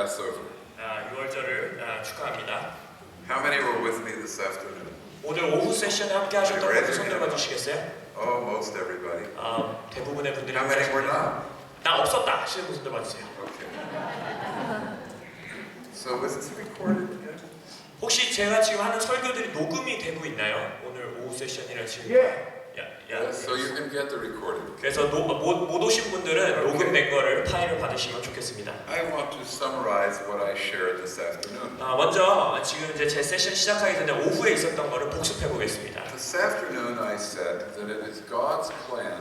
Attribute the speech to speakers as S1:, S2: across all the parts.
S1: Passover?
S2: 6월절을 축하합니다.
S1: How many were with me this afternoon?
S2: 오늘 오후 세션에 함께 하셨던 분들 손 들어 주시겠어요?
S1: Oh, most everybody.
S2: 대부분의 분들이
S1: How many were not?
S2: 나 없었다 하시는 분 손 들어 주세요.
S1: Okay. So is this recorded yet?
S2: 혹시 제가 지금 하는 설교들이 녹음이 되고 있나요? 오늘 오후 세션이라 지금.
S1: So you can get the recording.
S2: 그래서 못 오신 분들은 녹음된 거를 파일을 받으시면 좋겠습니다.
S1: I want to summarize what I shared this afternoon.
S2: 먼저 지금 이제 제 세션 시작하기 전에 오후에 있었던 거를 복습해 보겠습니다.
S1: This afternoon I said that it is God's plan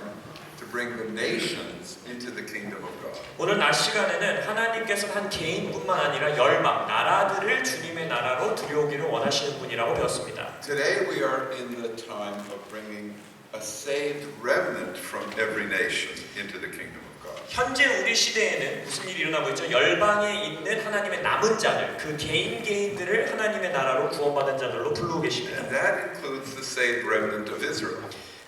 S1: to bring the nations into the kingdom of God.
S2: 오늘 낮 시간에는 하나님께서 한 개인뿐만 아니라 열방, 나라들을 주님의 나라로 들여오기를 원하시는 분이라고 배웠습니다.
S1: Today we are in the time of bringing a saved remnant from every nation into the kingdom of God.
S2: 현재 우리 시대에는 무슨 일이 일어나고 있죠? 열방에 있는 하나님의 남은 자들, 그 개인들을 하나님의 나라로 구원받은 자들로 부르고 계십니다.
S1: And that includes the saved remnant of Israel.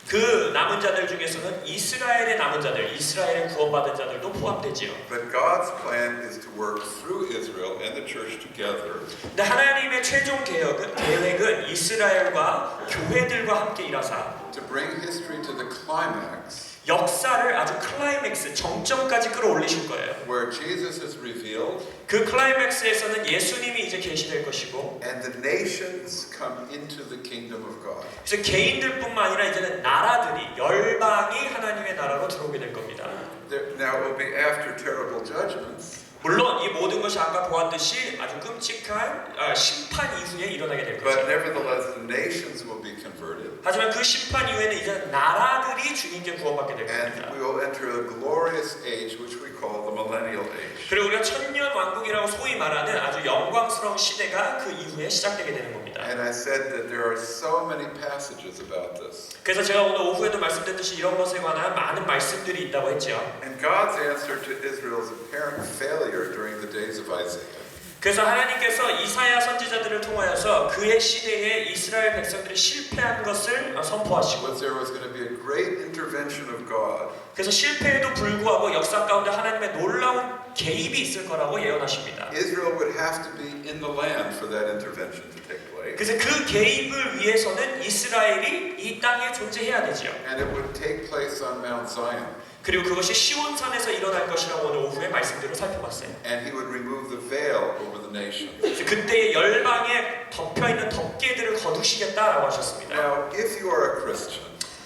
S2: 그 남은 자들 중에서는 이스라엘의 남은 자들, 이스라엘의 구원받은 자들도 포함되지요.
S1: But God's plan is to work through Israel and the church together.
S2: 근데 하나님의 최종 계획은 이스라엘과 교회들과 함께 일하사
S1: To bring history to the climax.
S2: 역사를 아주 클라이맥스, 정점까지 끌어올리실 거예요.
S1: Where Jesus is revealed.
S2: 그 클라이맥스에서는 예수님이 이제 계시될 것이고.
S1: And the nations come into the kingdom of God.
S2: 그래서 개인들뿐만 아니라 이제는 나라들이, 열방이 하나님의 나라로 들어오게 될 겁니다.
S1: Now it will be after terrible judgments.
S2: 물론 이 모든 것이 아까 보았듯이 아주 끔찍한 심판 이후에 일어나게 될
S1: But
S2: 것이죠.
S1: nevertheless, the nations will be converted.
S2: 하지만 그 심판 이후에는 이제 나라들이 주님께 구원받게 될
S1: And
S2: 겁니다.
S1: we will enter a glorious age, which we call the millennial age.
S2: 그리고 우리가 천년 왕국이라고 소위 말하는 아주 영광스러운 시대가 그 이후에 시작되게 되는 겁니다.
S1: And I said that there are so many passages about this.
S2: 그래서 제가 오늘 오후에도 말씀드렸듯이 이런 것에 관한 많은 말씀들이 있다고 했죠.
S1: And God's answer to Israel's apparent failure during the days of Isaiah.
S2: 그래서 하나님께서 이사야 선지자들을 통하여서 그의 시대에 이스라엘 백성들이 실패한 것을 선포하시고
S1: Was there was going to be a great intervention of God.
S2: 그래서 실패에도 불구하고 역사 가운데 하나님의 놀라운 개입이 있을 거라고 예언하십니다.
S1: Israel would have to be in the land for that intervention to take place.
S2: 그래서 그 개입을 위해서는 이스라엘이 이 땅에 존재해야 되지요.
S1: And it would take place on Mount Zion.
S2: 그리고 그것이 시온산에서 일어날 것이라고 오늘 오후에 말씀들을 살펴봤어요.
S1: And he would remove the veil over the nations.
S2: 그때의 열방에 덮여있는 덮개들을 거두시겠다라고 하셨습니다.
S1: Now, if you are a Christian,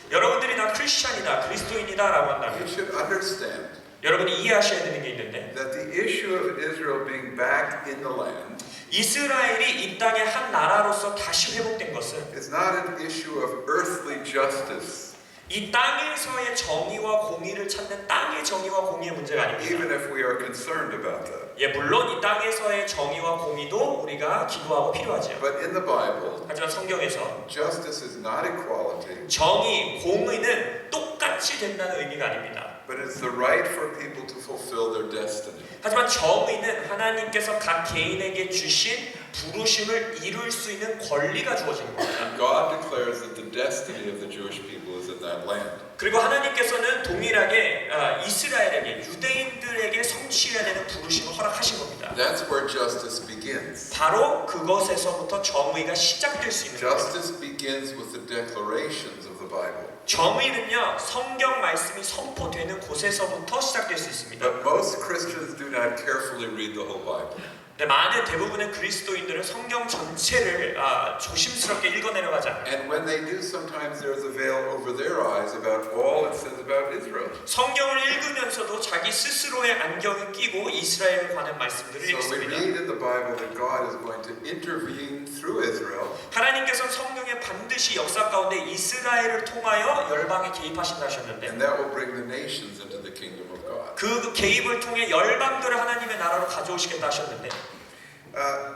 S2: 여러분들이 다 크리스찬이다, 그리스도인이다라고
S1: you
S2: 한다면
S1: should understand
S2: 여러분이 이해하셔야 되는 게 있는데
S1: that the issue of Israel being back in the land
S2: 이스라엘이 이 땅의 한 나라로서 다시 회복된 것은
S1: is not an issue of earthly justice.
S2: 이 땅에서의 정의와 공의를 찾는 땅의 정의와 공의의 문제가 아닙니다.
S1: Even if we are concerned about that.
S2: 예, 물론 이 땅에서의 정의와 공의도 우리가 기도하고 필요하죠.
S1: But in the Bible,
S2: 하지만 성경에서
S1: justice is not equality,
S2: 정의, 공의는 똑같이 된다는 의미가 아닙니다.
S1: but it's the right for people to fulfill their destiny.
S2: 하지만 정의는 하나님께서 각 개인에게 주신 부르심을 이룰 수 있는 권리가 주어진 겁니다.
S1: And God declares that the destiny of the Jewish people is in that land.
S2: 그리고 하나님께서는 동일하게 이스라엘에게, 유대인들에게 성취해야 되는 부르심을 허락하신 겁니다.
S1: That's where justice begins.
S2: 바로 그것에서부터 정의가 시작될 수 있는 겁니다.
S1: Justice begins with the declarations of the Bible.
S2: 정의는요, 성경 말씀이 선포되는 곳에서부터 시작될 수 있습니다.
S1: But most Christians do not carefully read the whole Bible.
S2: 네, 많은 대부분의 그리스도인들은 성경 전체를 조심스럽게 읽어내려가지 않아요.
S1: And when they do, sometimes there's a veil over their eyes about all it says about Israel.
S2: 성경을 읽으면서도 자기 스스로의 안경을 끼고 이스라엘에 관한 말씀들을
S1: So we
S2: 읽습니다.
S1: read in the Bible that God is going to intervene through Israel.
S2: 하나님께서는 성경에 반드시 역사 가운데 이스라엘을 통하여 열방에 개입하신다 하셨는데
S1: And that will bring the nations into the kingdom of God.
S2: 그 개입을 통해 열방들을 하나님의 나라로 가져오시겠다 하셨는데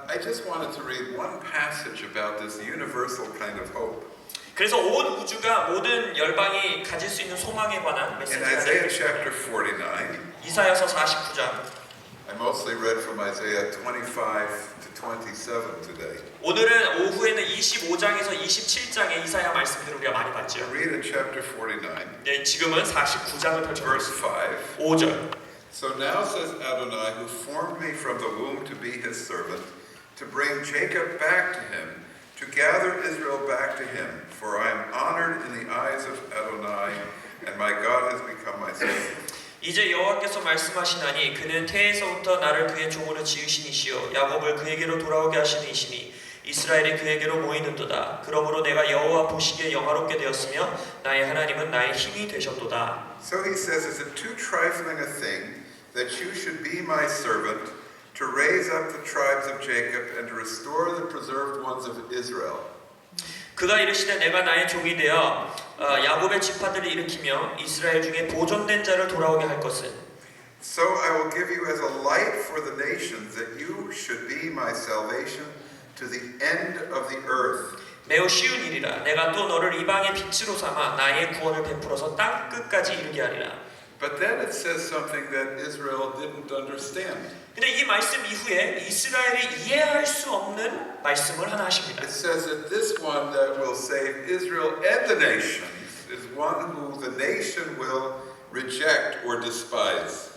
S1: I just wanted to read one passage about this universal kind of hope.
S2: 그래서 온 우주가 모든 열방이 가질 수 있는 소망에 관한
S1: In
S2: 메시지가
S1: Isaiah
S2: 되겠습니다.
S1: chapter 49,
S2: 이사야서 49장
S1: I mostly read from Isaiah 25 to 27 today.
S2: 오늘은 오후에는 25장에서 27장의 이사야 말씀들을 우리가 많이 봤죠.
S1: Read in chapter 49,
S2: 네, 지금은 49장을 펼쳐보겠습니다.
S1: verse 5.
S2: 5절
S1: So now says Adonai, who formed me from the womb to be his servant, to bring Jacob back to him, to gather Israel back to him, for I am honored in the eyes of Adonai, and my God has become my servant.
S2: 이제 여호와께서 말씀하시나니 그는 태에서부터 나를 그의 종으로 지으신 이시요 야곱을 그에게로 돌아오게 하시는 이시니 이스라엘이 그에게로 모이는도다. 그러므로 내가 여호와 보시기에 영화롭게 되었으며 나의 하나님은 나의 힘이 되셨도다.
S1: So he says, is it too trifling a thing that you should be my servant, to raise up the tribes of Jacob and to restore the preserved ones of Israel?
S2: 그가 이르시되 내가 나의 종이 되어 야곱의 지파들을 일으키며 이스라엘 중에 보존된 자를 돌아오게 할 것은
S1: So I will give you as a light for the nations, that you should be my salvation to the end of the earth.
S2: 매우 쉬운 일이라. 내가 또 너를 이방의 빛으로 삼아 나의 구원을 베풀어서 땅 끝까지 이르게 하리라.
S1: But then it says something that Israel didn't understand.
S2: 근데 이 말씀 이후에 이스라엘이 이해할 수 없는 말씀을 하나 하십니다.
S1: It says that this one that will save Israel and the nations is one who the nation will reject or despise.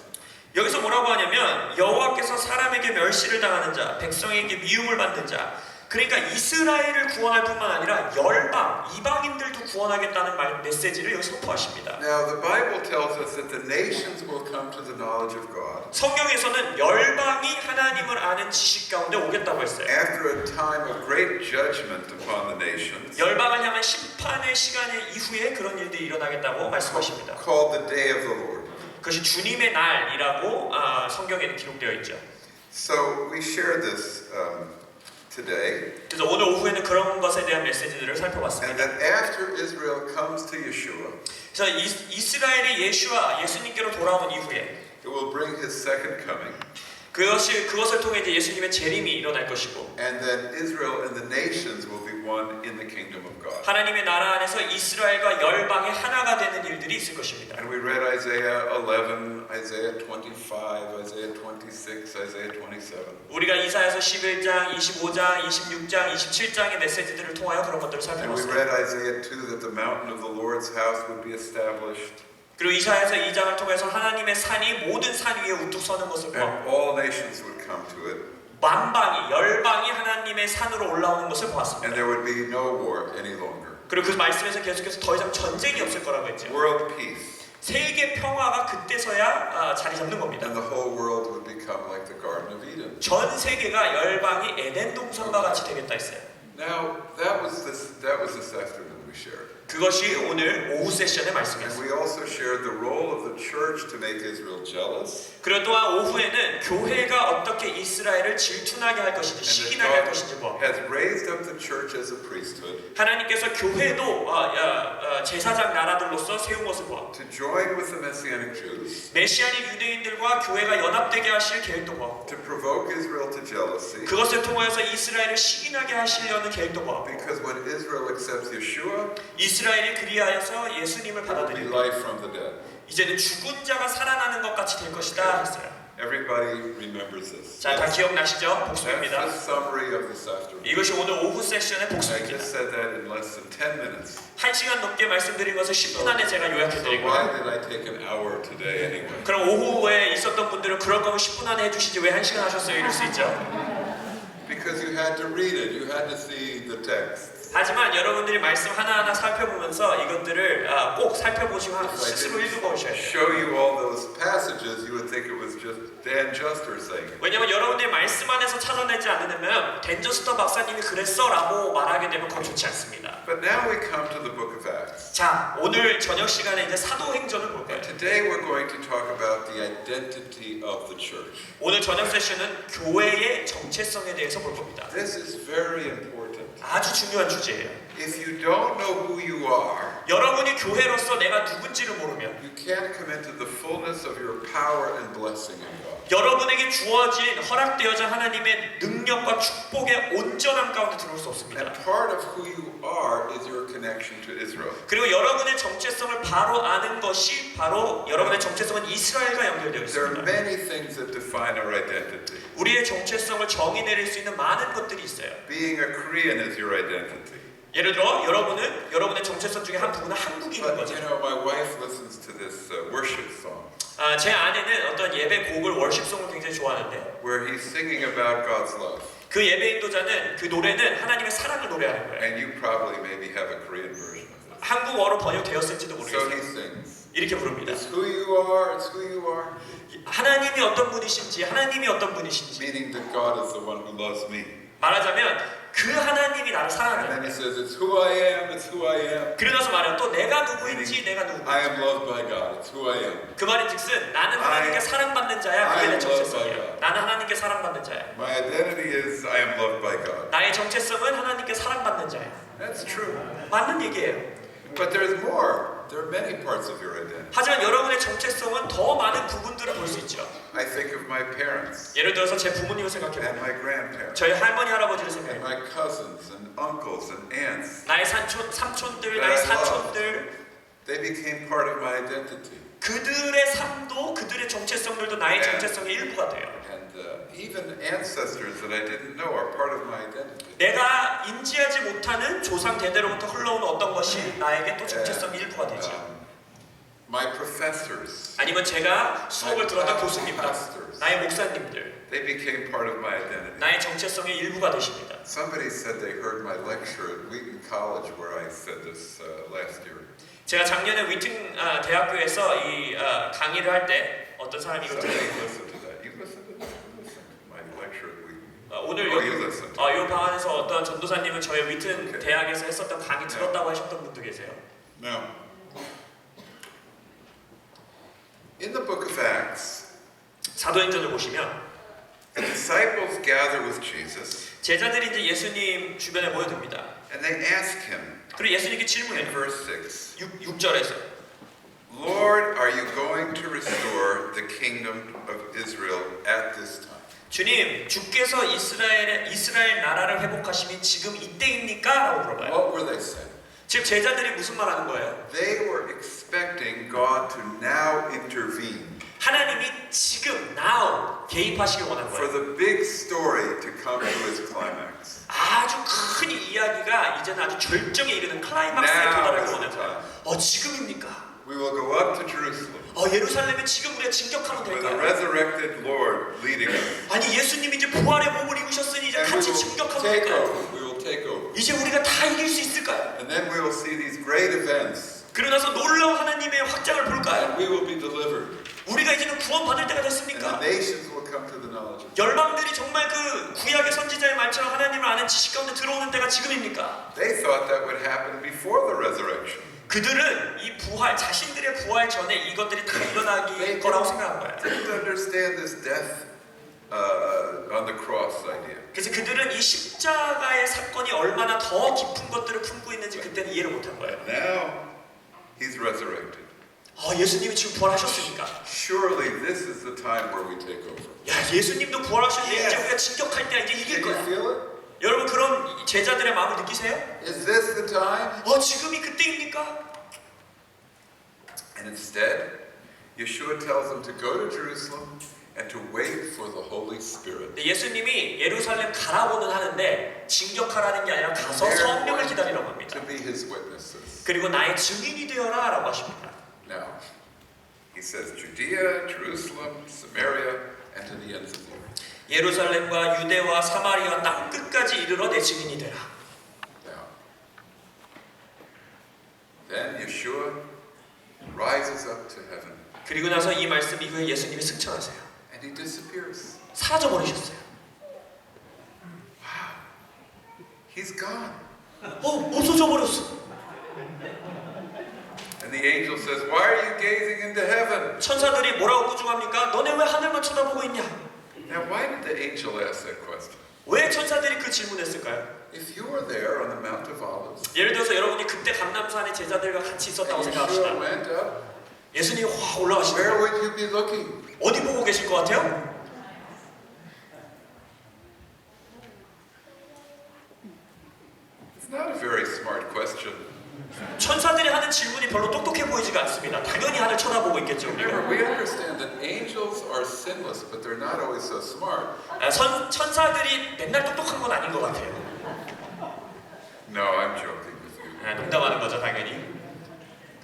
S2: 여기서 뭐라고 하냐면 여호와께서 사람에게 멸시를 당하는 자, 백성에게 미움을 받는 자, 그러니까 이스라엘을 구원할 뿐만 아니라 열방, 이방인들도 구원하겠다는 메시지를 여기 선포하십니다.
S1: Now the Bible tells us that the nations will come to the knowledge of God
S2: 성경에서는 열방이 하나님을 아는 지식 가운데 오겠다고 했어요.
S1: after a time of great judgment upon the nations,
S2: 열방을 향한 심판의 시간 이후에 그런 일들이 일어나겠다고 말씀하십니다.
S1: called the day of the Lord.
S2: 그것이 주님의 날이라고 성경에는 기록되어 있죠.
S1: So we share this today,
S2: 그래서 오늘 오후에는 그런 것에 대한 메시지들을
S1: and
S2: 살펴봤습니다.
S1: that after Israel comes to Yeshua,
S2: 그래서 이스라엘이 예수님께로 돌아온 이후에
S1: it will bring his second coming,
S2: 그것을 통해 이제 예수님의 재림이 일어날 것이고
S1: and then Israel and the nations will be one in the kingdom of God.
S2: 하나님의 나라 안에서 이스라엘과 열방이 하나가 되는 일들이 있을 것입니다.
S1: And we read Isaiah 11, Isaiah 25, Isaiah 26, Isaiah 27.
S2: 우리가 이사야서 11장, 25장, 26장, 27장의 메시지들을 통하여 그런 것들을
S1: And we
S2: 살펴봤어요.
S1: read Isaiah 2 that the mountain of the Lord's house would be established,
S2: 그리고 이사야서 2장을 통해서 하나님의 산이 모든 산 위에 우뚝 서는 것을
S1: and
S2: 보았고
S1: all nations would come to it,
S2: 만방이, 열방이 하나님의 산으로 올라오는 것을
S1: and
S2: 보았습니다.
S1: there would be no war any longer.
S2: 그리고 그 말씀에서 계속해서 더 이상 전쟁이 없을 거라고 했죠.
S1: World peace,
S2: 세계 평화가 그때서야 자리 잡는 겁니다.
S1: and the whole world would become like the Garden of Eden.
S2: 전 세계가 열방이 에덴 동산과 같이 되겠다 했어요.
S1: Now, that was this afternoon we shared.
S2: 그것이 오늘 오후 세션의
S1: And
S2: 말씀이었어요.
S1: we also shared the role of the church to make Israel jealous,
S2: 그리고 또한 오후에는 교회가 어떻게 이스라엘을 질투나게 할 것인지,
S1: and
S2: 시기나게 할
S1: that
S2: 것인지
S1: God has raised up the church as a priesthood
S2: 하나님께서 교회도 제사장 나라들로서 세운 것을 보았고
S1: to join with the Messianic Jews,
S2: 메시아닉 유대인들과 교회가 연합되게 하실 계획도 보았고
S1: to provoke Israel to jealousy,
S2: 그것을 통해서 이스라엘을 시기나게 하시려는 계획도 보았고
S1: because when Israel accepts Yeshua,
S2: 이스라엘이 그리하여서 예수님을
S1: there will be
S2: 받아들이고
S1: life from the dead.
S2: 이제는 죽은 자가 살아나는 것 같이 될 것이다 했어요.
S1: Everybody remembers this.
S2: 자, 다 기억나시죠?
S1: That's
S2: 복수입니다.
S1: the summary of this afternoon.
S2: 이것이 오늘 오후 세션의
S1: I
S2: 복수입니다.
S1: just said that in less than 10 minutes.
S2: 1시간 넘게 말씀드린 것을 10분 안에 제가
S1: So
S2: 요약해드리고요.
S1: why did I take an hour today anyway?
S2: 그럼 오후에 있었던 분들은 그럴 거면 10분 안에 해주시지 왜 1시간 하셨어요? 이럴 수 있죠.
S1: Because you had to read it. You had to see the text.
S2: 하지만 여러분들이 말씀 하나하나 살펴보면서 이것들을 꼭 살펴보시고
S1: If I
S2: 스스로
S1: didn't
S2: 읽어보셔야 돼요.
S1: show you all those passages, you would think it was just Dan Juster saying it.
S2: 왜냐면 여러분들이 말씀 안에서 찾아내지 않으면 덴저스터 박사님이 그랬어 라고 말하게 되면 그건 좋지 않습니다.
S1: But now we come to the book of Acts.
S2: 자, 오늘 저녁 시간에 이제 사도행전을 볼 거예요.
S1: And today we're going to talk about the identity of the church.
S2: 오늘 저녁 세션은 교회의 정체성에 대해서 볼 겁니다.
S1: This is very important.
S2: 아주 중요한 주제예요.
S1: If you don't know who you are,
S2: 여러분이 교회로서 내가 누군지를 모르면
S1: you can't come into the fullness of your power and blessing in God.
S2: 여러분에게 주어진 허락되어진 하나님의 능력과 축복의 온전함 가운데 들어올 수 없습니다.
S1: And part of who you are is your connection to Israel.
S2: 그리고 여러분의 정체성을 바로 아는 것이 바로 여러분의 정체성은 이스라엘과 연결되어
S1: There are
S2: 있습니다.
S1: many things that define our identity.
S2: 우리의 정체성을 정의 내릴 수 있는 많은 것들이 있어요.
S1: Being a Korean is your identity.
S2: 예를 들어 여러분의 정체성 중에 한 부분은 한국인인
S1: But
S2: 거죠.
S1: you know, my wife listens to this worship song
S2: 제 아내는 어떤 예배 곡을 월십송을 굉장히 좋아하는데
S1: where he's singing about God's love.
S2: 그 예배 인도자는 그 노래는 하나님의 사랑을 노래하는 거예요.
S1: And you probably maybe have a Korean version of this.
S2: 한국어로 번역되었을지도
S1: So
S2: 모르겠어요.
S1: he sings.
S2: 이렇게 부릅니다.
S1: It's who you are, it's who you are.
S2: 하나님이 어떤 분이신지, 하나님이 어떤 분이신지.
S1: Meaning that God is the one who loves me.
S2: 말하자면 그 하나님이 나를
S1: And
S2: 사랑한다.
S1: then he says, it's who I am, it's who I am.
S2: 그러나서 말해요. 또 내가 누구인지, 내가 누구인지.
S1: I am loved by God, it's who I am.
S2: 그 말인즉슨 나는 하나님께 사랑받는 자야. 그게 내 정체성이야. 나는 하나님께 사랑받는 자야.
S1: My identity is I am loved by God.
S2: 나의 정체성은 하나님께 사랑받는 자야.
S1: That's true.
S2: 맞는 얘기예요.
S1: But there's more. There are many parts of your identity.
S2: 하지만 여러분의 정체성은 더 많은 부분들을 볼 수 있죠.
S1: I think of my parents
S2: 예를 들어서 제 부모님을
S1: and
S2: 생각해보면
S1: my grandparents
S2: 저희 할머니 할아버지를
S1: and
S2: 생각해요.
S1: my cousins and uncles and aunts.
S2: 나의 삼촌들, 나의 사촌들
S1: They became part of my identity.
S2: 그들의 삶도 그들의 정체성들도 나의 정체성의 일부가 돼요.
S1: And even ancestors that I didn't know are part of my identity.
S2: 내가 인지하지 못하는 조상 대대로부터 흘러오는 어떤 것이 나에게 또 정체성의 일부가 되죠.
S1: My professors,
S2: 아니면 제가 수업을 들었던 교수님들,
S1: pastors,
S2: 나의 목사님들,
S1: they became part of my identity.
S2: 나의 정체성의 일부가 되십니다.
S1: Somebody said they heard my lecture at Wheaton College where I said this last year.
S2: 제가 작년에 위튼 대학교에서 이 강의를 할 때 어떤 사람이 이거
S1: Somebody
S2: 들었어요.
S1: listened to that. You listened to that? You listened to my lecture at Wheaton.
S2: 오늘
S1: Oh, you listened.
S2: 이 방 안에서 어떤 전도사님은 저희 위튼
S1: Okay.
S2: 대학에서 했었던 강의 들었다고 하셨던 분도 계세요.
S1: Now, in the book of Acts,
S2: 사도행전을 보시면
S1: the disciples gather with Jesus
S2: 제자들이 이제 예수님 주변에 모여듭니다.
S1: and they ask him
S2: 그리고 예수님께
S1: in
S2: 질문해요.
S1: verse 6,
S2: 6절에서
S1: Lord, are you going to restore the kingdom of Israel at this time?
S2: 주님, 주께서 이스라엘 나라를 회복하심이 지금 이때입니까? 라고 물어봐요.
S1: What were they saying?
S2: 지금 제자들이 무슨 말 하는 거예요?
S1: They were expecting God to now intervene
S2: 하나님이 지금 now 개입하시길 원한
S1: for
S2: 거예요.
S1: the big story to come to its climax.
S2: 아주 큰 이야기가 이제는 아주 절정에 이르는 클라이막스에
S1: Now
S2: 도달하길
S1: is the
S2: 원한 거예요.
S1: time.
S2: 지금입니까?
S1: We will go up to Jerusalem
S2: 예루살렘에 지금 우리가 진격하면
S1: with the
S2: 될까요?
S1: resurrected Lord leading us.
S2: 아니 예수님이 이제 부활의 몸을 입으셨으니 이제
S1: And we
S2: 같이
S1: will
S2: 진격하면
S1: take
S2: 될까요?
S1: over. We will take over.
S2: 이제 우리가 다 이길 수 있을까요?
S1: And then we will see these great events.
S2: 그러고 나서 놀라운 하나님의 확장을 볼까요?
S1: And we will be delivered.
S2: 우리가 이제는 구원받을 때가
S1: And
S2: 됐습니까?
S1: the nations will come to the knowledge of God.
S2: 열방들이 정말 그 구약의 선지자의 말처럼 하나님을 아는 지식 가운데 들어오는 때가 지금입니까?
S1: They thought that would happen before the resurrection.
S2: 그들은 이 부활, 자신들의 부활 전에 이것들이 다 일어나기 거라고 생각한 거예요.
S1: Didn't understand this death on the cross idea.
S2: 그래서 그들은 이 십자가의 사건이 얼마나 더 깊은 것들을 품고 있는지 그때는 이해를 못한 거예요.
S1: Now he's resurrected.
S2: 예수님이 지금 부활하셨으니까.
S1: Surely this is the time where we take over.
S2: 예수님도 부활하셨는데 이제
S1: Yes.
S2: 우리가 진격할 때야 이제 이길
S1: Can you
S2: 거야.
S1: feel it?
S2: 여러분 그런 제자들의 마음을 느끼세요?
S1: Is this the time?
S2: 지금이 그때입니까?
S1: And instead, Yeshua tells them to go to Jerusalem and to wait for the Holy Spirit.
S2: 예수님이 예루살렘 가라고는 하는데 진격하라는 게 아니라 가서 성령을 기다리라고 합니다.
S1: To be his witnesses.
S2: 그리고 나의 증인이 되어라 라고 하십니다.
S1: Now, he says Judea, Jerusalem, Samaria, and to the ends of the earth.
S2: 예루살렘과 유대와 사마리아 땅 끝까지 이르러 내 증인이 되라.
S1: Now, then Yeshua rises up to heaven
S2: 그리고 나서 이 말씀 이후에 예수님이 승천하세요.
S1: and he disappears.
S2: 사라져 버리셨어요.
S1: He's gone.
S2: 없어져 버렸어.
S1: And the angel says, Why are you gazing into heaven?
S2: 천사들이 뭐라고 꾸중합니까? 너네 왜 하늘만 쳐다보고 있냐?
S1: Now, why did the angel ask that question?
S2: 왜 천사들이 그 질문했을까요?
S1: If you were there on the Mount of Olives,
S2: 예를 들어서 여러분이 그때 감람산에 제자들과 같이 있었다고
S1: and
S2: 생각합시다.
S1: Yeshua went up,
S2: 예수님이 확 올라가시는
S1: where
S2: 거예요.
S1: would you be looking?
S2: 어디 보고 계실 것 같아요?
S1: It's not a very smart question.
S2: 천사들이 하는 질문이 별로 똑똑해 보이지가 않습니다. 당연히 하늘 쳐다보고 있겠죠.
S1: Remember, we understand that angels are sinless, but they're not always so smart.
S2: 천사들이 맨날 똑똑한 건 아닌 것 같아요.
S1: No, I'm joking with you.
S2: 농담하는 거죠, 당연히.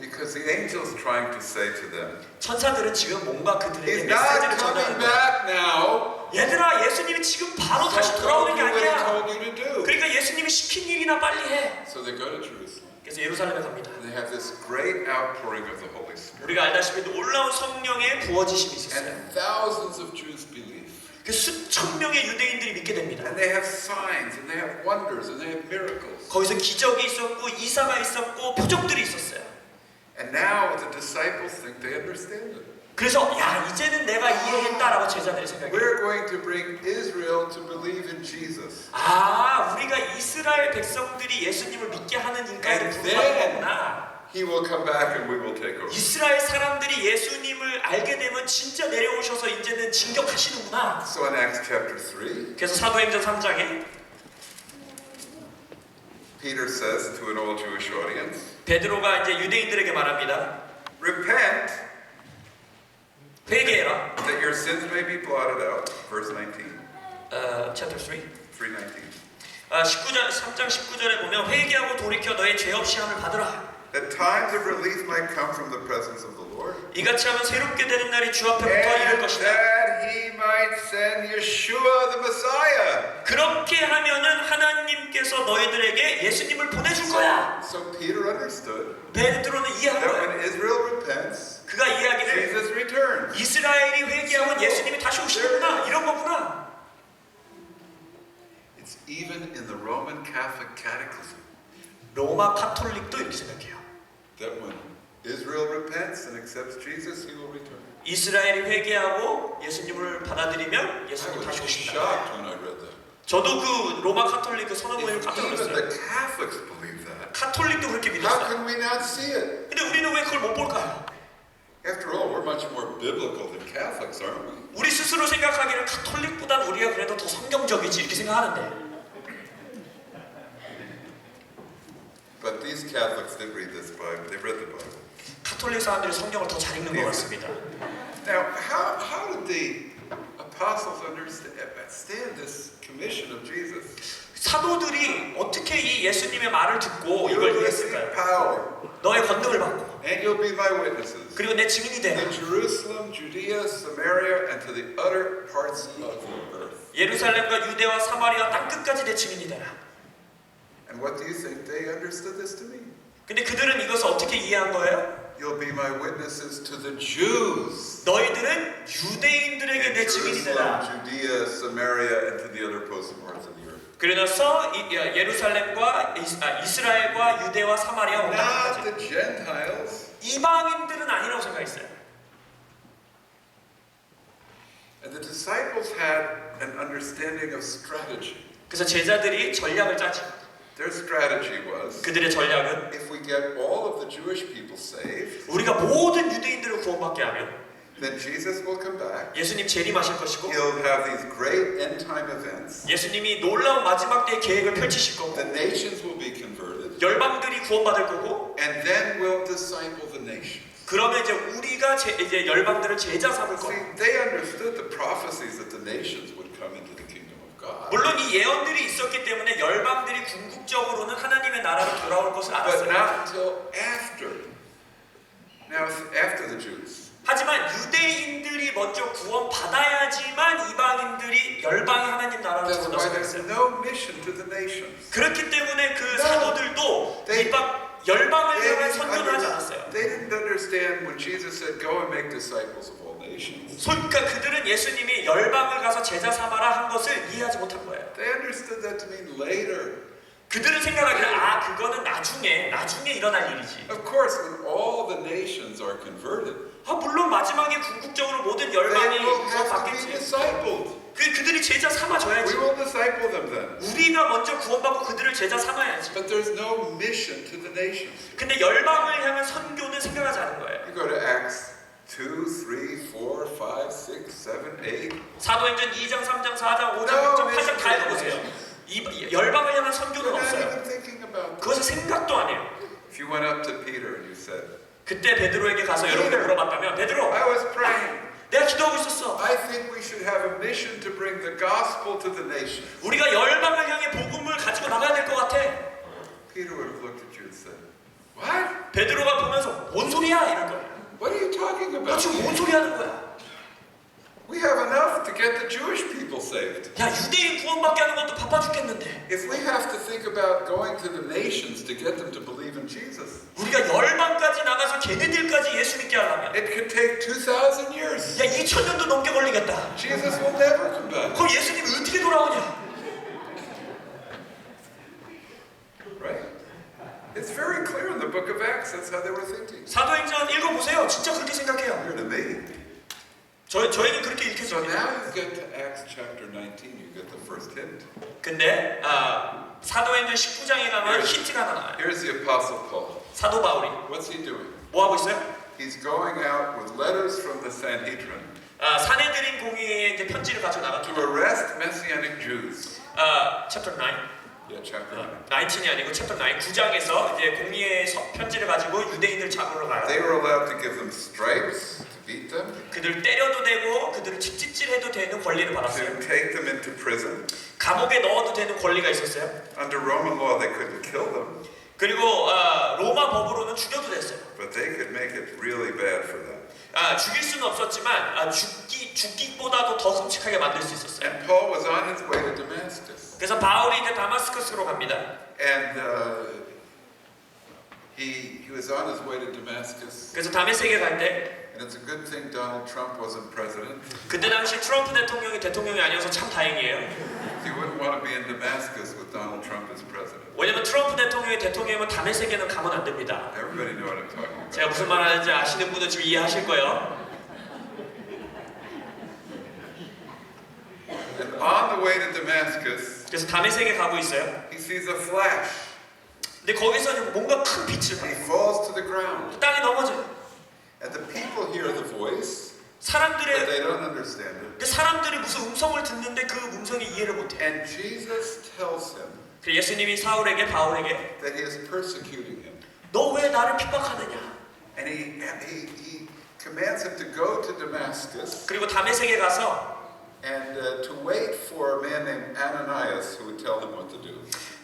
S1: Because the angel's trying to say to them,
S2: 천사들은 지금 뭔가 그들에게
S1: He's not
S2: 메시지를
S1: coming
S2: 전하는 거예요.
S1: back now.
S2: 얘들아, 예수님이 지금 바로 다시
S1: So
S2: 돌아오는 게
S1: go do what he
S2: 아니야.
S1: told you to do.
S2: 그러니까 예수님이 시킨 일이나 빨리 해.
S1: So they go to Jerusalem.
S2: 그래서 예루살렘에 갑니다.
S1: And they have this great outpouring of the Holy Spirit.
S2: 우리가 알다시피 놀라운 성령의 부어지심이 있었어요.
S1: And thousands of Jews believe.
S2: 그 수천 명의 유대인들이 믿게 됩니다.
S1: And they have signs, and they have wonders, and they have miracles.
S2: 거기서 기적이 있었고 이사가 있었고 표적들이 있었어요.
S1: And now the disciples think they understand it.
S2: 그래서 야, 이제는 내가 이해했다라고 제자들이 생각해요.
S1: We're going to bring Israel to believe in Jesus.
S2: 아, 우리가 이스라엘 백성들이 예수님을 믿게 하는 일까지
S1: And
S2: 불과한
S1: then
S2: 거구나.
S1: He will come back and we will take over.
S2: 이스라엘 사람들이 예수님을 알게 되면 진짜 내려오셔서 이제는 진격하시는구나.
S1: So in Acts chapter 3,
S2: 그래서 사도행전 3장에
S1: Peter says to an all Jewish audience,
S2: 베드로가 이제 유대인들에게 말합니다.
S1: Repent
S2: 회개해라.
S1: that your sins may be blotted out. Verse 19.
S2: chapter 3.
S1: 3:19.
S2: 19절 3장 19절에 보면 회개하고 돌이켜 너의 죄 없이 함을 받으라.
S1: That times of relief might come from the presence of the Lord.
S2: 이같이 하면 새롭게 되는 날이 주 앞에부터 이를
S1: And
S2: 것이다.
S1: that he might send Yeshua the Messiah.
S2: 그렇게 하면은 하나님께서 너희들에게 예수님을 보내줄 거야.
S1: So Peter understood
S2: 베드로는 이해한
S1: that
S2: 거야.
S1: when Israel repents,
S2: 그가 이야기를
S1: Jesus returns.
S2: 이스라엘이 회개하면 예수님이 다시 오시는구나 이런 거구나.
S1: It's even in the Roman Catholic Catechism
S2: 로마 카톨릭도 이렇게 생각해요.
S1: that when Israel repents and accepts Jesus, he will return.
S2: 이스라엘이 회개하고 예수님을 받아들이면
S1: I
S2: 예수님 다시
S1: was
S2: 오신다.
S1: shocked when I read that.
S2: 저도 그 로마 카톨릭 그 선언 모임을
S1: If
S2: 깜짝
S1: even
S2: 놀랐어요.
S1: the Catholics believe that,
S2: 카톨릭도 그렇게
S1: how
S2: 믿었어요.
S1: can we not see it?
S2: 근데 우리는 왜 그걸 못 볼까요?
S1: After all, we're much more biblical than Catholics, aren't we?
S2: 우리 스스로 생각하기를 카톨릭보단 우리가 그래도 더 성경적이지 이렇게 생각하는데
S1: But these Catholics did read this Bible. They read the Bible.
S2: 카톨릭 사람들이 성경을 더 잘 읽는 것 같습니다.
S1: Now, how did the apostles understand this commission of Jesus?
S2: 사도들이 어떻게 이 예수님의 말을 듣고
S1: You're
S2: 이걸
S1: going to receive
S2: 이해했을까요?
S1: power,
S2: 너의 권능을 받고
S1: and you'll be my witnesses
S2: 그리고 내 증인이 되라.
S1: in Jerusalem, Judea, Samaria, and to the utter parts of the earth.
S2: 예루살렘과 유대와 사마리아 땅 끝까지 내 증인이 되라.
S1: And what do you think they understood this to mean?
S2: 근데 그들은 이것을 어떻게 이해한 거예요?
S1: You'll be my witnesses to the Jews
S2: 너희들은 유대인들에게
S1: in
S2: 내 증인이
S1: Jerusalem,
S2: 되라.
S1: Judea, Samaria, and to the other parts of the earth.
S2: 그래서 예루살렘과 이스라엘과 유대와 사마리아 온
S1: Not
S2: 땅까지
S1: the Gentiles.
S2: 이방인들은 아니라고 생각했어요.
S1: And the disciples had an understanding of strategy.
S2: 그래서 제자들이 전략을 짜지.
S1: Their strategy was,
S2: 그들의 전략은
S1: if we get all of the Jewish people saved,
S2: 우리가 모든 유대인들을 구원받게 하면
S1: then Jesus will come back.
S2: 예수님 재림하실 것이고
S1: He'll have these great end time events.
S2: 예수님이 놀라운 마지막 때의 계획을 펼치실 거고
S1: The nations will be converted.
S2: 열방들이 구원받을 거고
S1: And then we'll disciple the nations.
S2: 그러면 이제 우리가 이제 열방들을 제자 삼을
S1: See,
S2: 거고
S1: they understood the prophecies that the nations would come into the kingdom of God.
S2: 물론 이 예언들이 있었기 때문에 열방들이 궁극적으로는 하나님의 나라로 돌아올 것을
S1: But
S2: 알았어요.
S1: not until after. Now, after the Jews.
S2: 하지만 유대인들이 먼저 구원받아야지만 이방인들이 열방의 하나님 나라로
S1: That's why
S2: 들어가서
S1: there's
S2: 했어요.
S1: no mission to the nations.
S2: 그렇기 때문에 그
S1: No.
S2: 사도들도
S1: They-
S2: 열방을
S1: They
S2: 향한
S1: didn't,
S2: 선교를 하지 않았어요.
S1: they didn't understand when Jesus said, "Go and make disciples of all nations."
S2: 그러니까 그들은 예수님이 열방을 가서 제자 삼아라 한 것을 이해하지 못한 거예요.
S1: They understood that to mean later.
S2: 그들은 생각하기를 그거는 나중에 일어날 일이지.
S1: Of course, when all the nations are converted,
S2: 물론 마지막에 궁극적으로 모든
S1: they
S2: 열방이
S1: will have to be
S2: 구원받겠지.
S1: discipled.
S2: 그들이 제자
S1: We
S2: 삼아줘야지.
S1: will disciple them then.
S2: 우리가 먼저 구원받고 그들을 제자 삼아야지.
S1: But there's no mission to the nations.
S2: 근데 열방을 향한 선교는 생각하지 않은 거예요.
S1: You go to Acts 2, 3, 4, 5, 6, 7, 8.
S2: 사도행전 2장, 3장, 4장, 5장,
S1: No,
S2: 6장, 8장 다 읽어보세요. 이 열방을 향한 선교는
S1: They're not
S2: 없어요.
S1: even thinking about
S2: 그것은 생각도 안 해요.
S1: If you went up to Peter and you said,
S2: 그때 베드로에게 가서 여러분들 물어봤다면 베드로,
S1: I was praying.
S2: 내가 기도하고 있었어.
S1: I think we should have a mission to bring the gospel to the nations.
S2: 우리가 열방을 향해 복음을 가지고 나가야 될 것 같아.
S1: Peter would have looked at you and said, "What?
S2: 베드로가 보면서 뭔 소리야 이럴 거예요.
S1: What are you talking
S2: 너
S1: about?
S2: 지금 뭔 소리 하는 거야?
S1: We have enough to get the Jewish people saved.
S2: 야 유대인 구원받게 하는 것도 바빠 죽겠는데
S1: If we have to think about going to the nations to get them to believe in Jesus,
S2: 우리가 열방까지 나가서 걔네들까지 예수 믿게 하려면
S1: it could take 2,000 years.
S2: 야 2000년도 넘게 걸리겠다.
S1: Jesus will never come back.
S2: 그럼 예수님이 어떻게 돌아오냐?
S1: Right? It's very clear in the book of Acts. That's how they were thinking.
S2: 사도행전 읽어보세요. 진짜 그렇게 생각해요.
S1: Clear to me.
S2: 저희는 그렇게
S1: So
S2: 읽혔습니다.
S1: now you get to Acts chapter 19. You get the first hint.
S2: 근데 사도행전 19장에 가면 힌트가 하나 나와요.
S1: Here's the Apostle Paul.
S2: 사도 바울이
S1: What's he doing?
S2: 뭐 하고 있어요?
S1: He's going out with letters from the Sanhedrin
S2: 사내들인 공의에 이제 편지를 가져
S1: to
S2: 나갔죠.
S1: arrest Messianic Jews.
S2: 챕터 9.
S1: Yeah, chapter 9.
S2: 19이 아니고 챕터 9 9장에서 이제 공의의 편지를 가지고 유대인들 잡으러 가요.
S1: They were allowed to give them stripes, to beat them,
S2: 그들을 때려도 되고 그들을 칙칙질해도 되는 권리를 받았어요.
S1: to take them into prison.
S2: 감옥에 넣어도 되는 권리가 있었어요.
S1: Under Roman law, they couldn't kill them,
S2: 그리고 로마 법으로는 죽여도 됐어요.
S1: but they could make it really bad for them.
S2: 죽일 수는 없었지만 죽기보다도 더 끔찍하게 만들 수 있었어요.
S1: And Paul was on his way to Damascus.
S2: 그래서 바울이 이제 다마스커스로 갑니다.
S1: And he was on his way to Damascus.
S2: 그래서 다메섹에 갈 때
S1: And it's a good thing Donald Trump wasn't president.
S2: 그때 당시 트럼프 대통령이 아니어서 참 다행이에요.
S1: He wouldn't want to be in Damascus with Donald Trump as president.
S2: 왜냐면 트럼프 대통령이 대통령이면 다메섹에는 가면 안 됩니다.
S1: Everybody know what I'm talking about.
S2: 제가 무슨 말 하는지 아시는 분은 지금 이해하실 거예요.
S1: And on the way to Damascus,
S2: 그래서 다메섹에 가고 있어요.
S1: he sees a flash.
S2: 근데 거기서 뭔가 큰 빛을
S1: He
S2: 봐요.
S1: falls to the ground.
S2: 땅에 넘어져요.
S1: And the people hear the voice, but
S2: 사람들의
S1: they don't understand it.
S2: 근데 사람들이 무슨 음성을 듣는데 그 음성이 이해를 못해.
S1: And Jesus tells him
S2: 그 예수님이 사울에게 바울에게
S1: that he is persecuting him.
S2: 너 왜 나를 핍박하느냐?
S1: And he commands him to go to Damascus
S2: 그리고 다메섹에 가서
S1: and to wait for a man named Ananias who would tell him what to do.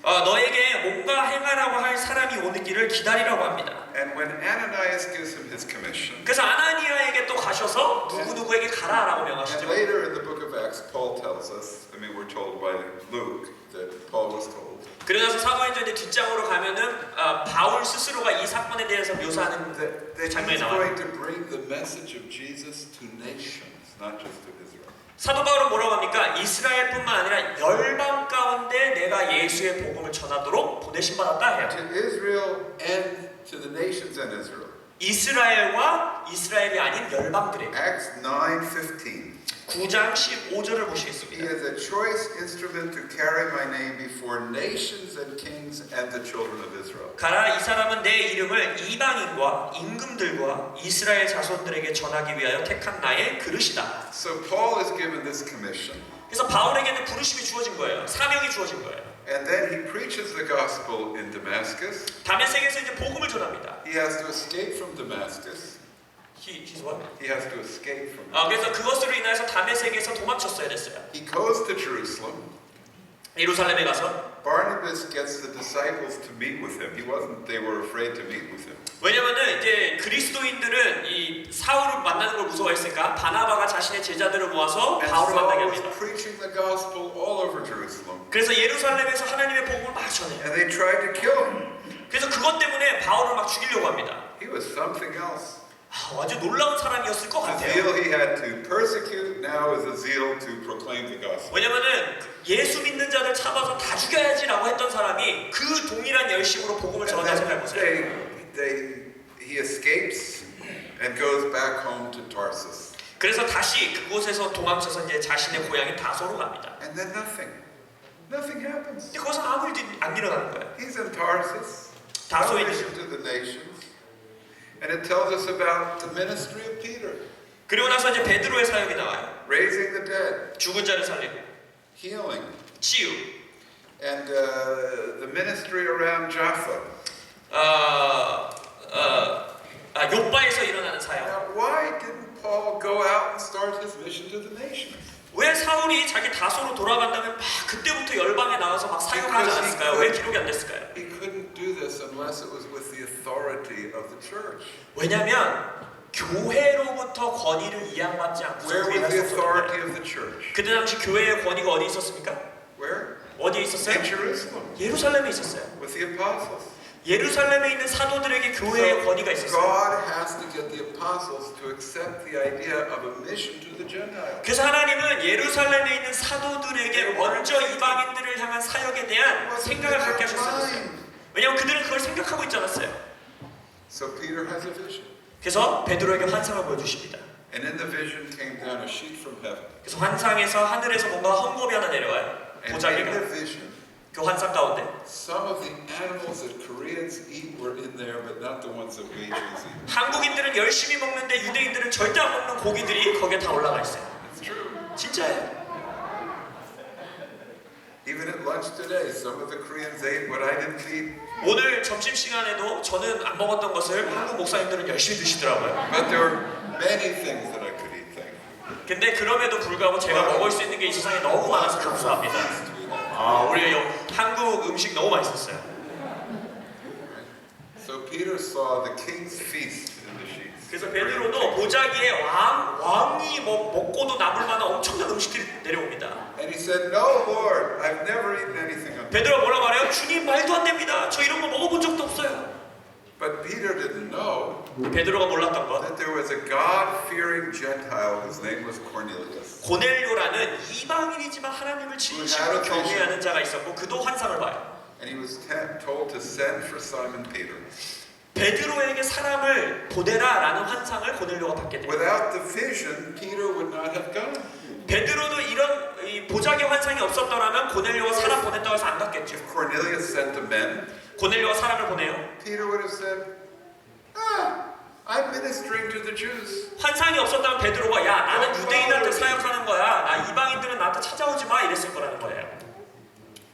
S2: 너에게 뭔가 행하라고 할 사람이 오는 길을 기다리라고 합니다.
S1: And when Ananias gives him his commission,
S2: 그래서 아나니아에게 또 가셔서 누구누구에게 가라라고
S1: and
S2: 명하시죠.
S1: later in the book of Acts, Paul tells us, we're told by Luke that Paul was told
S2: 그러면서 사도행전의 뒷장으로 가면은 바울 스스로가 이 사건에 대해서 묘사하는
S1: that
S2: 장면이
S1: he's
S2: 나와요.
S1: going to bring the message of Jesus to nations, not just to Israel.
S2: 사도 바울은 뭐라고 합니까? 이스라엘뿐만 아니라 열방 가운데 내가 예수의 복음을 전하도록 보내심 받았다 해요.
S1: To Israel and to the nations and Israel.
S2: 이스라엘과 이스라엘이 아닌 열방들에게.
S1: Acts 9:15.
S2: 9장 15절을
S1: He
S2: 보시겠습니다.
S1: is a choice instrument to carry my name before nations and kings and the children of Israel.
S2: 가라 이 사람은 내 이름을 이방인과 임금들과 이스라엘 자손들에게 전하기 위하여 택한 나의 그릇이다.
S1: So Paul is given this commission,
S2: 그래서 바울에게는 부르심이 주어진 거예요. 사명이 주어진 거예요.
S1: and then he preaches the gospel in Damascus.
S2: 다메섹에서 이제 복음을 전합니다.
S1: He has to escape from Damascus.
S2: He's what?
S1: He has to escape from.
S2: 그래서 그것으로 인해서 다메섹에서 도망쳤어야 됐어요.
S1: He goes to Jerusalem.
S2: 예루살렘에 가서
S1: Barnabas gets the disciples to meet with him. They were afraid to meet with him.
S2: 왜냐면은 이제 그리스도인들은 이 사울을 만나는 걸 무서워했으니까 바나바가 자신의 제자들을 모아서
S1: And
S2: 바울을 만나게
S1: Saul was
S2: 합니다.
S1: preaching the gospel all over Jerusalem.
S2: 그래서 예루살렘에서 하나님의 복음을 막 전해요.
S1: And they tried to kill him.
S2: 그래서 그것 때문에 바울을 막 죽이려고 합니다.
S1: He was something else.
S2: 아주 놀라운 사람이었을 것
S1: The
S2: 같아요.
S1: zeal he had to persecute now is a zeal to proclaim the gospel.
S2: 왜냐면은 예수 믿는 자들 잡아서 다 죽여야지라고 했던 사람이 그 동일한 열심으로 복음을 전한다 생각해보세요.
S1: He escapes and goes back home to Tarsus.
S2: 그래서 다시 그곳에서 도망쳐서 이제 자신의 고향인 다소로 갑니다.
S1: And then nothing happens.
S2: 근데 거기서 아무 일도 안 일어나는 거예요.
S1: He's in Tarsus,
S2: 다소에
S1: mission to the nations. And it tells us about the ministry of Peter,
S2: 그리고 나서 이제 베드로의 사역이 나와요.
S1: raising the dead,
S2: 죽은 자를 살리고
S1: healing,
S2: 치유.
S1: and the ministry around Jaffa.
S2: 요바에서 일어나는 사역.
S1: Now, why didn't Paul go out and start his mission to the nations?
S2: 왜 사울이 자기 다소로 돌아간 다음에 막 그때부터 열방에 나가서 막 사역하지 않았을까요? 왜 기록이 안 됐을까요?
S1: He couldn't do unless it was with the authority of the church.
S2: 왜냐하면 교회로부터 권위를 이양받지 않고
S1: Where
S2: 그게
S1: was the
S2: 할 수
S1: authority
S2: 없었습니다.
S1: of the church?
S2: 그때 당시 교회의 권위가 어디 있었습니까?
S1: Where?
S2: 어디에 있었어요?
S1: In Jerusalem,
S2: 예루살렘에 있었어요.
S1: with the apostles.
S2: 예루살렘에 있는 사도들에게 교회의 권위가 있었어요.
S1: God has to get the apostles to accept the idea of a mission to the Gentiles.
S2: 그래서 하나님은 예루살렘에 있는 사도들에게 먼저 이방인들을 향한 사역에 대한 생각을 갖게 하셨어요. 왜냐하면 그들은 그걸 생각하고 있지 않았어요.
S1: So Peter has a vision.
S2: 그래서 베드로에게 환상을 보여주십니다.
S1: And in the vision came down a sheet from heaven.
S2: 그래서 환상에서 하늘에서 뭔가 헝겊이 하나 내려와요.
S1: And in
S2: 보자기가.
S1: the vision,
S2: 그 환상 가운데
S1: some of the animals that Koreans eat were in there, but not the ones that we Jews eat.
S2: 한국인들은 열심히 먹는데 유대인들은 절대 안 먹는 고기들이 거기에 다 올라가 있어요.
S1: It's true.
S2: 진짜예요.
S1: Even at lunch today, some of the Koreans ate what I didn't eat.
S2: 오늘 점심시간에도 저는 안 먹었던 것을 한국 목사님들은 열심히 드시더라고요.
S1: But there are many things that I could eat, thank you.
S2: 근데 그럼에도 불구하고 제가 먹을 수 있는 게 이 세상에 너무 많아서 감사합니다. 우리 한국 음식 너무 맛있었어요.
S1: So Peter saw the king's feast in the sheets.
S2: 그래서 베드로도 보자기에 왕이 먹고도 남을 만한 엄청난 음식들이 내려옵니다.
S1: And he said, "No, Lord, I've never eaten anything on."
S2: 베드로가 뭐라고 말해요? 주님 말도 안 됩니다. 저 이런 거 먹어본 적도 없어요.
S1: But Peter didn't know
S2: 베드로가 몰랐던 건
S1: that there was a God-fearing Gentile whose name was Cornelius.
S2: 고넬료라는 이방인이지만 하나님을 진심으로 경외하는 자가 있었고 그도 환상을 봐요.
S1: And he was told to send for Simon Peter.
S2: 베드로에게 사람을 보내라라는 환상을 고넬료가 받게 됩니다.
S1: Without the vision, Peter would not have gone.
S2: 베드로도 이런 보자기 환상이 없었더라면 고넬료가 사람 보냈다고 해서 안 갔겠죠.
S1: If Cornelius sent the men,
S2: 고넬료가 사람을 보내요.
S1: Peter would have said, I'm ministering to the Jews.
S2: 환상이 없었다면 베드로가 야 나는 유대인한테 사역하는 거야. 나 이방인들은 나한테 찾아오지 마 이랬을 거라는 거예요.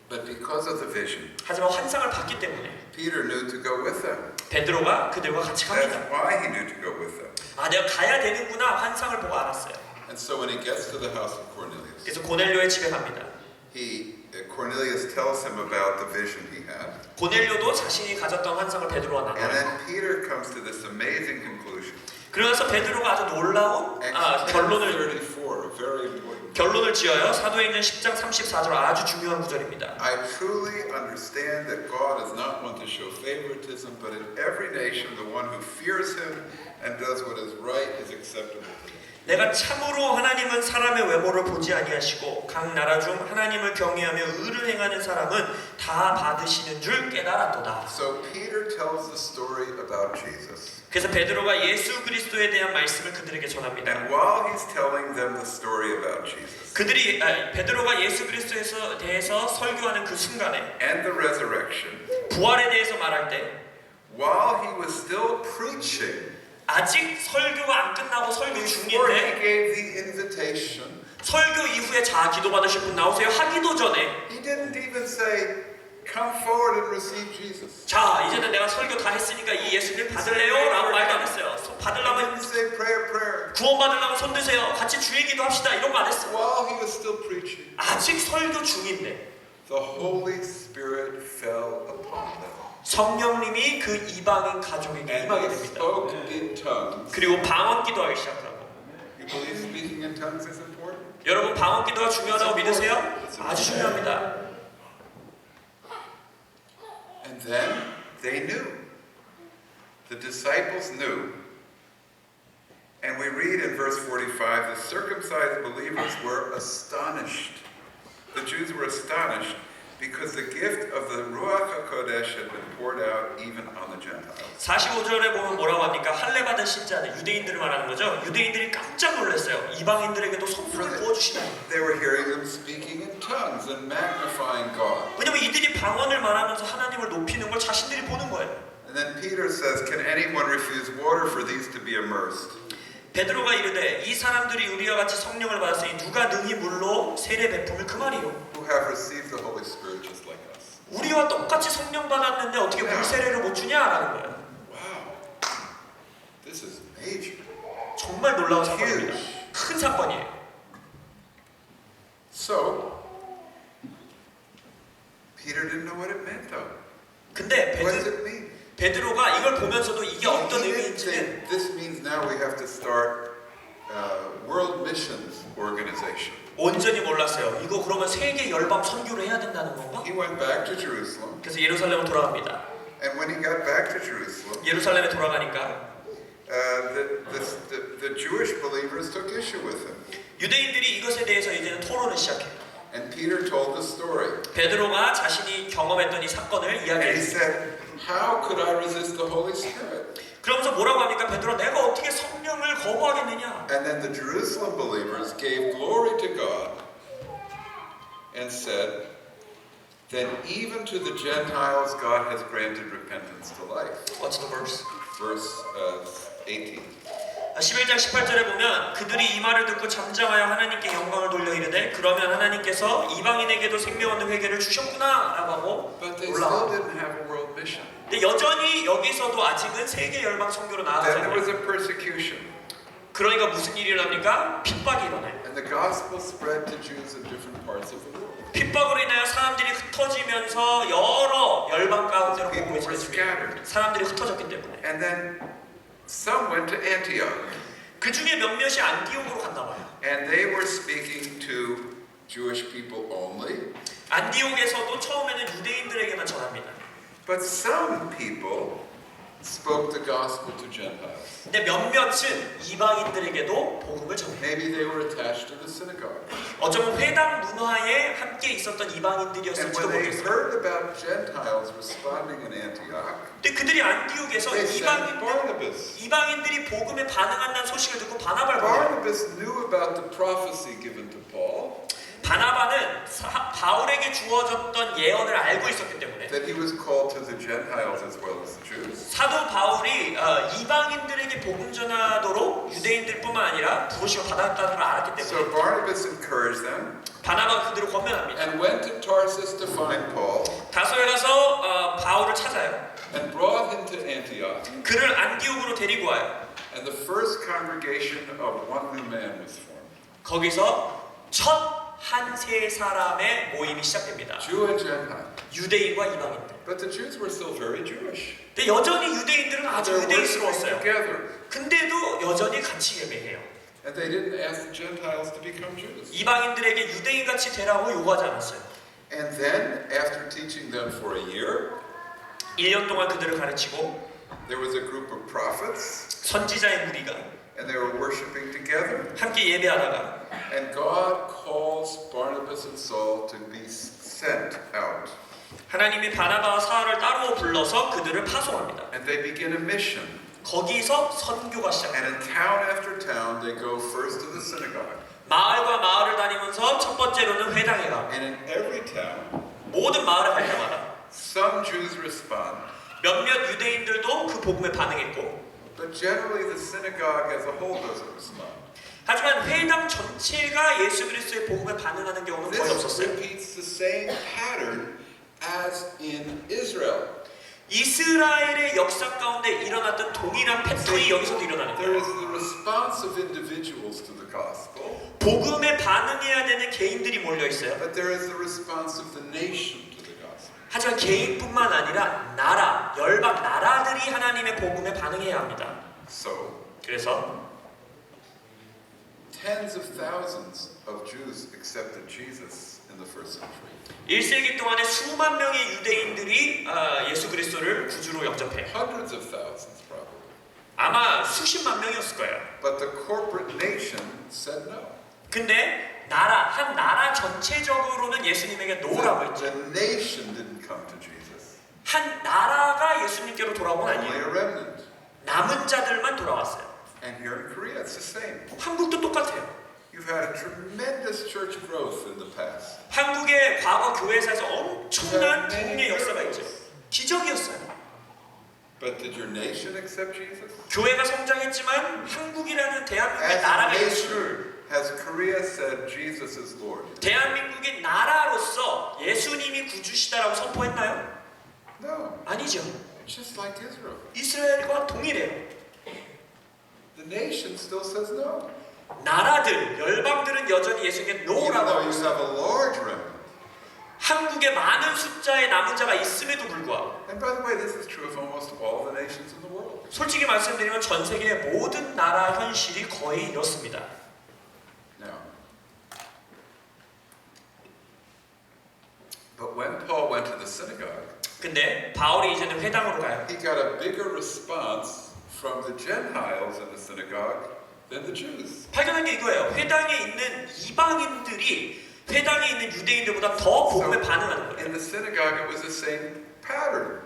S1: But because of the vision,
S2: 하지만 환상을 봤기 때문에
S1: Peter knew to go with them.
S2: 베드로가 그들과 같이
S1: That's
S2: 갑니다.
S1: why he knew to go with them.
S2: 아 내가 가야 되는구나 환상을 보고 알았어요.
S1: And so when he gets to the house of Cornelius,
S2: 그래서 고넬료의 집에 갑니다.
S1: Cornelius tells him about the vision he had.
S2: 고넬료도 자신이 가졌던 환상을 베드로와
S1: And
S2: 나눠요.
S1: then Peter comes to this amazing conclusion.
S2: 그러면서 베드로가 아주 놀라운
S1: Acts
S2: 결론을
S1: 34, a very important.
S2: 결론을 지어요. 사도행전 10장 34절 아주 중요한 구절입니다.
S1: I truly understand that God is not one to show favoritism, but in every nation the one who fears him and does what is right is acceptable to him.
S2: 내가 참으로 하나님은 사람의 외모를 보지 아니하시고 각 나라 중 하나님을 경외하며 의를 행하는 사람은 다 받으시는 줄 깨달았도다.
S1: So Peter tells the story about Jesus.
S2: 그래서 베드로가 예수 그리스도에 대한 말씀을 그들에게 전합니다.
S1: And while he's telling them the story about Jesus
S2: 베드로가 예수 그리스도에 대해서 설교하는 그 순간에
S1: and the resurrection,
S2: 부활에 대해서 말할 때
S1: while he was still preaching,
S2: 아직 설교가 안 끝나고 설교
S1: before
S2: 중인데
S1: he gave the invitation,
S2: 설교 이후에 자 기도 받으실 분 나오세요 하기도 전에
S1: he didn't even say, come forward and receive Jesus.
S2: 자 이제는 내가 설교 다 했으니까 이 예수님 받을래요? 라고 말도 안 했어요.
S1: He
S2: 받으려면
S1: didn't say prayer.
S2: 구원 받으려면 손 드세요. 같이 주의 기도 합시다. 이런 거 안 했어.
S1: While he was still preaching,
S2: 아직 설교 중인데
S1: the Holy Spirit fell upon them.
S2: 성령님이 그 이방인 가족에게
S1: And
S2: 임하게
S1: they
S2: 됩니다.
S1: spoke in tongues.
S2: 그리고 방언 기도하기 시작하고.
S1: You believe speaking in tongues is important?
S2: 여러분 방언 기도가 중요하다고 믿으세요? 아주 중요합니다.
S1: And then they knew. The disciples knew. And we read in verse 45, the circumcised believers were astonished. The Jews were astonished because the gift of the Ruach HaKodesh had been poured out even on the Gentiles.
S2: 45절에 보면 뭐라고 합니까? 할례 받은 신자들, 유대인들을 말하는 거죠. 유대인들이 깜짝 놀랐어요. 이방인들에게도 성령을 부어주시다니.
S1: They were hearing them speaking in tongues and magnifying God.
S2: 왜냐면 이들이 방언을 말하면서 하나님을 높이는 걸 자신들이 보는 거예요.
S1: And then Peter says, can anyone refuse water for these to be immersed?
S2: 베드로가 이르되 이 사람들이 우리와 같이 성령을 받았으니 누가 능히 물로 세례 베품을 그 말이요.
S1: Who have received the Holy Spirit just like us.
S2: 우리와 똑같이 성령 받았는데 어떻게 물 세례를 못 주냐라는 거예요.
S1: Wow, this is major.
S2: 정말 놀라운 사건입니다. 큰 사건이에요.
S1: So, Peter didn't know what it meant though.
S2: 근데
S1: What does it mean?
S2: 베드로가 이걸 보면서도 이게 어떤
S1: He didn't
S2: 의미인지는
S1: think this means now we have to start world missions organization.
S2: 온전히 몰랐어요. 이거 그러면 세계 열방 선교를 해야 된다는 건가?
S1: He went back to Jerusalem,
S2: 그래서 예루살렘으로 돌아갑니다.
S1: and when he got back to Jerusalem,
S2: 예루살렘에 돌아가니까
S1: the Jewish believers took issue with him.
S2: 유대인들이 이것에 대해서 이제는 토론을 시작해요.
S1: And Peter told the story.
S2: 베드로가 자신이 경험했던 이 사건을
S1: And he
S2: 이야기했어요.
S1: said, how could I resist the Holy Spirit?
S2: 그러면서 뭐라고 합니까? 베드로, 내가 어떻게 성령을 거부하겠느냐?
S1: And then the Jerusalem believers gave glory to God and said, then even to the Gentiles God has granted repentance to life.
S2: What's the verse?
S1: Verse 18.
S2: 11장 18절에 보면 그들이 이 말을 듣고 잠잠하여 하나님께 영광을 돌려 이르되 그러면 하나님께서 이방인에게도 생명 얻는 회개를 주셨구나 라고 하고
S1: But they still
S2: 올라가고
S1: didn't have a world mission.
S2: 근데 여전히 여기서도 아직은 세계 열방 선교로 나아가지
S1: Then there was
S2: 않아요.
S1: a persecution.
S2: 그러니까 무슨 일이 일어납니까? 핍박이 일어나요.
S1: And the gospel spread to Jews in different parts of the world.
S2: 핍박으로 인하여 사람들이 흩어지면서 여러 열방 가운데로
S1: People
S2: 복음이
S1: were
S2: 전해집니다.
S1: scattered.
S2: 사람들이 흩어졌기 때문에
S1: And then some went to Antioch.
S2: 그 중에 몇몇이 안디옥으로 갔나 봐요.
S1: And they were speaking to Jewish people only.
S2: 안디옥에서도 처음에는 유대인들에게만 전합니다.
S1: But some people spoke the gospel to Gentiles.
S2: 근데 몇몇은 이방인들에게도 복음을 전해요.
S1: Maybe they were attached to the synagogue.
S2: 어쩌면 회당 문화에 함께 있었던
S1: And
S2: 이방인들이었을지도
S1: when they
S2: 모르겠어요.
S1: heard about Gentiles responding in Antioch,
S2: 근데 그들이 안디옥에서
S1: they sent Barnabas.
S2: 이방인들이 복음에 반응한다는 소식을 듣고 바나바를 보내요.
S1: Barnabas knew about the prophecy given to Paul
S2: 바나바는 바울에게 주어졌던 예언을 알고 있었기 때문에
S1: that he was called to the Gentiles as well as the Jews.
S2: 사도 바울이 이방인들에게 복음 전하도록 유대인들뿐만 아니라 부르심을 받았다는 걸 알았기
S1: So
S2: 때문에
S1: Barnabas encouraged them
S2: 바나바가 그들을 권면합니다.
S1: and went to Tarsus to find Paul
S2: 다소에 가서 바울을 찾아요.
S1: and brought him to Antioch.
S2: 그를 안디옥으로 데리고 와요.
S1: And the first congregation of one new man was formed.
S2: 거기서 첫 한 세 사람의 모임이 시작됩니다.
S1: Jew and Gentile.
S2: 유대인과 이방인들.
S1: But the Jews were still very Jewish.
S2: 근데 여전히 유대인들은 아주
S1: They were worshiping
S2: 유대인스러웠어요.
S1: together.
S2: 근데도 여전히 같이 예배해요.
S1: And they didn't ask the Gentiles to become Jews.
S2: 이방인들에게 유대인같이 되라고 요구하지 않았어요.
S1: And then, after teaching them for a year,
S2: 1년 동안 그들을 가르치고
S1: there was a group of prophets,
S2: 선지자의 무리가
S1: and they were worshiping together.
S2: 함께 예배하다가
S1: And God calls Barnabas and Saul to be sent out.
S2: 하나님이 바나바와 사울을 따로 불러서 그들을 파송합니다.
S1: And they begin a mission.
S2: 거기서 선교가 시작합니다.
S1: And in town after town, they go first to the synagogue.
S2: 마을과 마을을 다니면서 첫 번째로는 회당에 가고
S1: And in every town,
S2: 모든 마을에 갈 때마다
S1: some Jews respond.
S2: 몇몇 유대인들도 그 복음에 반응했고
S1: But generally, the synagogue as a whole doesn't respond.
S2: 하지만 회당 전체가 예수 그리스도의 복음에 반응하는 경우는 거의
S1: This
S2: 없었어요.
S1: repeats the same pattern as in Israel.
S2: 이스라엘의 역사 가운데 일어났던 동일한 패턴이 여기서도 일어나는
S1: There
S2: 거예요.
S1: is the response of individuals to the gospel,
S2: 복음에 반응해야 되는 개인들이 몰려 있어요.
S1: but there is the response of the nation to the gospel.
S2: 하지만 개인뿐만 아니라 나라, 열방 나라들이 하나님의 복음에 반응해야 합니다.
S1: So,
S2: 그래서
S1: tens of thousands of Jews accepted Jesus in the first century.
S2: 1세기 동안에 수만 명의 유대인들이 예수 그리스도를 구주로 영접해요.
S1: Hundreds of thousands, probably.
S2: 아마 수십만 명이었을 거예요.
S1: But the corporate nation said no.
S2: 근데 한 나라 전체적으로는 예수님에게 노라고 했죠.
S1: The nation didn't come to Jesus.
S2: 한 나라가 예수님께로 돌아온 건
S1: Only
S2: 아니에요.
S1: a remnant.
S2: 남은 자들만 돌아왔어요.
S1: And here in Korea, it's the same.
S2: 한국도 똑같아요.
S1: You've had a tremendous church growth in the past.
S2: 한국의 과거 교회사에서 엄청난 부흥의 역사가 있죠. 기적이었어요.
S1: But did your nation accept Jesus?
S2: 교회가 성장했지만 한국이라는 대한민국의
S1: As a
S2: 나라가
S1: nation,
S2: 예수를
S1: has Korea said Jesus is Lord?
S2: 대한민국의 나라로서 예수님이 구주시다라고 선포했나요?
S1: No.
S2: 아니죠.
S1: It's just like Israel.
S2: 이스라엘과 동일해요.
S1: The nation still says no.
S2: 나라들, 열방들은 여전히 예수님께
S1: Even
S2: 노라고
S1: though
S2: 하고
S1: you
S2: 있어요.
S1: have a large remnant.
S2: 한국에 많은 숫자의 남은 자가 있음에도 불구하고
S1: And by the way, this is true of almost all the nations in the world.
S2: 솔직히 말씀드리면 전 세계의 모든 나라 현실이 거의 이렇습니다.
S1: Now, but when Paul went to the synagogue,
S2: 근데 바울이 이제는 회당으로 가요.
S1: he got a bigger response from the Gentiles in the synagogue than the Jews.
S2: 발견한 게 이거예요. 회당에 있는 이방인들이 회당에 있는 유대인들보다 더 복음에 반응하는 거예요.
S1: In the synagogue, it was the same pattern.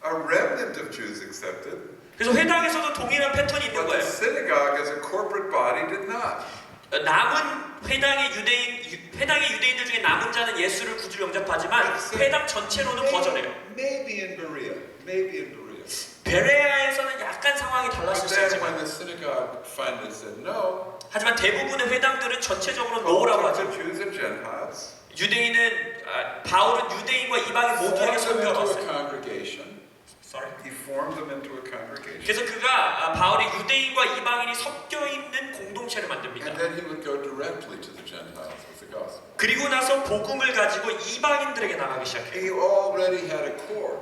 S1: A remnant of Jews accepted,
S2: 그래서 회당에서도 동일한 패턴이 있는
S1: but the
S2: 거예요.
S1: synagogue as a corporate body did not.
S2: 남은 회당의 유대인들 중에 남은 자는 예수를 구주로 영접하지만 회당 전체로는 거절해요.
S1: Maybe in Berea, maybe in Berea.
S2: 베레아에서는 약간 상황이
S1: But
S2: 달랐을 수
S1: then
S2: 있지만
S1: when the synagogue finally said no,
S2: 하지만 대부분의 회당들은 전체적으로
S1: Paul
S2: 노라고
S1: took
S2: 하죠.
S1: the Jews and Gentiles,
S2: 바울은 유대인과 이방인 모두에게
S1: formed them into a
S2: 선교했어요.
S1: congregation.
S2: Sorry.
S1: He formed them into a congregation.
S2: 그래서 바울이 유대인과 이방인이 섞여 있는 공동체를 만듭니다.
S1: And then he would go directly to the Gentiles with the gospel.
S2: 그리고 나서 복음을 가지고 이방인들에게 나가기 시작해요.
S1: He already had a core.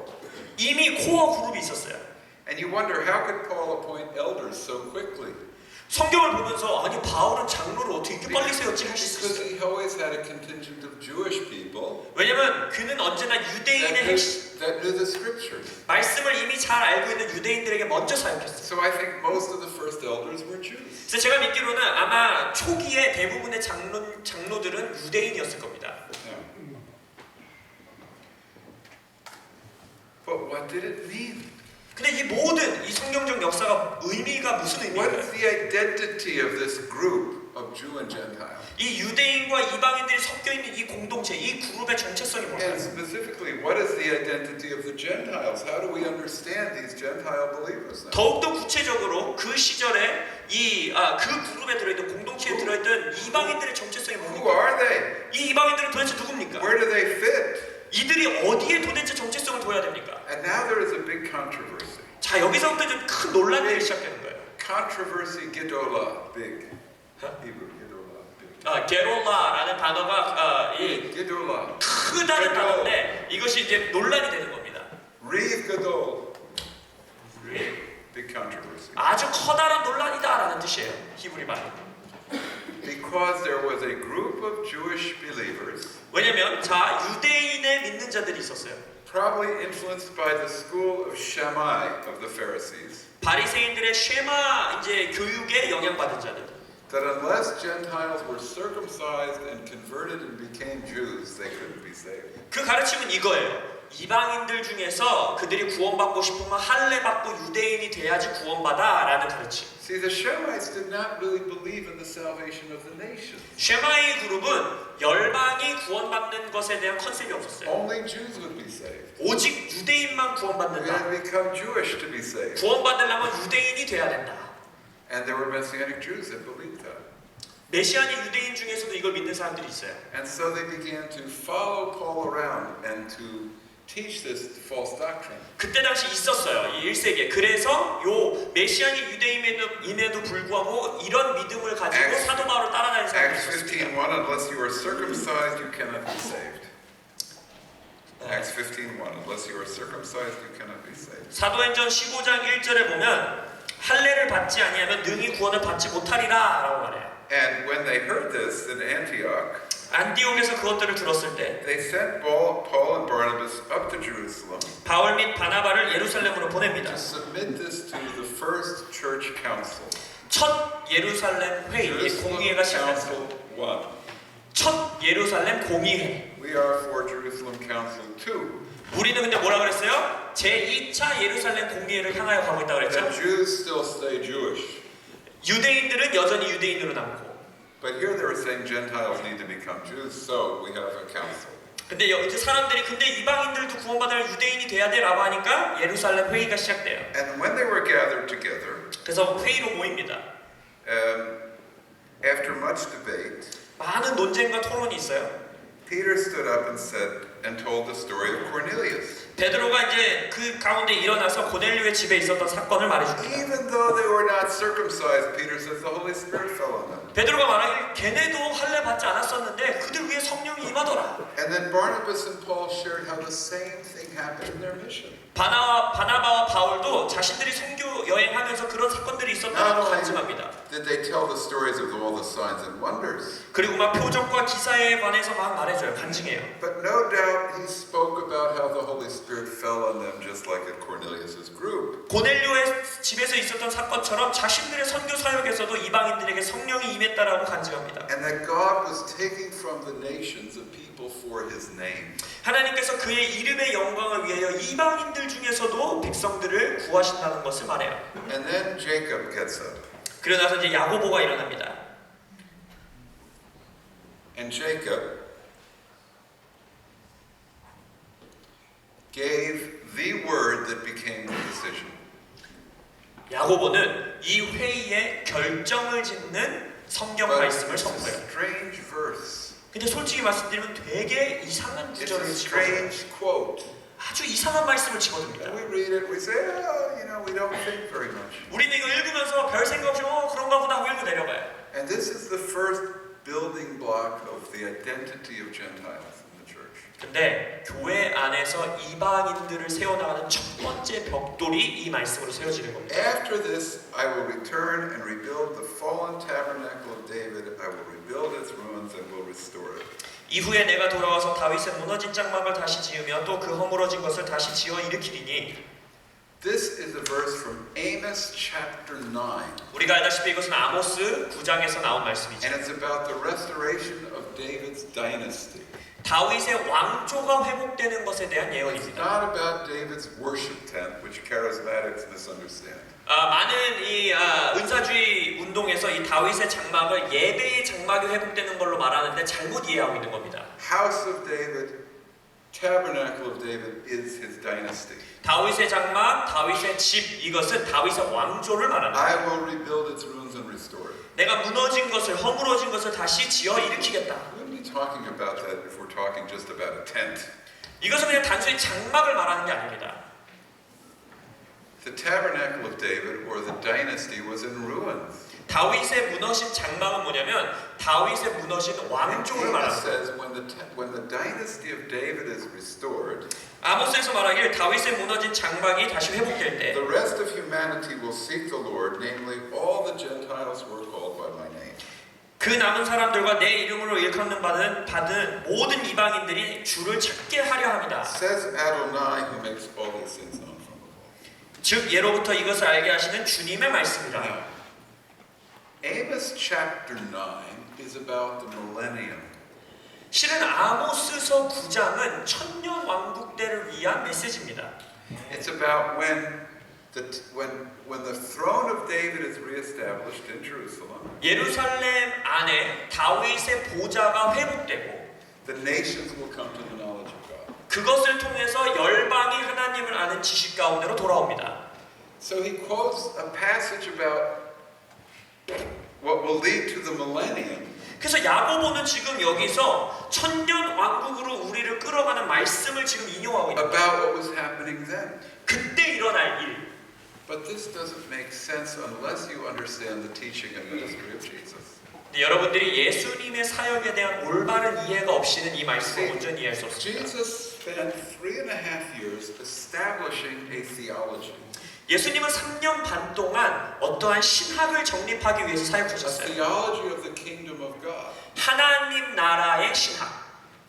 S2: 이미 코어 그룹이 있었어요.
S1: And you wonder, how could Paul appoint elders so quickly?
S2: 성경을 보면서 아니 바울은 장로를 어떻게 이렇게 빨리 세웠지 할 수
S1: Because
S2: 있었어요.
S1: he always had a contingent of Jewish people
S2: 왜냐면 그는 언제나 유대인의 핵심
S1: that knew the scriptures.
S2: 말씀을 이미 잘 알고 있는 유대인들에게 먼저 사역했어요.
S1: So I think most of the first elders were Jews.
S2: 그래서 제가 믿기로는 아마 초기에 대부분의 장로들은 유대인이었을 겁니다.
S1: Yeah. But what did it mean?
S2: 근데 이 모든 이 성경적 역사가 의미가 무슨
S1: What is
S2: 의미인가요?
S1: the identity of this group of Jew and Gentile?
S2: 이 유대인과 이방인들이 섞여 있는 이 공동체, 이 그룹의 정체성이
S1: And
S2: 뭘까요?
S1: specifically, what is the identity of the Gentiles? How do we understand these Gentile believers now?
S2: 더욱더 구체적으로 그 시절에 그 그룹에 들어있던 공동체에 들어있던 이방인들의 정체성이
S1: Who
S2: 뭡니까?
S1: are they?
S2: 이 이방인들은 도대체 누굽니까?
S1: Where do they fit?
S2: 이들이 어디에 도대체 정체성을 둬야 됩니까?
S1: And now there is a big controversy.
S2: 자 여기서부터 좀 큰 논란들이 시작되는 거예요.
S1: Controversy gedola, big. Hebrew, gedola, big.
S2: 게롤라라는 단어가 이
S1: Gedola.
S2: 크다는 단어인데 이것이 이제 논란이 되는 겁니다.
S1: Reeve gadol. Big controversy.
S2: 아주 커다란 논란이다라는 뜻이에요. 히브리 말로.
S1: Because there was a group of Jewish believers,
S2: 왜냐면 유대인의 믿는 자들이 있었어요.
S1: probably influenced by the school of Shammai of the Pharisees,
S2: 바리새인들의 쉐마 교육에 영향받은 자들.
S1: that unless Gentiles were circumcised and converted and became Jews, they couldn't be saved.
S2: 그 가르침은 이거예요. 이방인들 중에서 그들이 구원받고 싶으면 할례 받고 유대인이 돼야지 구원받아라는 가르침.
S1: See, the Shemaites did not really believe in the salvation of the nations.
S2: 쉐마의 그룹은 열방이 구원받는 것에 대한 컨셉이 없었어요.
S1: Only Jews would be saved.
S2: 오직 유대인만
S1: You
S2: 구원받는다.
S1: had to become Jewish to be saved.
S2: 구원받으려면 유대인이 돼야 된다.
S1: And there were Messianic Jews that believed that.
S2: 메시아니 유대인 중에서도 이걸 믿는 사람들이 있어요.
S1: And so they began to follow Paul around and to teach this false doctrine.
S2: 그때 당시 있었어요. 이 1세기에. 그래서 요 메시아니 유대인임에도 불구하고 이런 믿음을 가지고 사도 바울을 따라다니는 사람들이
S1: Acts
S2: 있었습니다.
S1: 15:1, unless you are circumcised, you cannot be saved. Acts 15:1, unless you are circumcised, you cannot be saved.
S2: 사도행전 15장 1절에 보면 할례를 받지 아니하면 능히 구원을 받지 못하리라라고 말해요.
S1: And when they heard this in Antioch,
S2: 안디옥에서 그것들을 들었을 때
S1: they sent Paul and Barnabas up to Jerusalem
S2: 바울 및 바나바를 예루살렘으로 보냅니다.
S1: to submit this to the first church council.
S2: 첫 예루살렘 회의, 공의회가 시작됐어요.
S1: Council 1.
S2: 첫 예루살렘 공의회.
S1: We are for Jerusalem Council 2.
S2: 우리는 근데 뭐라 그랬어요? 제2차 예루살렘 공의회를 향하여 가고 있다고
S1: The
S2: 그랬죠?
S1: Jews still stay Jewish.
S2: 유대인들은 여전히 유대인으로 남고
S1: But here they were saying Gentiles need to become Jews, so we have a council.
S2: 근데 이제 사람들이 근데 이방인들도 구원받으면 유대인이 돼야 돼라고 하니까 예루살렘 회의가 시작돼요.
S1: And when they were gathered together,
S2: 그래서 회의로 모입니다.
S1: after much debate,
S2: 많은 논쟁과 토론이 있어요.
S1: Peter stood up and said and told the story of Cornelius.
S2: 베드로가 이제 그 가운데 일어나서 고넬료의 집에 있었던 사건을 말해줍니다.
S1: Even though they were not circumcised, Peter says the Holy Spirit fell on them.
S2: 베드로가 말하길 걔네도 할례 받지 않았었는데 그들 위에 성령이 임하더라. 떠나거라.
S1: And then Barnabas and Paul shared how the same thing happened in their mission.
S2: 바나바와 바울도 자신들이 선교 여행하면서 그런 사건들이 있었다고 간증합니다.
S1: Did they tell the stories of all the signs and wonders?
S2: 그리고 막 표적과 기사에 관해서 막 말해줘요. 간증해요.
S1: But no doubt he spoke about how the Holy Spirit fell on them just like at Cornelius' group.
S2: 고넬료의 집에서 있었던 사건처럼 자신들의 선교 사역에서도 이방인들에게 성령이 임했다라고 간증합니다.
S1: And that God was taking from the nations a people for his name.
S2: 하나님께서 그의 이름의 영광을 위하여 이방인들 중에서도 백성들을 구하신다는 것을 말해요.
S1: And then Jacob gets up.
S2: 그러고 나서 이제 야고보가 일어납니다.
S1: And Jacob gave the word that became the decision.
S2: 야고보는 이 회의에 결정을 짓는 성경 말씀을
S1: It's a
S2: 선포해요.
S1: strange verse.
S2: 근데 솔직히 말씀드리면 되게 이상한
S1: It's a
S2: 구절을 집어줘요.
S1: strange quote.
S2: 아주 이상한 말씀을
S1: And
S2: 집어듭니다.
S1: we read it, we say, oh, we don't think very much.
S2: 우리는 이거 읽으면서 별 생각 없이 그런가 보다 하고 읽고 내려가요.
S1: And this is the first building block of the identity of Gentiles in the church.
S2: 근데 교회 안에서 이방인들을 세워나가는 첫 번째 벽돌이 이 말씀으로 세워지는 겁니다.
S1: After this, I will return and rebuild the fallen tabernacle of David. I will rebuild its ruins and will restore it.
S2: 이후에 내가 돌아와서 다윗의 무너진 장막을 다시 지으며 또 그 허물어진 것을 다시 지어 일으키리니.
S1: This is a verse from Amos chapter 9.
S2: 우리가 알다시피 이것은 아모스 9장에서 나온 말씀이죠.
S1: And it's about the restoration of David's dynasty.
S2: 다윗의 왕조가 회복되는 것에 대한
S1: It's
S2: 예언입니다.
S1: not about David's worship tent, which charismatics misunderstand.
S2: 많은 이 은사주의 운동에서 이 다윗의 장막을 예배의 장막이 회복되는 걸로 말하는데 잘못 이해하고 있는 겁니다.
S1: House of David, tabernacle of David is his dynasty.
S2: 다윗의 장막, 다윗의 집 이것은 다윗의 왕조를 말합니다.
S1: I will rebuild its ruins and restore it.
S2: 내가 무너진 것을 허물어진 것을 다시 지어 일으키겠다.
S1: We wouldn't be talking about that if we're talking just about a tent.
S2: 이것은 그냥 단순히 장막을 말하는 게 아닙니다.
S1: The tabernacle of David or the dynasty was in ruins.
S2: 다윗의 무너진 장막은 뭐냐면 다윗의 무너진 왕조를
S1: Amos
S2: 말합니다.
S1: says when the dynasty of David is restored,
S2: 아모스에서 말하길 다윗의 무너진 장막이 다시 회복될 때
S1: the rest of humanity will seek the Lord, namely all the Gentiles who are called by my name.
S2: 그 남은 사람들과 내 이름으로 일컫는 받은 모든 이방인들이 주를 찾게 하려 합니다.
S1: Says Adonai who makes all these things known from of old.
S2: 즉 예로부터 이것을 알게 하시는 주님의 말씀이다.
S1: Amos chapter 9 is about the millennium.
S2: 실은 아모스서 9장은 천년 왕국 때를 위한 메시지입니다.
S1: It's about when the throne of David is reestablished in Jerusalem.
S2: 예루살렘 안에 다윗의 보좌가 회복되고
S1: The nations will come to the knowledge of God.
S2: 그것을 통해서 열방이 하나님을 아는 지식 가운데로 돌아옵니다.
S1: So he quotes a passage about what will lead to the millennium.
S2: 그래서 야고보는 지금 여기서 천년 왕국으로 우리를 끌어가는 말씀을 지금 인용하고 있는 거예요.
S1: About what was happening then.
S2: 그때 일어날 일.
S1: But this doesn't make sense unless you understand the teaching and ministry of Jesus.
S2: 여러분들이 예수님의 사역에 대한 올바른 이해가 없이는 이 말씀을 온전히 이해할 수 없습니다.
S1: Jesus spent 3.5 years establishing a theology.
S2: 예수님은 3년 반 동안 어떠한 신학을 정립하기 위해서
S1: A
S2: 사역하셨어요.
S1: theology of the kingdom of God.
S2: 하나님 나라의 신학.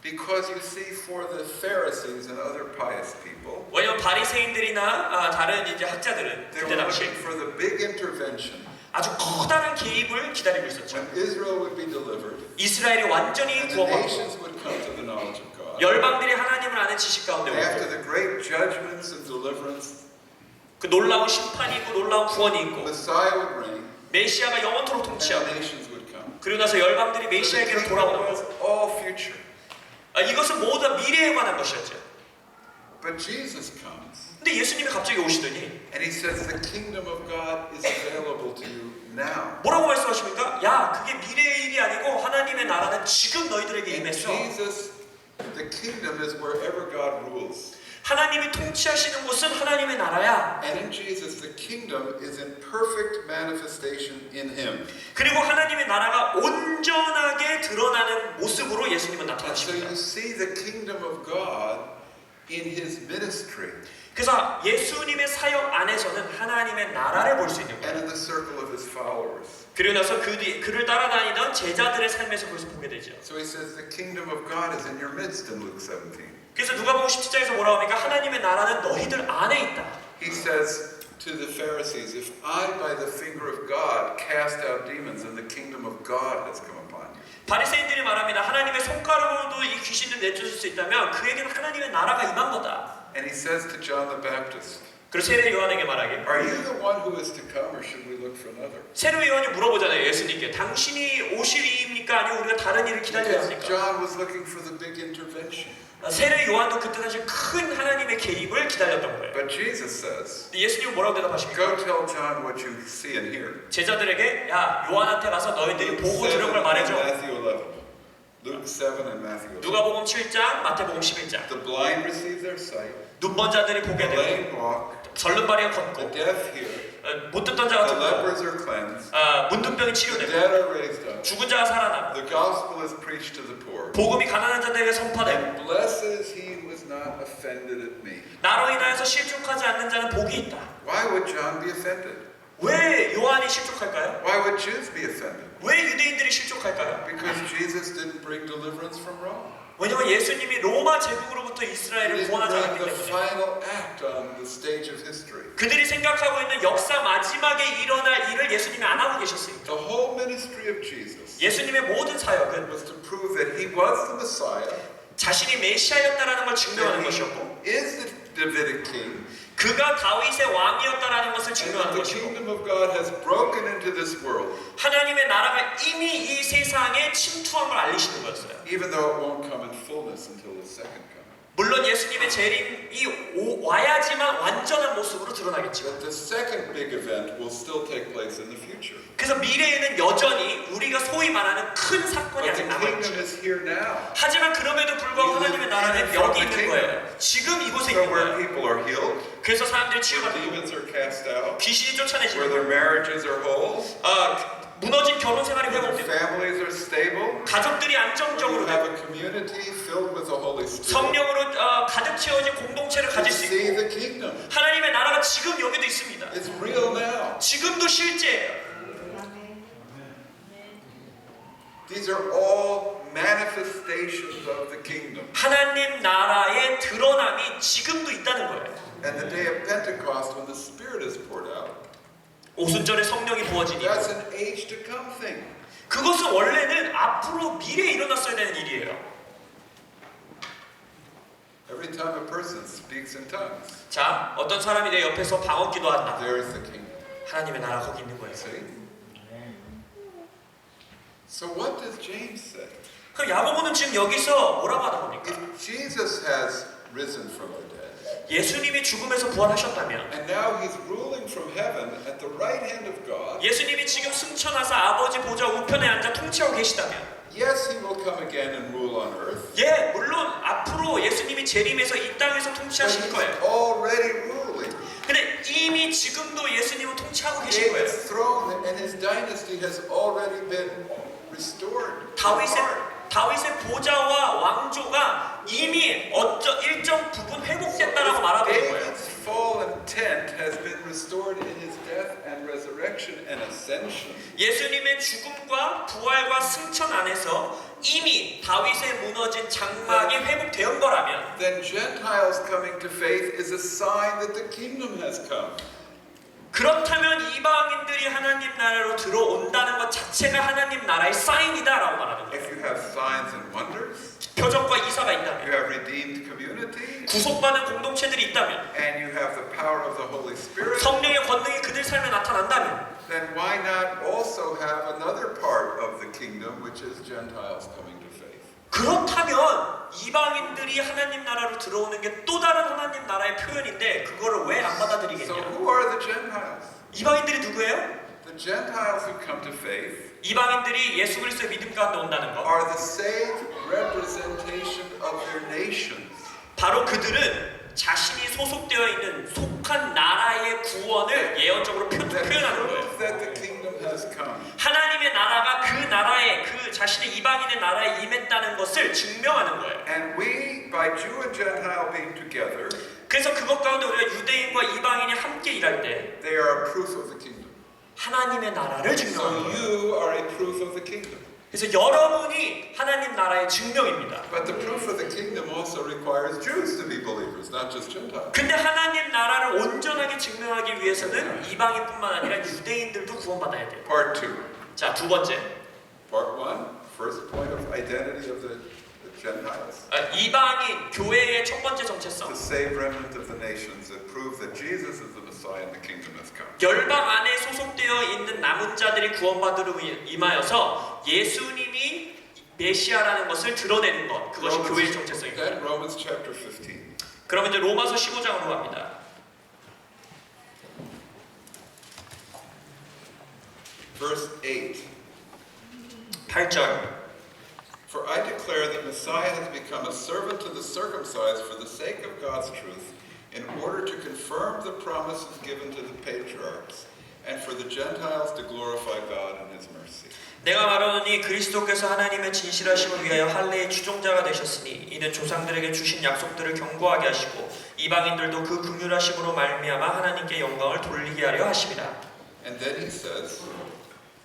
S1: Because you see, for the Pharisees and other pious people,
S2: 왜냐면 바리새인들이나 다른 이제 학자들은
S1: they
S2: 그때
S1: were
S2: 당시에
S1: looking for the big intervention
S2: 아주 커다란 개입을 기다리고 있었죠.
S1: when Israel would be delivered
S2: 이스라엘이 완전히
S1: and the
S2: 구원받고
S1: nations would come to the knowledge of God.
S2: 열방들이 하나님을 아는 지식 가운데
S1: And after
S2: 오고
S1: the great judgments and deliverance,
S2: 그 놀라운 심판이 있고 놀라운 구원이 있고
S1: Messiah would reign
S2: 메시아가 영원토록
S1: and
S2: 통치하고
S1: the nations would come.
S2: 그리고 나서 열방들이
S1: So the
S2: 메시아에게로
S1: kingdom
S2: 돌아오는
S1: was
S2: 것.
S1: all future.
S2: 이것은 모두 다 미래에 관한 것이었죠.
S1: But Jesus comes
S2: 근데 예수님이 갑자기 오시더니
S1: and he says the kingdom of God is available to you now.
S2: 뭐라고 말씀하십니까? 야, 그게 미래의 일이 아니고 하나님의 나라는 지금 너희들에게
S1: In
S2: 임했어.
S1: Jesus, the kingdom is wherever God rules.
S2: 하나님이 통치하시는 곳은 하나님의 나라야.
S1: And in Jesus, the kingdom is in perfect manifestation in him.
S2: 그리고 하나님의 나라가 온전하게 드러나는 모습으로 예수님은
S1: And so
S2: 나타나십니다.
S1: you see the kingdom of God in his ministry
S2: 그래서 예수님의 사역 안에서는 하나님의 나라를 볼 수 있는
S1: and
S2: 거예요.
S1: in the circle of his followers.
S2: 그리고 나서 그를 따라다니던 제자들의 삶에서 그것을 보게 되죠.
S1: So he says the kingdom of God is in your midst in Luke 17.
S2: 그래서 누가복음 17장에서 뭐라고 합니까? 하나님의 나라는 너희들 안에 있다.
S1: He says to the Pharisees, if I by the finger of God cast out demons, then the kingdom of God has come upon you.
S2: 바리새인들이 말합니다. 하나님의 손가락으로도 이 귀신을 내쫓을 수 있다면 그에게는 하나님의 나라가 임한 거다.
S1: And he says to John the Baptist,
S2: 그리고 세례 요한에게 말하길.
S1: are you the one who is to come or should we look for another?
S2: 세례 요한이 물어보잖아요. 예수님께. 당신이 오실 이입니까? 아니면 우리가 다른 일을 기다려야
S1: Because
S2: 합니까?
S1: John was looking for the big intervention.
S2: 세례 요한도 그때 사실 큰 하나님의 개입을 기다렸던 거예요.
S1: But Jesus says,
S2: 예수님은 뭐라고 대답하십니까?
S1: go tell John what you see and hear.
S2: 제자들에게 야 요한한테 가서 너희들이 보고 들은 걸
S1: 7 and
S2: 말해줘.
S1: Matthew 11. Luke 7 and Matthew 11.
S2: 누가복음 7장, 마태복음 11장.
S1: The blind receive their sight,
S2: 눈먼 자들이 보게
S1: the
S2: 되고
S1: lame walk,
S2: 절름발이가
S1: the
S2: 걷고
S1: deaf hear,
S2: 못 듣던 자가
S1: the
S2: 듣고
S1: lepers are cleansed,
S2: 문둥병이
S1: the
S2: 치료되고
S1: dead are raised up,
S2: 죽은 자가 살아나고
S1: the gospel is preached to the poor.
S2: 복음이 가난한 자들에게 선포되고
S1: And blessed is he who is not offended at me.
S2: 나로 인하여서 실족하지 않는 자는 복이 있다.
S1: Why would John be offended?
S2: 왜 요한이 실족할까요?
S1: Why would Jews be offended?
S2: 왜 유대인들이 실족할까요?
S1: Because Jesus didn't bring deliverance from Rome.
S2: 왜냐면 예수님이 로마 제국으로부터
S1: He
S2: 이스라엘을
S1: didn't
S2: 구원하지
S1: bring
S2: 않았기
S1: the
S2: 때문에
S1: final act on the stage of history.
S2: 그들이 생각하고 있는 역사 마지막에 일어날 일을 예수님이 안 하고 계셨으니까
S1: The whole ministry of Jesus
S2: 예수님의 모든 사역은
S1: was to prove that he was the Messiah,
S2: 자신이 메시아였다라는 걸 증명하는
S1: that
S2: 것이었고
S1: he is the Davidic king,
S2: 그가 다윗의 왕이었다라는 것을
S1: and that
S2: 증명하는
S1: the
S2: 것이고
S1: kingdom of God has broken into this world,
S2: 하나님의 나라가 이미 이 세상에 침투함을 알리시는 거였어요.
S1: even though it won't come in fullness until the second coming.
S2: 물론 예수님의 재림이 와야지만 완전한 모습으로 드러나겠죠.
S1: But the second big event will still take place in the future.
S2: 그래서 미래에는 여전히 우리가 소위 말하는 큰 사건이
S1: But
S2: 아직
S1: the kingdom
S2: 남아있죠.
S1: is here now.
S2: 하지만 그럼에도 불구하고 하나님의 나라는 여기 있는 거예요. 지금 이곳에
S1: So
S2: 있는
S1: where
S2: 거예요.
S1: people are healed,
S2: 그래서 사람들이
S1: where
S2: 치유받고
S1: demons are cast out,
S2: 귀신이
S1: where
S2: 쫓아내지고
S1: their marriages are whole,
S2: 무너진 결혼 생활이
S1: where
S2: 회복되고
S1: families are stable,
S2: 가족들이
S1: where
S2: 안정적으로
S1: you have a community filled with the Holy Spirit.
S2: 성령으로 가득 채워진 공동체를
S1: To
S2: 가질 수
S1: see
S2: 있고
S1: the kingdom.
S2: 하나님의 나라가 지금 여기도 있습니다.
S1: It's real now.
S2: 지금도 실제예요.
S1: These are all manifestations of the kingdom.
S2: 하나님 나라의 드러남이 지금도 있다는 거예요.
S1: And the day of Pentecost, when the Spirit is poured out,
S2: 오순절에 성령이 부어지니
S1: that's an age to come thing.
S2: 그것은 원래는 앞으로 미래에 일어났어야 되는 일이에요.
S1: Every time a person speaks in tongues,
S2: 자, 어떤 사람이 내 옆에서 방언 기도한다.
S1: there is the kingdom.
S2: 하나님의 나라 거기 있는 거예요.
S1: See? So what does James say?
S2: 그럼 야고보는 지금 여기서 뭐라고 하다 보니까
S1: If Jesus has risen from the dead,
S2: 예수님이 죽음에서 부활하셨다면
S1: and now he's ruling from heaven at the right hand of God,
S2: 예수님이 지금 승천하사 아버지 보좌 우편에 앉아 통치하고 계시다면
S1: yes, he will come again and rule on earth.
S2: 예, 물론 앞으로 예수님이 재림해서 이 땅에서
S1: But
S2: 통치하실
S1: he's
S2: 거예요.
S1: already ruling.
S2: 근데 이미 지금도 예수님은 통치하고 계신 거예요.
S1: David's throne and his dynasty has already been restored.
S2: 다윗의 보좌와 왕조가 이미 일정 부분 회복됐다라고 말하고 있는 거예요.
S1: David's fallen tent has been restored in his death and resurrection and ascension.
S2: 예수님의 죽음과 부활과 승천 안에서 이미 다윗의 무너진 장막이 회복된 거라면
S1: Then Gentiles coming to faith is a sign that the kingdom has come.
S2: 그렇다면 이방인들이 하나님 나라로 들어온다는 것 자체가 하나님 나라의 사인이다라고 말하는 거예요.
S1: If you have signs and wonders,
S2: 표적과 이사가 있다면
S1: you have redeemed community,
S2: 구속받은 공동체들이 있다면
S1: and you have the power of the Holy Spirit,
S2: 성령의 권능이 그들 삶에 나타난다면
S1: then why not also have another part of the kingdom, which is Gentiles coming to faith?
S2: 그렇다면 이방인들이 하나님 나라로 들어오는 게 또 다른 하나님 나라의 표현인데 그거를 왜 안
S1: So
S2: 받아들이겠냐?
S1: who are the Gentiles?
S2: 이방인들이 누구예요?
S1: The Gentiles who come to faith
S2: 이방인들이 예수 그리스도의 믿음 가운데 온다는 것.
S1: are the saved representation of their nations.
S2: 바로 그들은 자신이 소속되어 있는 속한 나라의 구원을 예언적으로 표현하는 거예요.
S1: Prove that the kingdom has come.
S2: 하나님의 나라가 그 나라에 그 자신의 이방인의 나라에 임했다는 것을 증명하는 거예요.
S1: And we, by Jew and Gentile being together,
S2: 그래서 그것 가운데 우리가 유대인과 이방인이 함께 일할 때
S1: they are a proof of the kingdom.
S2: 하나님의 나라를
S1: So
S2: 증명하는 거예요.
S1: you are a proof of the kingdom.
S2: 그래서 여러분이 하나님 나라의 증명입니다.
S1: But the proof of the kingdom also requires Jews to be believers, not just Gentiles.
S2: 근데 하나님 나라를 온전하게 증명하기 위해서는 이방인뿐만 아니라 유대인들도 구원받아야 돼요.
S1: Part 2.
S2: 자, 두 번째.
S1: Part 1, first point of identity of the Gentiles.
S2: 이방인 교회의 첫 번째 정체성.
S1: The saved remnant of the nations that prove that Jesus is the Messiah and the kingdom has come.
S2: 열방 안에 소속되어 있는 남은 자들이 구원받으러 임하여서 예수님이 메시아라는 것을 드러내는 것. 그것이 교회의 정체성입니다.
S1: Then Romans chapter 15.
S2: 그러면 이제 로마서 15장으로 갑니다.
S1: Verse 8.
S2: 8절.
S1: For I declare that Messiah has become a servant to the circumcised for the sake of God's truth, in order to confirm the promises given to the patriarchs, and for the Gentiles to glorify God in His mercy.
S2: 내가 말하노니 그리스도께서 하나님의 진실하심을 위하여 할례의 추종자가 되셨으니 이는 조상들에게 주신 약속들을 견고하게 하시고 이방인들도 그 긍휼하심으로 말미암아 하나님께 영광을 돌리게 하려 하심이라.
S1: And then he says,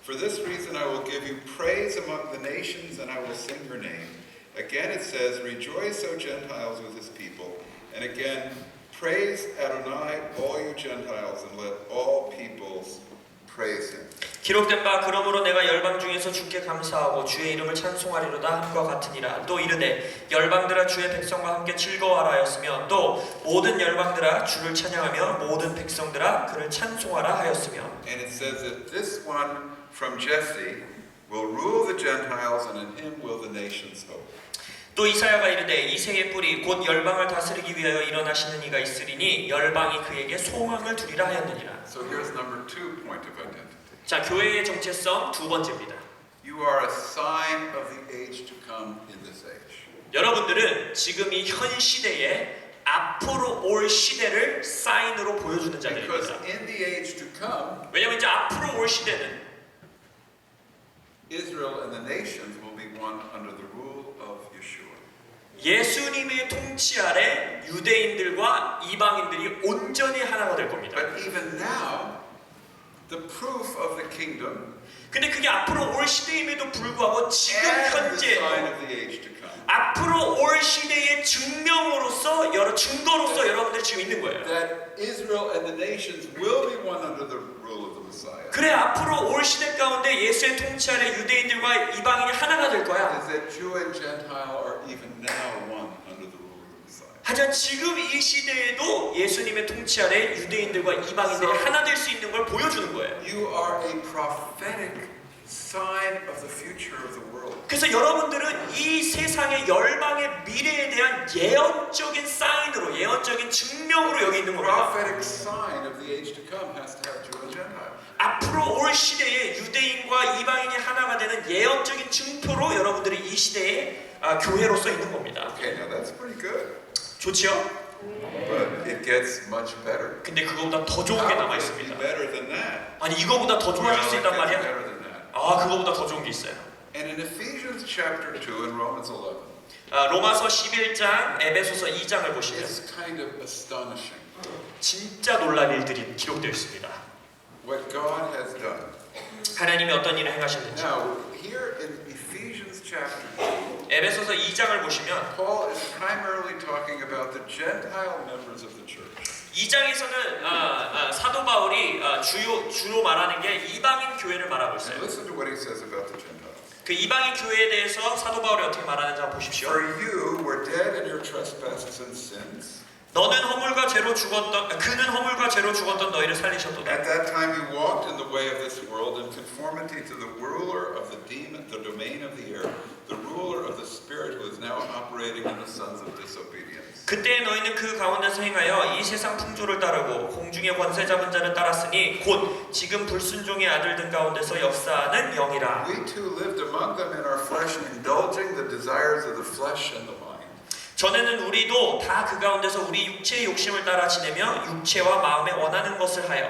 S1: For this reason I will give you praise among the nations, and I will sing your name. Again it says, Rejoice, O Gentiles, with His people. And again, praise Adonai, all you Gentiles, and let all peoples praise Him.
S2: 기록된 바 그러므로 내가 열방 중에서 주께 감사하고 주의 이름을 찬송하리로다 함과 같으니라. 또 이르되 열방들아 주의 백성과 함께 즐거워하라 하였으며 또 모든 열방들아 주를 찬양하며 모든 백성들아 그를 찬송하라 하였으며.
S1: And it says that this one from Jesse will rule the Gentiles, and in him will the nations hope.
S2: 또 이사야가 이르되 이새의 뿌리 곧 열방을 다스리기 위하여 일어나시는 이가 있으리니 열방이 그에게 소망을 두리라 하였느니라.
S1: So here's number 2 point of identity.
S2: 자, 교회의 정체성 두 번째입니다.
S1: You are a sign of the age to come in this age.
S2: 여러분들은 지금 이 현 시대에 앞으로 올 시대를 사인으로 보여주는
S1: Because
S2: 자들입니다.
S1: in the age to come,
S2: 왜냐면 이제 앞으로 올 시대는
S1: Israel and the nations will be one under the rule of Yeshua.
S2: 예수님의 통치 아래 유대인들과 이방인들이 온전히 하나가 될 겁니다.
S1: But even now, the proof of the kingdom
S2: 근데 그게 앞으로 올 시대임에도 불구하고 지금
S1: and the
S2: 현재
S1: sign of the age to come,
S2: 앞으로 올 시대의 증명으로서 증거로서 여러분들이 지금 있는 거예요.
S1: that Israel and the nations will be one under the rule of the Messiah.
S2: 그래 앞으로 올 시대 가운데 예수의 통치 아래 유대인들과 이방인이 하나가 될 거야.
S1: Is that Jew and Gentile are even now one under the rule of the Messiah.
S2: 하지만 지금 이 시대에도 예수님의 통치 아래 유대인들과 이방인들이 하나 될 수 있는 걸 보여주는 거예요.
S1: You are a prophetic sign of the future of the world.
S2: 그래서 여러분들은 이 세상의 열방의 미래에 대한 예언적인 사인으로 예언적인 증명으로 여기 있는 겁니다.
S1: Prophetic sign of the age to come has to have Jew and Gentile.
S2: 앞으로 올 시대에 유대인과 이방인이 하나가 되는 예언적인 증표로 여러분들이 이 시대에 교회로서 있는 겁니다.
S1: Okay, now that's pretty good.
S2: 좋지요?
S1: But it gets much better.
S2: 근데 그거보다 더 좋은 게 남아
S1: How can it be
S2: 있습니다.
S1: better than that?
S2: 아니 이거보다 더 좋아질 수
S1: Well, it
S2: 있단
S1: gets
S2: 말이야?
S1: better than that.
S2: 그거보다 더 좋은 게 있어요.
S1: And in Ephesians chapter 2 and Romans 11,
S2: 로마서 11장, 에베소서 2장을 보시면
S1: it's kind of astonishing
S2: 진짜 놀랄 일들이 기록되어 있습니다.
S1: what God has done.
S2: 하나님이 어떤 일을 행하셨는지.
S1: Now, here in Ephesians chapter 2,
S2: 에베소서 2장을 보시면
S1: Paul is primarily talking about the Gentile members of the church.
S2: 2장에서는 사도 바울이 주로 말하는 게 이방인 교회를 말하고
S1: And
S2: 있어요.
S1: listen to what he says about the Gentiles.
S2: 그 이방인 교회에 대해서 사도 바울이 어떻게 말하는지 한번 보십시오.
S1: For you were dead in your trespasses and sins.
S2: 그는 허물과 죄로 죽었던 너희를 살리셨도다.
S1: At that time you walked in the way of this world in conformity to the ruler of the domain of the air, the ruler of the spirit who is now operating in the sons of disobedience.
S2: 그때 너희는 그 가운데서 행하여 이 세상 풍조를 따르고 공중의 권세 잡은 자를 따랐으니 곧 지금 불순종의 아들들 가운데서 역사하는 영이라.
S1: We too lived among them in our flesh, indulging the desires of the flesh and the mind.
S2: 전에는 우리도 다 그 가운데서 우리 육체의 욕심을 따라 지내며 육체와 마음에 원하는 것을 하여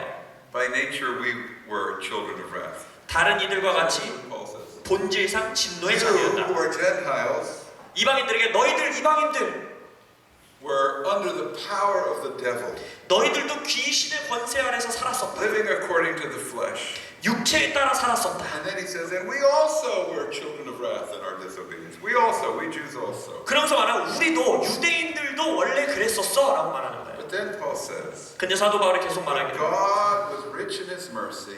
S1: By nature we were children of wrath.
S2: 다른 이들과 같이
S1: Paul says.
S2: 본질상 진노의
S1: You
S2: 자녀였다.
S1: who are Gentiles
S2: 이방인들에게 너희들 이방인들
S1: were under the power of the devil,
S2: 너희들도 귀신의 권세 아래서 살았었다.
S1: living according to the flesh.
S2: 육체에 따라 살았었다.
S1: And then he says, and we also were children of wrath in our disobedience. We Jews also.
S2: 그러면서 말하는 우리도 유대인들도 원래 그랬었어 라고 말하는 거예요.
S1: But then Paul says,
S2: 근데 사도 바울이 계속 말하기를
S1: God was rich in his mercy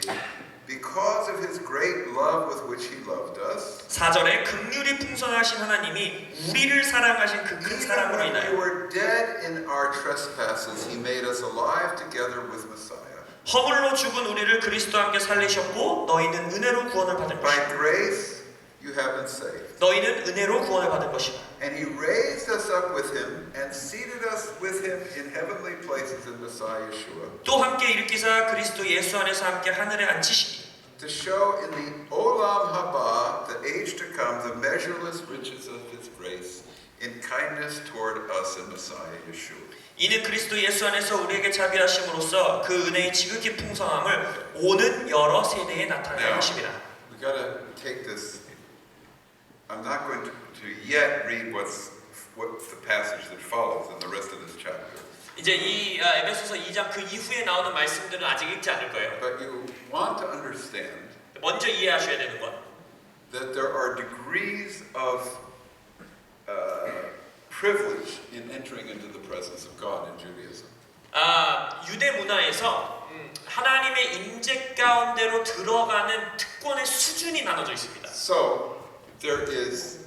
S1: because of his great love with which he loved us.
S2: 4절에 긍휼이 풍성하신 하나님이 우리를 사랑하신 그 큰
S1: Even
S2: 사랑으로
S1: when we
S2: 인하여
S1: were dead in our trespasses, he made us alive together with Messiah.
S2: 허물로 죽은 우리를 그리스도와 함께 살리셨고 너희는 은혜로 구원을 받은
S1: By
S2: 것이다.
S1: grace you have been saved.
S2: 너희는 은혜로 구원을 받은 것이다.
S1: And he raised us up with him and seated us with him in heavenly places in Messiah Yeshua.
S2: 또 함께 일으키사 그리스도 예수 안에서 함께 하늘에 앉히시니
S1: To show in the Olam Haba, the age to come, the measureless riches of his grace in kindness toward us in Messiah Yeshua.
S2: 이는 그리스도 예수 안에서 우리에게 자비하심으로써 그 은혜의 지극히 풍성함을 오는 여러 세대에 나타내야 하심이라.
S1: We gotta take this. I'm not going to yet read what's the passage that follows in the rest of this chapter.
S2: 이제 이 에베소서 2장 그 이후에 나오는 말씀들은 아직 읽지 않을 거예요.
S1: But you want to understand
S2: 먼저 이해하셔야 되는 건
S1: that there are degrees of privilege in entering into the presence of God in Judaism.
S2: 유대 문화에서 하나님의 임재 가운데로 들어가는 특권의 수준이 나눠져 있습니다.
S1: So there is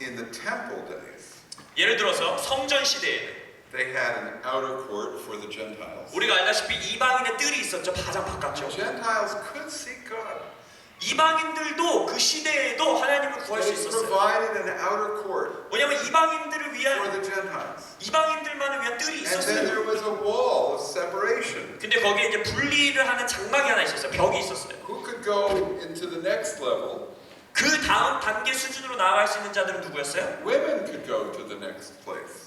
S1: in the temple days.
S2: 예를 들어서 성전 시대에는
S1: They had an outer court for the Gentiles.
S2: 우리가 알다시피 이방인의 뜰이 있었죠. 가장 바깥쪽.
S1: Gentiles could seek God.
S2: 이방인들도 그 시대에도 하나님을 구할 수
S1: They
S2: 있었어요.
S1: provided an outer court
S2: 왜냐하면 이방인들을
S1: for
S2: 위한
S1: the Gentiles.
S2: 이방인들만을 위한 뜰이
S1: And then there
S2: 있었어요.
S1: was a wall of separation.
S2: 근데 거기에 이제 분리를 하는 장막이 하나 있었어요. 벽이 있었어요.
S1: Who could go into the next level?
S2: 그 다음 단계 수준으로 나아갈 수 있는 자들은 누구였어요?
S1: Women could go to the next place.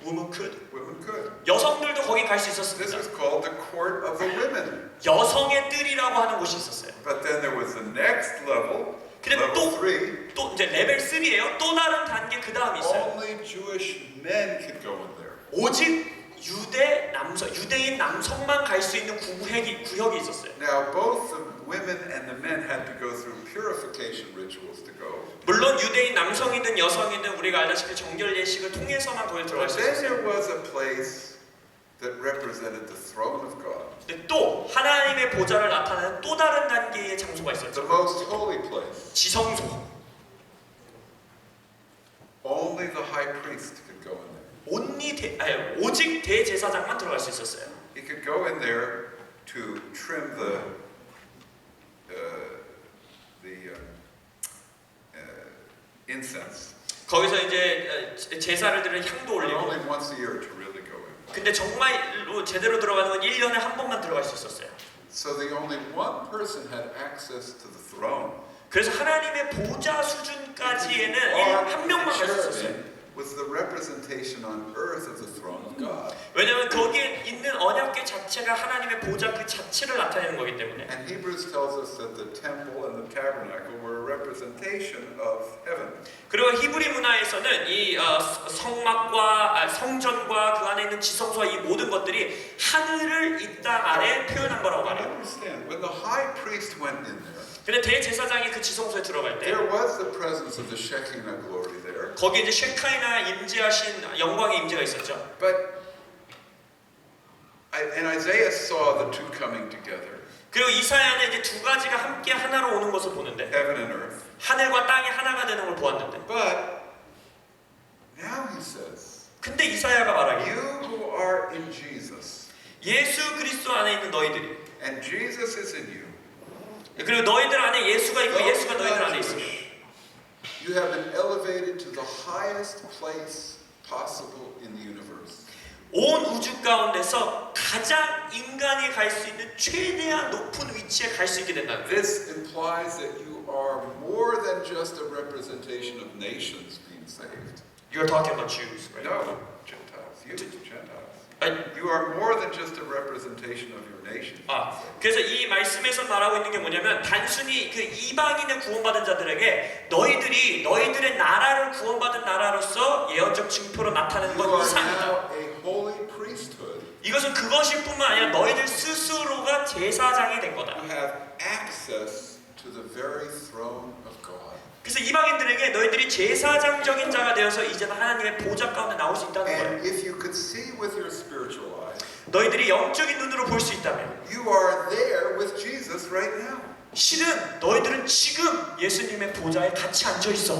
S2: Women could.
S1: Women could.
S2: 여성들도 거기 갈 수
S1: This
S2: 있었습니다.
S1: is called the court of the women.
S2: 여성의 뜰이라고 하는 곳이 있었어요.
S1: But then there was the next level,
S2: 근데
S1: level 3.
S2: 또 이제 레벨 3예요. 또 다른 단계 그 다음이 있어요.
S1: Only Jewish men could go in there.
S2: 오직 유대인 남성만 갈 수 있는 구역이 있었어요.
S1: Now both the women and the men had to go through purification rituals to go.
S2: 물론 유대인 남성이든 여성이든 우리가 알다시피 정결 예식을 통해서만 거기 들어갈
S1: But
S2: 수
S1: then
S2: 있었어요.
S1: there was a place that represented the throne of God.
S2: 근데 또 하나님의 보좌를 나타내는 또 다른 단계의 장소가
S1: The
S2: 있었죠.
S1: most holy place.
S2: 지성소.
S1: Only the high priest could go in there.
S2: 오직 대제사장만 들어갈 수 있었어요.
S1: He could go in there to trim the incense.
S2: 거기서 이제 제사를 드리는 향도
S1: But
S2: 올리고.
S1: only once a year to really go in.
S2: 근데 정말로 제대로 들어가는 건 1년에 한 번만 들어갈 수 있었어요.
S1: So the only one person had access to the throne.
S2: 그래서 하나님의 보좌 수준까지에는 한 명만 갈 수 있었어요.
S1: Was the representation on earth of the throne of God.
S2: 왜냐하면 거기에 있는 언약궤 자체가 하나님의 보좌 그 자체를 나타내는 거기 때문에.
S1: And Hebrews tells us that the temple and the tabernacle were a representation of heaven.
S2: 그리고 히브리 문화에서는 이 성막과 성전과 그 안에 있는 지성소와 이 모든 것들이 하늘을 이 땅 아래 표현한 거라고 말해요.
S1: Understand, when the high priest went in there,
S2: 근데 대제사장이 그 지성소에 들어갈 때
S1: there was the presence of the Shekinah glory there.
S2: 거기에 이제 쉐카이나 임재하신 영광의 임재가 있었죠.
S1: But and Isaiah saw the two coming together,
S2: 그리고 이사야는 이제 두 가지가 함께 하나로 오는 것을 보는데
S1: heaven and earth.
S2: 하늘과 땅이 하나가 되는 걸 보았는데
S1: But now he says,
S2: 근데 이사야가 말하기에
S1: you who are in Jesus,
S2: 예수 그리스도 안에 있는 너희들이
S1: and Jesus is in you,
S2: 그리고 너희들 안에 예수가 있고
S1: though
S2: 예수가 너희들
S1: not
S2: 안에 있으면
S1: Jewish, you have been elevated to the highest place possible in the universe.
S2: 온 우주 가운데서 가장 인간이 갈 수 있는 최대한 높은 위치에 갈 수 있게 된다는 거예요.
S1: This implies that you are more than just a representation of nations being saved.
S2: You're talking about Jews, right?
S1: No, Gentiles. You, Gentiles.
S2: 아니,
S1: You are more than just a representation of your nation.
S2: 그래서 이 말씀에서 말하고 있는 게 뭐냐면 단순히 그 이방인의 구원받은 자들에게 너희들이 너희들의 나라를 구원받은 나라로서 예언적 증표로 나타내는
S1: You
S2: 건
S1: are
S2: 이상이다.
S1: now a holy priesthood.
S2: 이것은 그것일 뿐만 아니라 너희들 스스로가 제사장이 된 거다.
S1: You have access to the very throne of God.
S2: 그래서 이방인들에게 너희들이 제사장적인 자가 되어서 이제는 하나님의 보좌 가운데 나올 수 있다는 거예요.
S1: And if you could see with your spiritual eyes,
S2: 너희들이 영적인 눈으로 볼 수 있다면
S1: you are there with Jesus right now.
S2: 실은 너희들은 지금 예수님의 보좌에 같이 앉아 있어.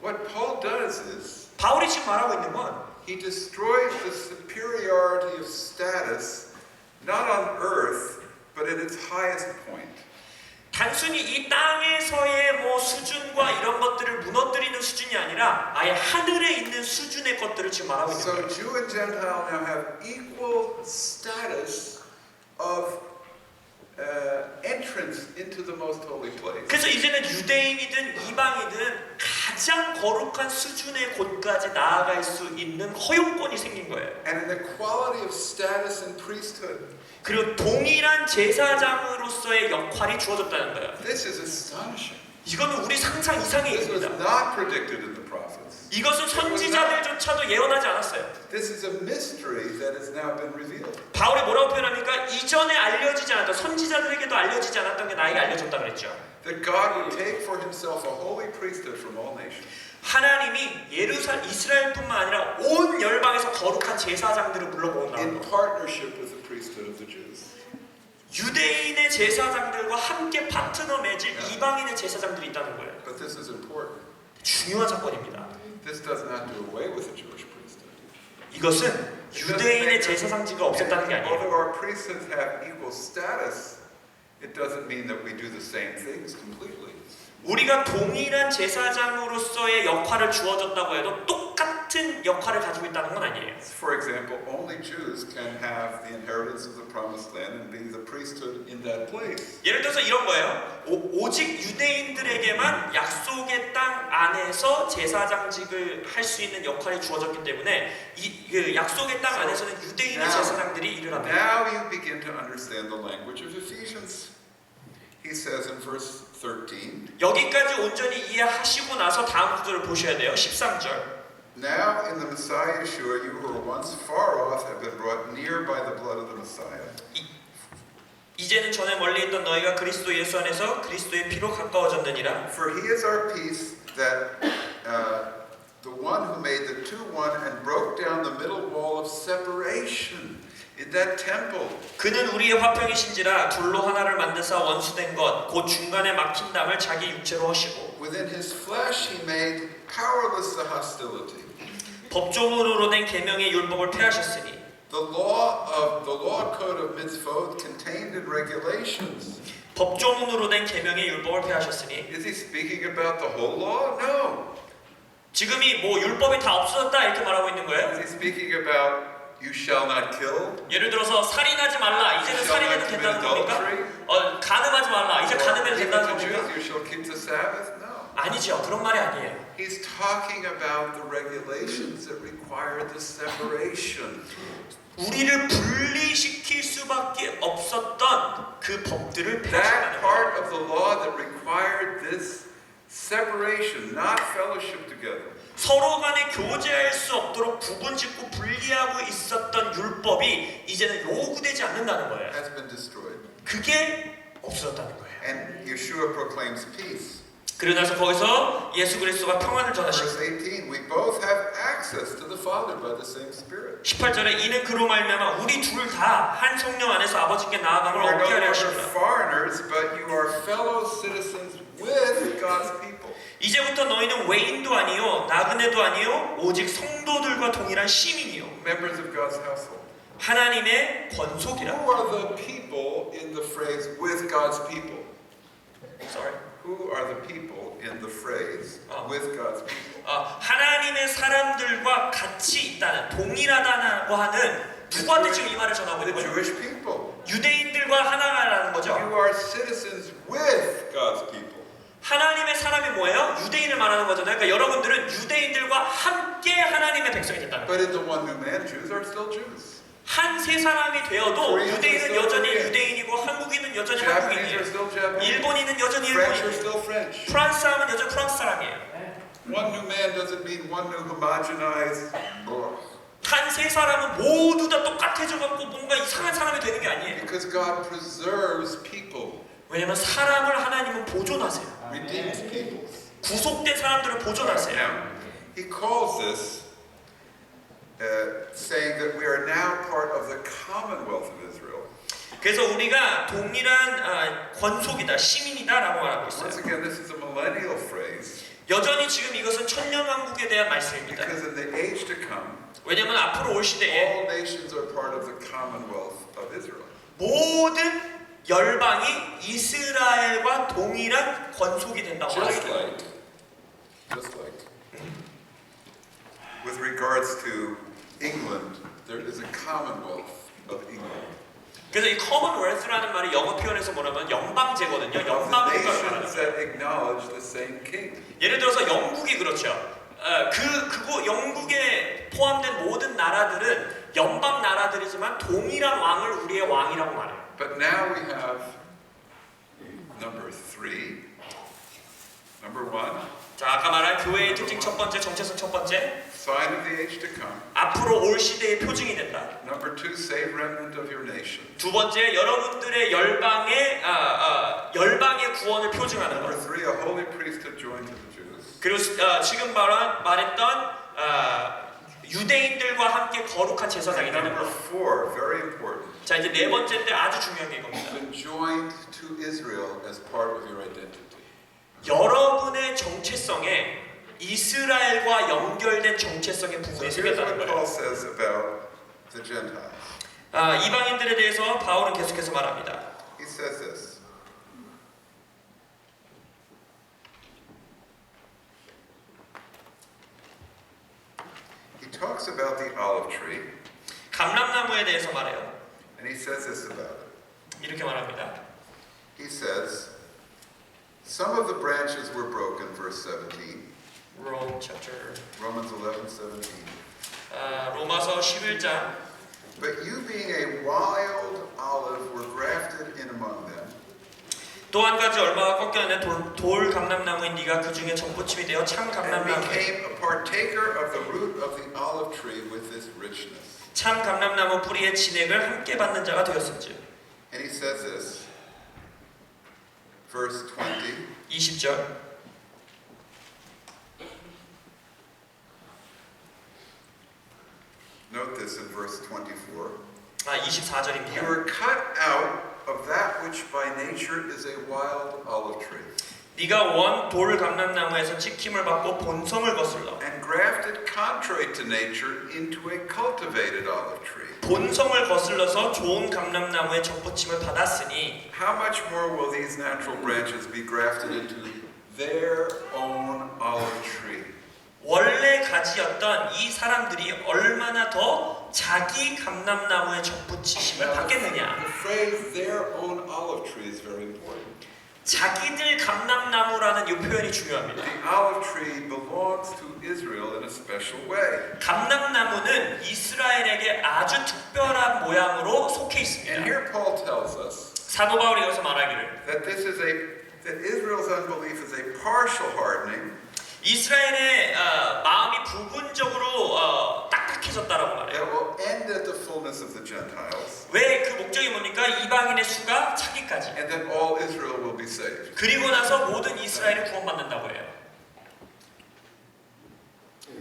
S1: What Paul does is
S2: 바울이 지금 말하고 있는 건
S1: he destroys the superiority of status not on earth but at its highest point.
S2: 단순히 이 땅에서의 뭐 수준과 이런 것들을 무너뜨리는 수준이 아니라 아예 하늘에 있는 수준의 것들을 지금 말하고 있는
S1: So
S2: 거예요.
S1: Jew and Gentile now have equal status of entrance into the most holy place.
S2: 그래서 이제는 유대인이든 이방이든 가장 거룩한 수준의 곳까지 나아갈 수 있는 허용권이 생긴 거예요.
S1: And an equality of status and priesthood.
S2: 그리고 동일한 제사장으로서의 역할이 주어졌다는 거예요.
S1: This is astonishing.
S2: 이거는 우리 상상 이상의
S1: This was
S2: 일입니다.
S1: not predicted in the prophets.
S2: 이것은 선지자들조차도 예언하지 않았어요.
S1: This is a mystery that has now been revealed.
S2: 바울이 뭐라고 표현합니까? 이전에 알려지지 않았던 선지자들에게도 알려지지 않았던 게 나에게 알려졌다 그랬죠.
S1: That God would take for himself a holy priesthood from all nations.
S2: 하나님이 이스라엘뿐만 아니라 온 열방에서 거룩한 제사장들을 불러모은다는
S1: In
S2: 거.
S1: partnership with the priesthood of the Jews.
S2: 유대인의 제사장들과 함께 파트너 맺을 이방인의 제사장들이 있다는 거예요.
S1: But this is important.
S2: 중요한 사건입니다.
S1: This does not do away with the Jewish priesthood.
S2: 이것은 유대인의 제사장직을 없앴다는 게 아니에요.
S1: Although our priesthoods have equal status, it doesn't mean that we do the same things completely.
S2: 우리가 동일한 제사장으로서의 역할을 주어졌다고 해도 똑같은 역할을 가지고 있다는 건 아니에요.
S1: For example, only Jews can have the inheritance of the promised land and be the priesthood in that place.
S2: 예를 들어서 이런 거예요. 오직 유대인들에게만 약속의 땅 안에서 제사장직을 할 수 있는 역할이 주어졌기 때문에 그 약속의 땅 안에서는 유대인의 제사장들이 일을 합니다.
S1: Now you begin to understand the language of Ephesians. He says in verse 13,
S2: 여기까지 온전히 이해하시고 나서 다음 구절을 보셔야 돼요. 13절.
S1: Now in the Messiah Yeshua, you who were once far off have been brought near by the blood of the Messiah.
S2: 이제는 전에 멀리 있던 너희가 그리스도 예수 안에서 그리스도의 피로 가까워졌느니라.
S1: For he is our peace, that the one who made the two one and broke down the middle wall of separation in that temple.
S2: 그는 우리의 화평이신지라 둘로 하나를 만드사 원수된 것 곧 중간에 막힌 담을 자기 육체로 하시고
S1: Within his flesh he made powerless the hostility.
S2: 법조문으로 된 계명의 율법을 폐하셨으니
S1: The law code of mitzvot contained in regulations.
S2: 법조문으로 된 계명의 율법을 폐하셨으니
S1: Is he speaking about the whole law? No.
S2: 지금이 뭐 율법이 다 없어졌다 이렇게 말하고 있는 거예요?
S1: Is he speaking about you shall not kill?
S2: 예를 들어서 살인하지 말라 이제는 살인해도 된다는 겁니까? 간음하지 말라 이제 간음해도
S1: Even
S2: 된다는
S1: to
S2: 겁니까?
S1: Jews, you shall keep the Sabbath? No.
S2: 아니죠. 그런 말이 아니에요.
S1: He's talking about the regulations that require the separation.
S2: 우리를 분리시킬 수밖에 없었던 그 법들을
S1: That
S2: 폐하셨다는
S1: part
S2: 거예요.
S1: of the law that required this separation, not fellowship together.
S2: 서로 간에 교제할 수 없도록 구분짓고 분리하고 있었던 율법이 이제는 요구되지 않는다는 거예요.
S1: Has been destroyed.
S2: 그게 없어졌다는 거예요.
S1: And Yeshua proclaims peace.
S2: 그러고 나서 거기서 예수 그리스도가 평안을
S1: Verse
S2: 전하시고
S1: 18, we both have access to the Father by the same Spirit.
S2: 18절에 이는 그로 말미암아 우리 둘 다 한 성령 안에서 아버지께 나아감을
S1: You are no
S2: 얻게 하려
S1: longer
S2: 하십니다.
S1: foreigners, but you are fellow citizens with God's people.
S2: 이제부터 너희는 외인도 아니요 나그네도 아니요 오직 성도들과 동일한 시민이요
S1: Members of God's household.
S2: 하나님의 권속이라.
S1: Who are the people in the phrase with God's people?
S2: Sorry.
S1: Who are the people in the phrase with God's people?
S2: 하나님의 사람들과 같이 있다는 동일하다고 하는 누구한테 지금 이 말을 전하고
S1: The
S2: 있는 거죠?
S1: Jewish people.
S2: 유대인들과 하나라는 거죠.
S1: You are citizens with God's people.
S2: 하나님의 사람이 뭐예요? 유대인을 말하는 거잖아요. 그러니까 여러분들은 유대인들과 함께 하나님의 백성이 됐다는 거예요.
S1: But in the one new man, Jews are still Jews.
S2: 한 세 사람이 되어도 유대인은 여전히 유대인이고 한국인은 여전히
S1: Japanese
S2: 한국인이에요.
S1: are still Japanese.
S2: 일본인은 여전히
S1: French are
S2: 일본인.
S1: still French.
S2: 프랑스 사람은 여전히 프랑스 사람이에요.
S1: One new man doesn't mean one new homogenized.
S2: 한 세 사람은 모두 다 똑같아져 갖고 뭔가 이상한 사람이 되는 게 아니에요.
S1: Because God preserves people,
S2: 왜냐면 사람을 하나님은 보존하세요.
S1: redeems people.
S2: 구속된 사람들을 보존하세요.
S1: Now, he calls this saying that we are now part of the commonwealth of Israel.
S2: 그래서 우리가 동일한 권속이다, 시민이다라고 말하고
S1: Once
S2: 있어요.
S1: again, this is a millennial phrase
S2: 여전히 지금 이것은 천년왕국에 대한 말씀입니다.
S1: because in the age to come,
S2: 왜냐면 앞으로 올 시대에
S1: all nations are part of the commonwealth of Israel.
S2: 모든 열방이 이스라엘과 동일한 권속이 된다고
S1: Just
S2: 말해요.
S1: like, with regards to England, there is a commonwealth of England.
S2: 그래서 이 Commonwealth라는 말이 영어 표현에서 뭐냐면 영방제거든요.
S1: Of the
S2: 영방국가를
S1: nations
S2: 말하는
S1: that
S2: 거예요.
S1: acknowledge the same king.
S2: 예를 들어서 영국이 그렇죠. 그거 영국에 포함된 모든 나라들은 연방 나라들이지만 동일한 왕을 우리의 왕이라고 말해요.
S1: But now we have number 3. Number 1,
S2: 자, 아까 말한 교회의 특징 첫 번째, 정체성 첫 번째,
S1: sign of the age to come.
S2: 앞으로 올 시대의 표징이 된다.
S1: Number 2, save remnant of your nation.
S2: 두 번째, 여러분들의 열방의 구원을 표징하는
S1: Number
S2: 것.
S1: 3, a holy priesthood joined to the Jews.
S2: 그리고 지금 말했던 유대인들과 함께 거룩한 제사장이
S1: And
S2: 되는
S1: number
S2: 것.
S1: 4, very important,
S2: 자, 이제 네 번째 때 아주 중요한 게 이겁니다.
S1: been joined to Israel as part of your identity.
S2: 여러분의 정체성에 이스라엘과 연결된 정체성의
S1: So
S2: 부분이
S1: here's
S2: 생겼다는
S1: what
S2: 거예요.
S1: Paul says about the Gentiles.
S2: 이방인들에 대해서 바울은 계속해서 말합니다.
S1: He says this. He talks about the olive tree,
S2: 감람나무에 대해서 말해요.
S1: and he says this about it.
S2: 이렇게 말합니다.
S1: He says, some of the branches were broken, verse 17.
S2: Rome chapter
S1: Romans 11:17.
S2: 로마서 11장.
S1: But you being a wild olive were grafted in among them.
S2: 또 한 가지 얼마가 꺾였네 돌 감람나무인 네가 그 중에 접붙임이 되어 참
S1: And
S2: 감람나무
S1: became a partaker of the root of the olive tree with this richness.
S2: 참 감람나무 뿌리의 진액을 함께 받는 자가 되었은즉.
S1: And he says this, verse 20.
S2: 20절.
S1: Note this in verse 24.
S2: 24절입니다.
S1: You were cut out of that which by nature is a wild olive tree,
S2: 네가 원 돌 감람나무에서 찍힘을 받고 본성을 거슬러
S1: and grafted contrary to nature into a cultivated olive tree.
S2: 본성을 거슬러서 좋은 감람나무의 접붙임을 받았으니
S1: How much more will these natural branches be grafted into their own olive tree?
S2: 원래 가지였던 이 사람들이 얼마나 더 자기 감람나무의 접붙이심을
S1: The
S2: 받겠느냐.
S1: phrase their own olive tree is very important.
S2: 자기들 감람나무라는 이 표현이 중요합니다.
S1: The olive tree belongs to Israel in a special way.
S2: 감람나무는 이스라엘에게 아주 특별한 모양으로 속해
S1: And
S2: 있습니다.
S1: here Paul tells us
S2: 사도 바울이 여기서 말하기를
S1: that that Israel's unbelief is a partial hardening.
S2: 이스라엘의 마음이 부분적으로 딱딱해졌다라고 말해요.
S1: That will end at the fullness of the Gentiles,
S2: 왜 그 목적이 뭡니까? 이방인의 수가 차기까지.
S1: and then all Israel will be saved.
S2: 그리고 나서 모든 이스라엘이 구원받는다고 해요.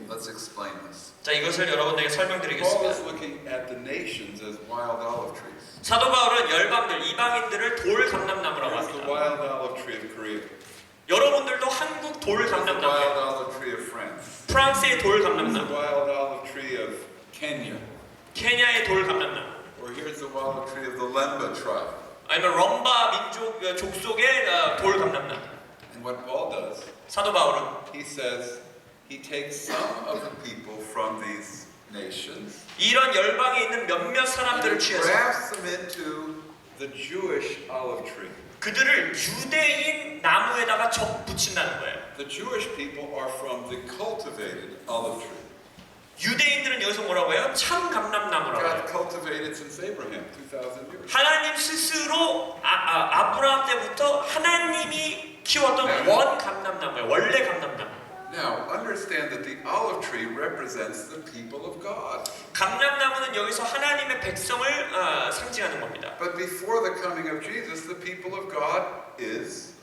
S1: Let's explain this.
S2: 자, 이것을 여러분에게
S1: Paul
S2: 설명드리겠습니다.
S1: is looking at the nations as wild olive trees.
S2: 사도 바울은 열방들, 이방인들을 돌 감람나무라고
S1: There's the
S2: 합니다.
S1: wild olive tree of Korea.
S2: 여러분들도 한국 돌
S1: There's the
S2: 감람나무,
S1: wild olive tree of France.
S2: 프랑스의 돌
S1: There's the
S2: 감람나무,
S1: wild olive tree of Kenya.
S2: 케냐의 돌 감람나무,
S1: Or here's the wild tree of the Lemba tribe.
S2: 아니면 럼바 민족 족속의 돌 감람나무.
S1: And what Paul does,
S2: 사도 바울은
S1: he says he takes some of the people from these nations
S2: 이런 열방에 있는 몇몇
S1: and
S2: 사람들을
S1: he
S2: 취해서
S1: grafts them into the Jewish olive tree.
S2: 그들을 유대인 나무에다가 접 붙인다는 거예요.
S1: The Jewish people are from the cultivated olive tree.
S2: 유대인들은 여기서 뭐라고 해요? 참 감람나무라고 해요.
S1: God cultivated since Abraham 2,000 years.
S2: 하나님 스스로 아브라함 때부터 하나님이 키웠던 원 감람나무예요. 원래 감람나무.
S1: Now, understand that the olive tree represents the people of God.
S2: 감람나무는 여기서 하나님의 백성을 상징하는 겁니다.
S1: But before the coming of Jesus, the people of God is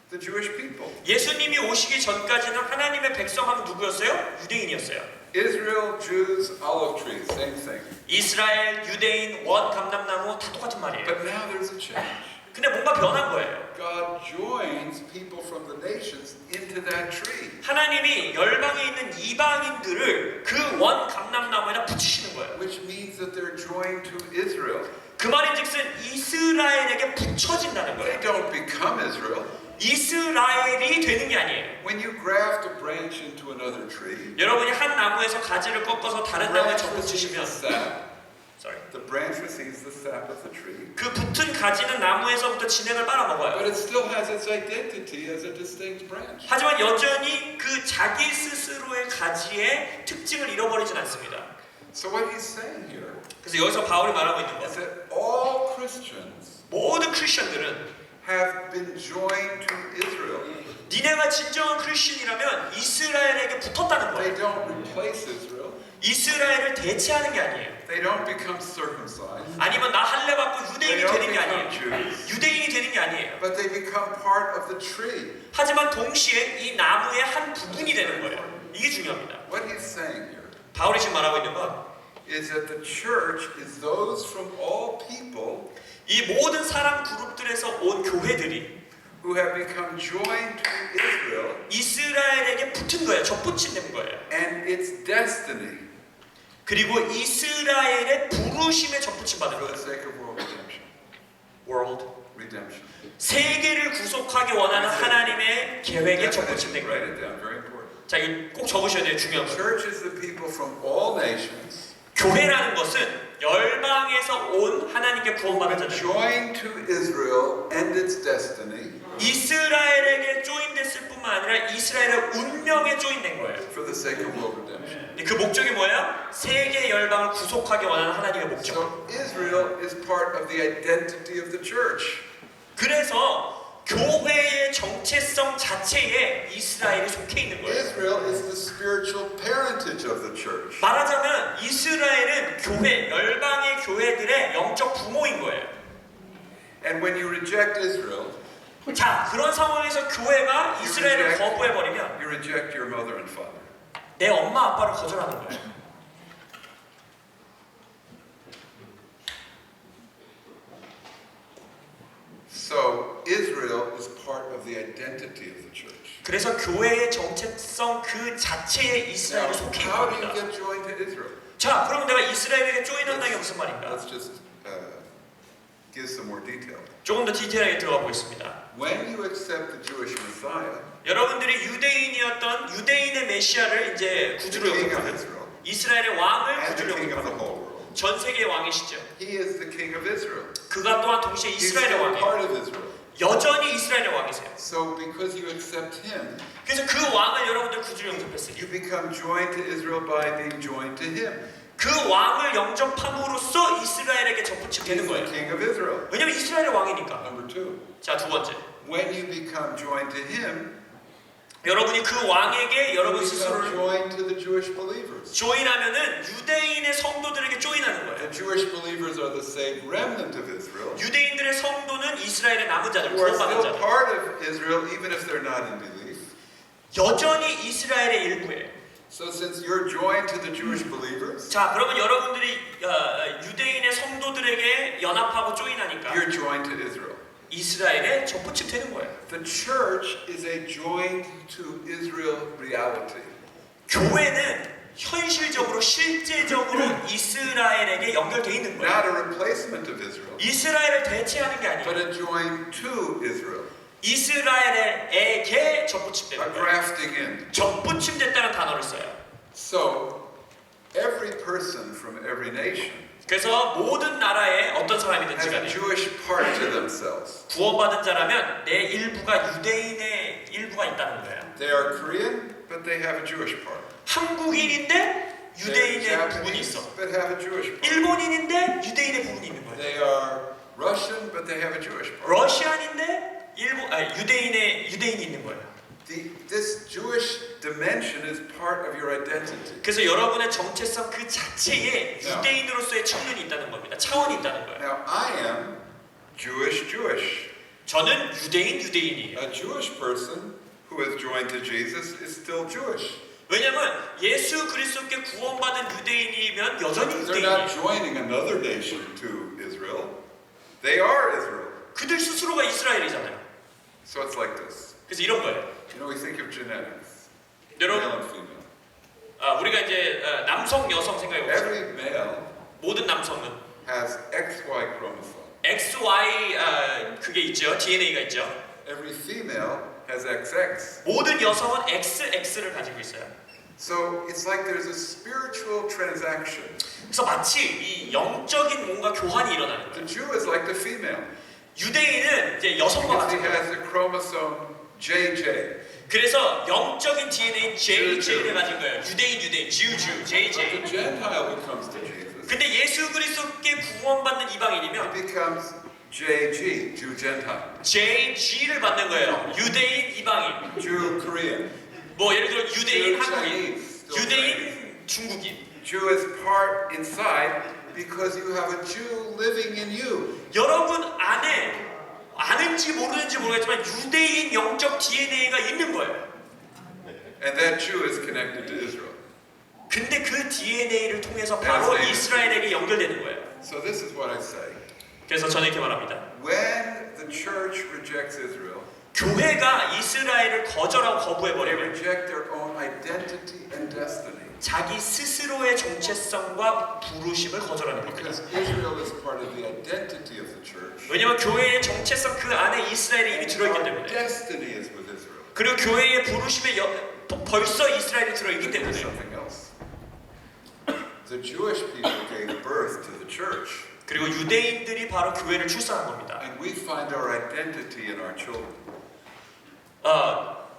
S1: the Jewish people.
S2: 예수님이 오시기 전까지는 하나님의 백성하면 누구였어요? 유대인이었어요.
S1: Israel, Jews, olive tree, same thing.
S2: 이스라엘, 유대인, 원 감람나무 다 똑같은 말이에요.
S1: But now there's a change.
S2: 근데 뭔가 변한 거예요.
S1: God joins people from the nations into that tree.
S2: 하나님이 열방에 있는 이방인들을 그 원 감람나무에다 붙이시는 거예요.
S1: Which means that they're joined to Israel.
S2: 그 말인즉슨 이스라엘에게 붙여진다는
S1: They
S2: 거예요.
S1: don't become Israel.
S2: 이스라엘이 되는 게 아니에요.
S1: When you graft a branch into another tree,
S2: 여러분이 한 나무에서 가지를 꺾어서 다른 나무에 접붙이시면
S1: the branch receives the sap of the tree.
S2: 그 붙은 가지는 나무에서부터 진액을 빨아먹어요.
S1: But it still has its identity as a distinct branch.
S2: 하지만 여전히 그 자기 스스로의 가지의 특징을 잃어버리진 않습니다.
S1: So what he's saying here
S2: 그래서 여기서 바울이 말하고 있는
S1: is
S2: 것,
S1: that all Christians
S2: 모든 크리스천들은
S1: have been joined to Israel.
S2: 니네가 진정한 크리스천이라면 이스라엘에게 붙었다는
S1: They
S2: 거예요.
S1: don't replace Israel.
S2: 이스라엘을 대체하는 게 아니에요.
S1: They don't become circumcised.
S2: 아니면 나 할례 받고
S1: They
S2: 유대인이
S1: don't
S2: 되는 게
S1: become
S2: 아니에요.
S1: Jews.
S2: 유대인이 되는 게 아니에요.
S1: But they become part of the tree.
S2: 하지만 동시에 이 나무의 한 부분이 되는 거예요. 이게 중요합니다.
S1: What he's saying here
S2: 바울이 지금 말하고 있는 건
S1: is that the church is those from all people
S2: 이 모든 사람 그룹들에서 온 교회들이
S1: who have become joined to Israel
S2: 이스라엘에게 붙은 거예요. 접붙인 거예요.
S1: and its destiny
S2: 그리고 이스라엘의 부르심에 접붙임 받은
S1: for the
S2: 거예요.
S1: sake of world redemption.
S2: World.
S1: Redemption.
S2: 세계를 구속하기 원하는 하나님의 계획에 접붙임된
S1: Definition,
S2: 거예요.
S1: write it down, very important.
S2: 자, 이거 꼭 적으셔야 돼요. 중요한 거.
S1: Church is the people from all nations
S2: 교회라는 것은 열방에서 온 하나님께 구원받은 자들.
S1: joined to Israel and its destiny
S2: 이스라엘에게 조인됐을 뿐만 아니라 이스라엘의 운명에 조인된 거예요.
S1: for the sake of world redemption.
S2: 그 목적이 뭐야? 세계 열방을 구속하기 원하는 하나님의 목적.
S1: So Israel is part of the identity of the church.
S2: 그래서 교회의 정체성 자체에 이스라엘이 속해 있는 거예요.
S1: Israel is the spiritual parentage of the church.
S2: 말하자면 이스라엘은 교회, 열방의 교회들의 영적 부모인 거예요.
S1: And when you reject Israel,
S2: 자, 그런 상황에서 교회가 이스라엘을 거부해버리면
S1: you reject your mother and father.
S2: 내 엄마 아빠를 거절하는 거예요.
S1: So Israel is part of the identity of the church.
S2: 그래서 교회의 정체성 그 자체에
S1: Now,
S2: 이스라엘이 속해 있는
S1: how do you
S2: 겁니다.
S1: get joined to Israel?
S2: 자, 그럼 내가 이스라엘에게 조인한다는 게 무슨 말인가?
S1: Let's just give some more detail.
S2: 조금 더 디테일하게 들어가 보겠습니다.
S1: When you accept the Jewish Messiah,
S2: 여러분들이 유대인이었던 유대인의 메시아를 이제
S1: the
S2: 구주로
S1: King of
S2: 영접하는
S1: Israel,
S2: 이스라엘의 왕을
S1: and the
S2: 구주로
S1: King of the
S2: 영접하는
S1: whole world,
S2: 전 세계의 왕이시죠.
S1: He is the King of Israel.
S2: 그가 또한 동시에
S1: He's
S2: 이스라엘의
S1: still
S2: 왕이에요.
S1: part of Israel.
S2: 여전히 이스라엘의 왕이세요.
S1: So because you accept Him,
S2: 그래서 그 왕을 여러분들 구주로 영접했어요.
S1: you become joined to Israel by being joined to Him.
S2: 그 왕을 영접함으로써 이스라엘에게 접붙임
S1: He's
S2: 되는
S1: the
S2: 거예요.
S1: King of Israel.
S2: 왜냐면 이스라엘의 왕이니까.
S1: Number two,
S2: 자, 두 번째.
S1: when you become joined to Him,
S2: 여러분이 그 왕에게
S1: you
S2: 여러분
S1: become
S2: 스스로를
S1: joined to the Jewish believers.
S2: 조인하면은 유대인의 성도들에게 조인하는 거예요.
S1: The Jewish believers are the saved remnant of Israel,
S2: 유대인들의 성도는 이스라엘의 남은 자들,
S1: who are
S2: 구원받은
S1: still
S2: 자들.
S1: part of Israel even if they're not in belief.
S2: 여전히 이스라엘의 일부예요.
S1: So since you're joined to the Jewish believers,
S2: 자, 그러면 여러분들이 유대인의 성도들에게 연합하고 조인하니까
S1: you're joined to Israel.
S2: 이스라엘에 접붙임 되는 거예요.
S1: The church is a joined to Israel reality.
S2: 교회는 현실적으로 실제적으로 이스라엘에게 연결돼 있는 거예요.
S1: Not a replacement of Israel,
S2: 이스라엘을 대체하는 게
S1: but
S2: 아니에요.
S1: a joined to Israel.
S2: 이스라엘에게
S1: A
S2: 접붙임되는 거예요.
S1: grafting in.
S2: 접붙임됐다는 단어를 써요.
S1: So every person from every nation
S2: 그래서 모든 나라의 어떤 사람이든지
S1: has a
S2: 간에
S1: Jewish part to themselves.
S2: 구원받은 자라면 내 일부가 유대인의 일부가 있다는 거예요.
S1: They are Korean, but they have a Jewish part.
S2: 한국인인데
S1: They're
S2: 유대인의 부분이
S1: Japanese,
S2: 있어.
S1: but have a Jewish part.
S2: 일본인인데 유대인의 부분이 있는 거예요.
S1: They are Russian, but they have a Jewish part.
S2: 러시안인데 유대인이 있는 거예요.
S1: This Jewish dimension is part of your identity.
S2: 그래서 여러분의 정체성 그 자체에
S1: Yeah.
S2: 유대인으로서의 측면이 있다는 겁니다. 차원이 있다는 거예요.
S1: Now, I am Jewish.
S2: 저는 유대인이에요.
S1: A Jewish person who has joined to Jesus is still Jewish.
S2: 왜냐하면 예수 그리스도께 구원받은 유대인이면 여전히
S1: They're not
S2: 유대인이에요.
S1: joining another nation to Israel. They are Israel.
S2: 그들 스스로가 이스라엘이잖아요.
S1: So it's like this.
S2: 그래서 이런 거예요.
S1: You know, we think of genetics, male
S2: 여러분,
S1: and female.
S2: 우리가 이제 남성, 여성 생각해 봅시다.
S1: Every male
S2: 모든 남성은
S1: has XY chromosome.
S2: XY 그게 있죠. DNA가 있죠.
S1: Every female has XX.
S2: 모든 여성은 XX를 가지고 있어요.
S1: So it's like there's a spiritual transaction.
S2: 그래서 마치 이 영적인 뭔가 교환이 일어나는
S1: The
S2: 거예요.
S1: Jew is like the female
S2: 유대인은 이제 여성과
S1: because he
S2: 같은 거예요.
S1: has the chromosome JJ.
S2: 그래서 영적인 DNA JJ를 가진 거예요. 유대인, Jew,
S1: But
S2: JJ.
S1: the Gentile who comes to Jesus,
S2: 근데 예수 그리스도께 구원받는 이방인이면
S1: it becomes JG, Jew Gentile,
S2: JG를 받는 거예요. 유대인, 이방인.
S1: Jew Korean,
S2: 뭐 예를 들어 유대인,
S1: Jew
S2: 한국인,
S1: Chinese, still Chinese.
S2: 유대인, 중국인.
S1: Jew is part inside because you have a Jew living in you.
S2: 여러분 안에 아는지 모르는지 모르겠지만 유대인 영적 DNA가 있는 거예요.
S1: And that Jew is connected to Israel.
S2: 근데 그 DNA를 통해서 바로 이스라엘에게 연결되는 거예요.
S1: So this is what I say.
S2: 그래서 저는 이렇게 말합니다.
S1: When the church rejects Israel,
S2: 교회가 이스라엘을 거절하고
S1: they
S2: 거부해버리면
S1: reject their own identity and destiny.
S2: 자기 스스로의 정체성과 부르심을 거절하는 겁니다.
S1: Because Israel is part of the identity of the church.
S2: 왜냐하면 교회의 정체성 그 안에 이스라엘이 이미 들어있기
S1: Our
S2: 때문에
S1: destiny is with Israel.
S2: 그리고 교회의 부르심에 벌써 이스라엘이 들어있기
S1: There's
S2: 때문에
S1: something else. The Jewish people gave birth to the church.
S2: 그리고 유대인들이 바로 교회를 출산한 겁니다.
S1: And we find our identity in our children.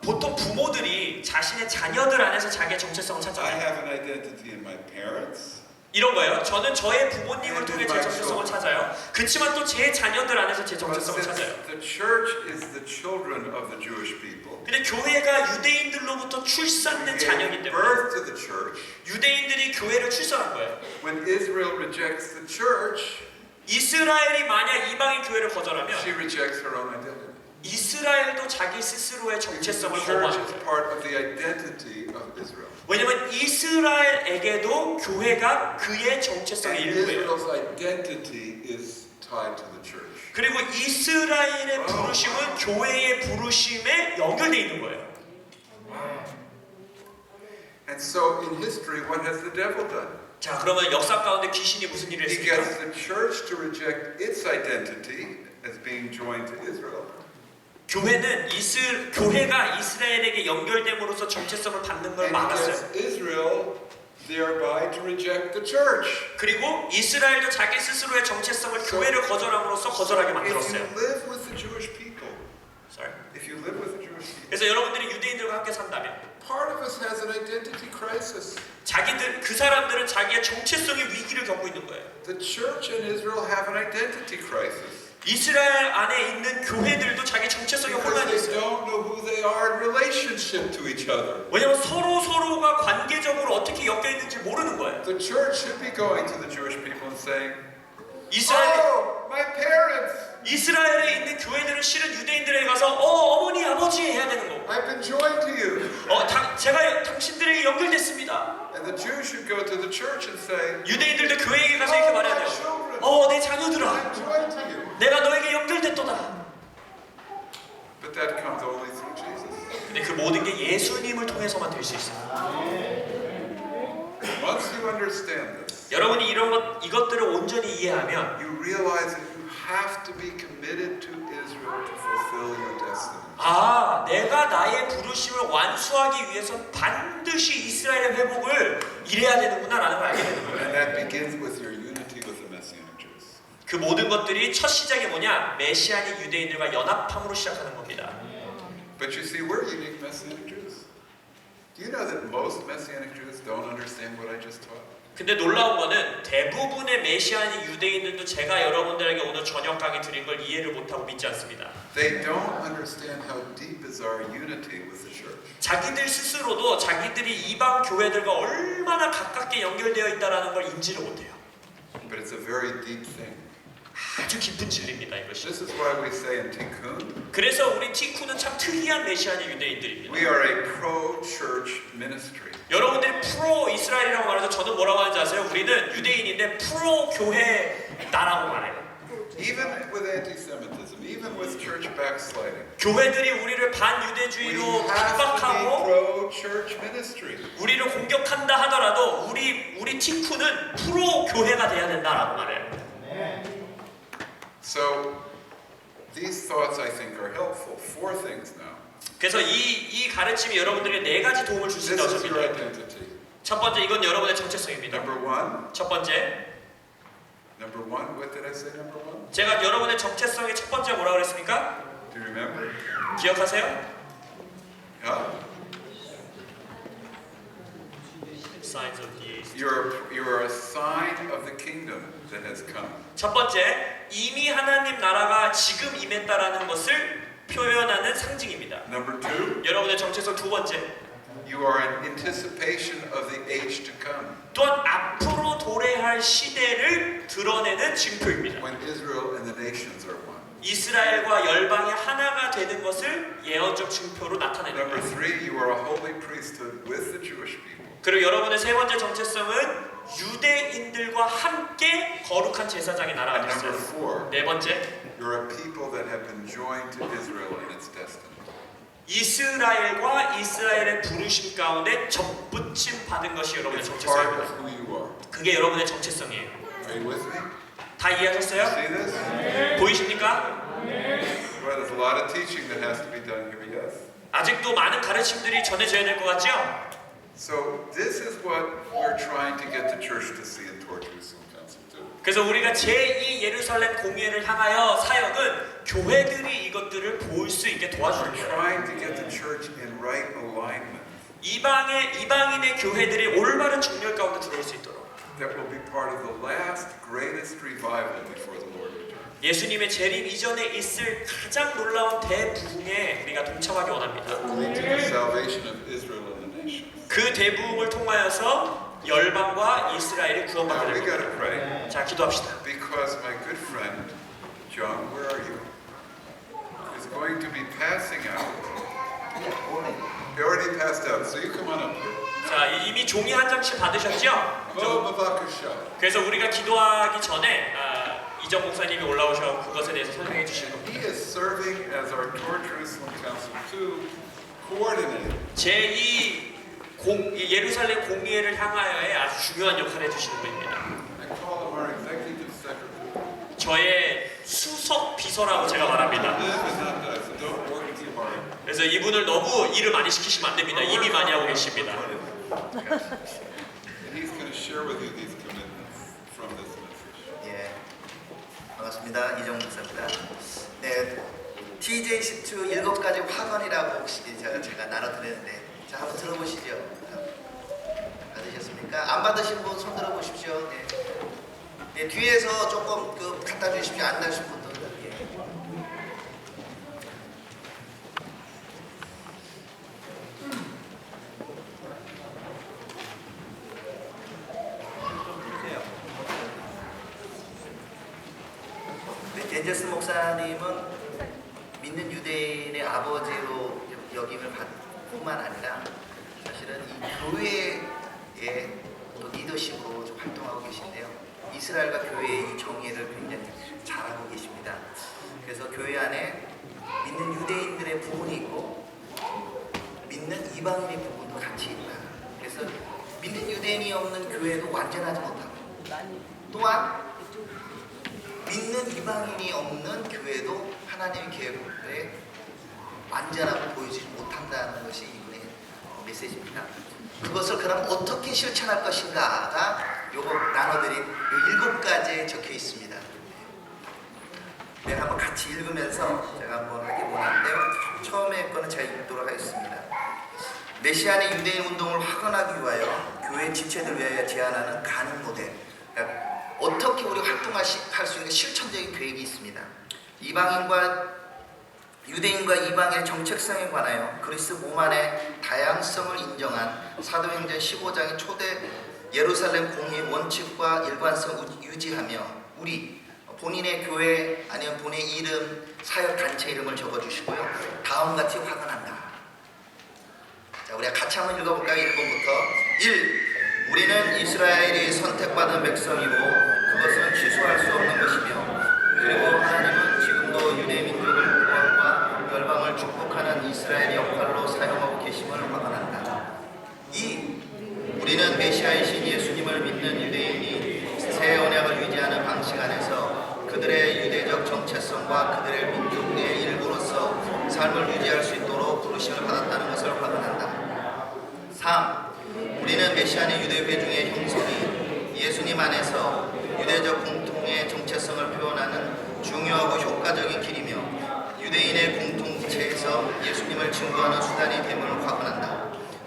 S2: 보통 부모들이 자신의 자녀들 안에서 자기의 정체성을
S1: I
S2: 찾잖아요.
S1: have an identity in my parents.
S2: 이런 거예요. 저는 저의 부모님을 통해 제 정체성을 찾아요. 그렇지만 또 제 자녀들 안에서 제
S1: But
S2: 정체성을
S1: since
S2: 찾아요.
S1: the church is the children of the Jewish people,
S2: 근데 교회가 유대인들로부터 출산된
S1: we
S2: 자녀이기
S1: gave
S2: 때문에
S1: birth to the church.
S2: 유대인들이 교회를 출산한 거예요.
S1: When Israel rejects the church,
S2: 이스라엘이 만약 이방인 교회를 거절하면
S1: she rejects her own identity.
S2: 이스라엘도 자기 스스로의
S1: The
S2: 정체성을
S1: church
S2: 거부하는
S1: is
S2: 거예요.
S1: part of the identity of Israel.
S2: 왜냐면 이스라엘에게도 교회가 그의 정체성의
S1: And
S2: 일부예요.
S1: Israel's identity is tied to the church.
S2: 그리고 이스라엘의 부르심은 교회의 부르심에 연결되어 있는 거예요.
S1: And so in history, what has the devil done?
S2: 자, 그러면 역사 가운데 귀신이 무슨 일을
S1: He
S2: 했습니까?
S1: gets the church to reject its identity as being joined to Israel.
S2: 교회가 이스라엘에게 연결됨으로써 정체성을 받는 걸
S1: And he
S2: 막았어요.
S1: gets Israel thereby to reject the church.
S2: 그리고 이스라엘도 자기 스스로의 정체성을 교회를 거절함으로써 거절하게
S1: If
S2: 만들었어요.
S1: you live with the Jewish people,
S2: Sorry.
S1: if you live with the Jewish people,
S2: 그래서 여러분들이 유대인들과 함께 산다면
S1: part of us has an identity crisis.
S2: 그 사람들은 자기의 정체성의 위기를 겪고 있는 거예요.
S1: The church and Israel have an identity crisis.
S2: 이스라엘 안에 있는 교회들도 자기 정체성의 혼란이
S1: Because they
S2: 있어요.
S1: don't know who they are in relationship to each other.
S2: 왜냐하면 서로가 관계적으로 어떻게 엮여 있는지 모르는 거예요.
S1: The church should be going to the Jewish people and saying,
S2: 이스라엘에
S1: "Oh, my parents,
S2: 있는 교회들은 실은 유대인들에게 가서 어머니 아버지 해야 되는 거고
S1: I've been joined to you."
S2: 제가 당신들에게 연결됐습니다.
S1: And the Jews should go to the church and say,
S2: 유대인들도 교회에 가서 이렇게
S1: "Oh,
S2: 말해야
S1: my
S2: 돼요.
S1: children,
S2: 내 자녀들아,
S1: I'm joined to you."
S2: 내가 너에게 연결됐도다.
S1: But that comes only through Jesus.
S2: 근데 그 모든 게 예수님을 통해서만 될 수 있어요.
S1: Once you understand this,
S2: 여러분이 이것들을 온전히 이해하면
S1: you realize that you have to be committed to Israel to fulfill your destiny.
S2: 아, 내가 나의 부르심을 완수하기 위해서 반드시 이스라엘의 회복을 이래야 되는구나라는 걸 알게 되는 거예요.
S1: And that begins with your unity with the Messianic Jews.
S2: 그 모든 것들이 첫 시작이 뭐냐? 메시아닉 유대인들과 연합함으로 시작하는 겁니다.
S1: But you see, we're unique Messianic Jews. Do you know that most Messianic Jews don't understand what I just taught?
S2: 근데 놀라운 거는 대부분의 메시아닉 유대인들도 제가 여러분들에게 오늘 저녁 강의 드린 걸 이해를 못하고 믿지 않습니다.
S1: They don't understand how deep is our unity with the church.
S2: 자기들 스스로도 자기들이 이방 교회들과 얼마나 가깝게 연결되어 있다는 걸 인지를 못해요.
S1: But it's a very deep thing.
S2: 아주 깊은 진리입니다, 이것이.
S1: This is why we say in Tikkun,
S2: 그래서 우리 티쿠는 참 특이한 메시아닉 유대인들입니다.
S1: we are a pro-church ministry.
S2: 여러분들이 프로 이스라엘이라고 말해서 저는 뭐라고 하는지 아세요? 우리는 유대인인데 프로 교회다라고 말해요.
S1: Even with anti-Semitism, even with church backsliding,
S2: 교회들이 우리를
S1: we
S2: 반유대주의로
S1: have to be
S2: 핍박하고
S1: pro-church ministry.
S2: 우리를 공격한다 하더라도 우리 티쿠는 프로 교회가 돼야 된다라고 말해요.
S1: So these thoughts, I think, are helpful. Four things now.
S2: 그래서 이 가르침이 여러분들에게 네 가지 도움을 줄 수
S1: This
S2: 있다고
S1: is your
S2: 생각해요.
S1: identity.
S2: 첫 번째, 이건 여러분의 정체성입니다.
S1: Number one,
S2: 첫 번째,
S1: what did I say number one?
S2: 제가 여러분의 정체성의 첫 번째 뭐라고 그랬습니까?
S1: Do you remember?
S2: 기억하세요?
S1: Huh?
S2: Signs of the age.
S1: You're a sign of the kingdom that has come.
S2: 첫 번째, 이미 하나님 나라가 지금 임했다라는 것을 표현하는 상징입니다.
S1: Number two,
S2: 여러분의 정체성 두 번째,
S1: you are in anticipation of the age to come,
S2: 또한 앞으로 도래할 시대를 드러내는 징표입니다.
S1: when Israel and the nations are one.
S2: 이스라엘과 열방이 하나가 되는 것을 예언적 징표로 나타내는
S1: Number
S2: 거예요.
S1: three, you are a holy priesthood with the Jewish people.
S2: 그리고 여러분의 세 번째 정체성은 유대인들과 함께 거룩한 제사장의
S1: And
S2: 나라가
S1: number
S2: 됐어요.
S1: four,
S2: 네 번째,
S1: you're a people that have been joined to Israel in its destiny.
S2: 이스라엘과 이스라엘의 부르심 가운데 접붙임 받은 것이 여러분의
S1: It's part
S2: 정체성입니다.
S1: of who you are.
S2: 그게 여러분의 정체성이에요.
S1: Are you with me?
S2: 다 이해하셨어요?
S1: See this?
S2: 보이십니까?
S1: Well, there's a lot of teaching that has to be done here, yes?
S2: 아직도 많은 가르침들이 전해져야 될 것 같죠?
S1: So this is what we're trying to get the church to see in Toward Jerusalem Council too.
S2: 그래서 우리가 제2 예루살렘 공예를 향하여 사역은 교회들이 이것들을 볼 수 있게 도와주는
S1: We're
S2: 거예요.
S1: trying to get the church in right alignment
S2: 이방인의 교회들이 올바른 정렬 가운데 들어올 수 있도록
S1: that will be part of the last greatest revival before the Lord returns.
S2: 예수님의 재림 이전에 있을 가장 놀라운 대부흥에 우리가 동참하기 원합니다.
S1: That will lead to the salvation of Israel and the nations.
S2: 그 대부흥을 통하여서 열방과 이스라엘이 구원받게
S1: Now we
S2: 될
S1: got to
S2: 겁니다.
S1: pray
S2: 자, 기도합시다.
S1: because my good friend John, where are you? Is going to be passing out. He already passed out, so you come on up here.
S2: 자, 이미 종이 한 장씩 받으셨죠? 그래서 우리가 기도하기 전에 이정 목사님이 올라오셔서 그것에 대해서 설명해 주실 겁니다.
S1: He is serving as our Toward Jerusalem Council II coordinator.
S2: 제2 예루살렘 공예를 향하여의 아주 중요한 역할을 해주시는 분입니다.
S1: I call him our executive secretary.
S2: 저의 수석 비서라고 제가 말합니다.
S1: This is not that, so don't work too hard.
S2: 그래서 이분을 너무 일을 많이 시키시면 안 됩니다. 이미 많이 하고 계십니다.
S1: And he's going to share with you these commitments from this message.
S3: 예, 반갑습니다. 이정 목사입니다. 네, TJ10주 7가지 화관이라고 혹시 제가 나눠드렸는데, 자 한번 들어보시죠. 받으셨습니까? 안 받으신 분 손 들어보십시오. 네. 네, 뒤에서 조금 갖다 주십시오. 안 나신 분들. 예. 젠저스 목사님은 믿는 유대인의 아버지로 역임을 받을 뿐만 아니라 사실은 이 교회의 또 리더십으로 좀 활동하고 계신데요. 이스라엘과 교회의 이 정의를 굉장히 잘하고 계십니다. 그래서 교회 안에 믿는 유대인들의 부분이 있고 믿는 이방인의 부분도 같이 있다. 그래서 믿는 유대인이 없는 교회도 완전하지 못하고 또한 믿는 이방인이 없는 교회도 하나님의 계획에 완전하고 보여주지 못한다는 것이 이분의 메시지입니다. 그것을 그럼 어떻게 실천할 것인가가 요거 나눠드린 요 7가지에 적혀 있습니다. 내가 한번 같이 읽으면서 제가 한번 하기 원하는데요. 처음에 거는 제가 읽도록 하겠습니다. 메시안의 유대인 운동을 확언하기 위하여 교회 지체들 위하여 제안하는 가능 모델. 그러니까 어떻게 우리 활동할 수 있는 실천적인 계획이 있습니다. 유대인과 이방인의 정체성에 관하여 그리스 몸 안의 다양성을 인정한 사도행전 15장의 초대 예루살렘 공의 원칙과 일관성을 유지하며 우리 본인의 교회 아니면 본인의 이름, 사역 단체 이름을 적어주시고요. 다음같이 확언한다. 자, 우리가 같이 한번 읽어볼까요? 1번부터 1. 우리는 이스라엘이 선택받은 백성이고 그것은 취소할 수 없는 것이며 그리고 하나님은 지금도 유대 민족을 구원과 열방을 축복하는 이스라엘의 역할로 사용하고 계심을 확언한다. 2. 우리는 메시아이신 예수님을 믿는 유대인이 새 언약을 유지하는 방식 안에서 그들의 유대적 정체성과 그들의 민족의 일부로서 삶을 유지할 수 있도록 부르심을 받았다는 것을 확언한다. 3. 우리는 메시아의 유대 회중의 형성이 예수님 안에서 유대적 공통의 정체성을 표현하는 중요하고 효과적인 길이며 유대인의 공동체에서 예수님을 증거하는 수단이 됨을 확언한다.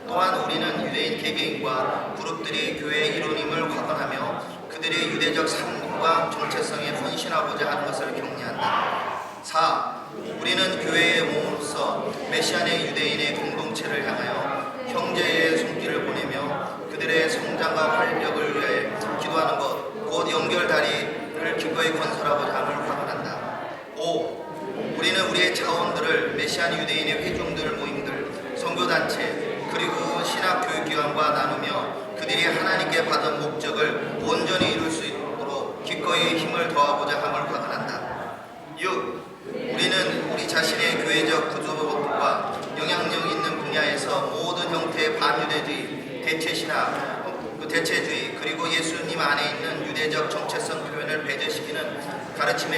S3: 또한 우리는 유대인 개개인과 그룹들이 교회의 일원임을 확언하며 그들의 유대적 삶과 정체성에 헌신하고자 하는 것을 격려한다. 4. 우리는 교회의 몸으로서 메시안의 유대인의 공동체를 향하여 형제의 손길을 보내며 그들의 성장과 활력을 위해 기도하는 것, 곧 연결다리를 기꺼이 건설하고자 함을 확언한다. 5. 우리는 우리의 자원들을 메시안 유대인의 회중들 모임들, 선교단체, 그리고 신학교육기관과 나누며 그들이 하나님께 받은 목적을 온전히 이룰 수 있도록 기꺼이 힘을 더하고자 함을 확언한다. 6. 우리는 우리 자신의 교회적 구조와 영향력 있는 분야에서 모든 형태의 반유대주의, 대체신학, 대체주의 그리고 예수님 안에 있는 유대적 정체성 표현을 배제시키는 가르침에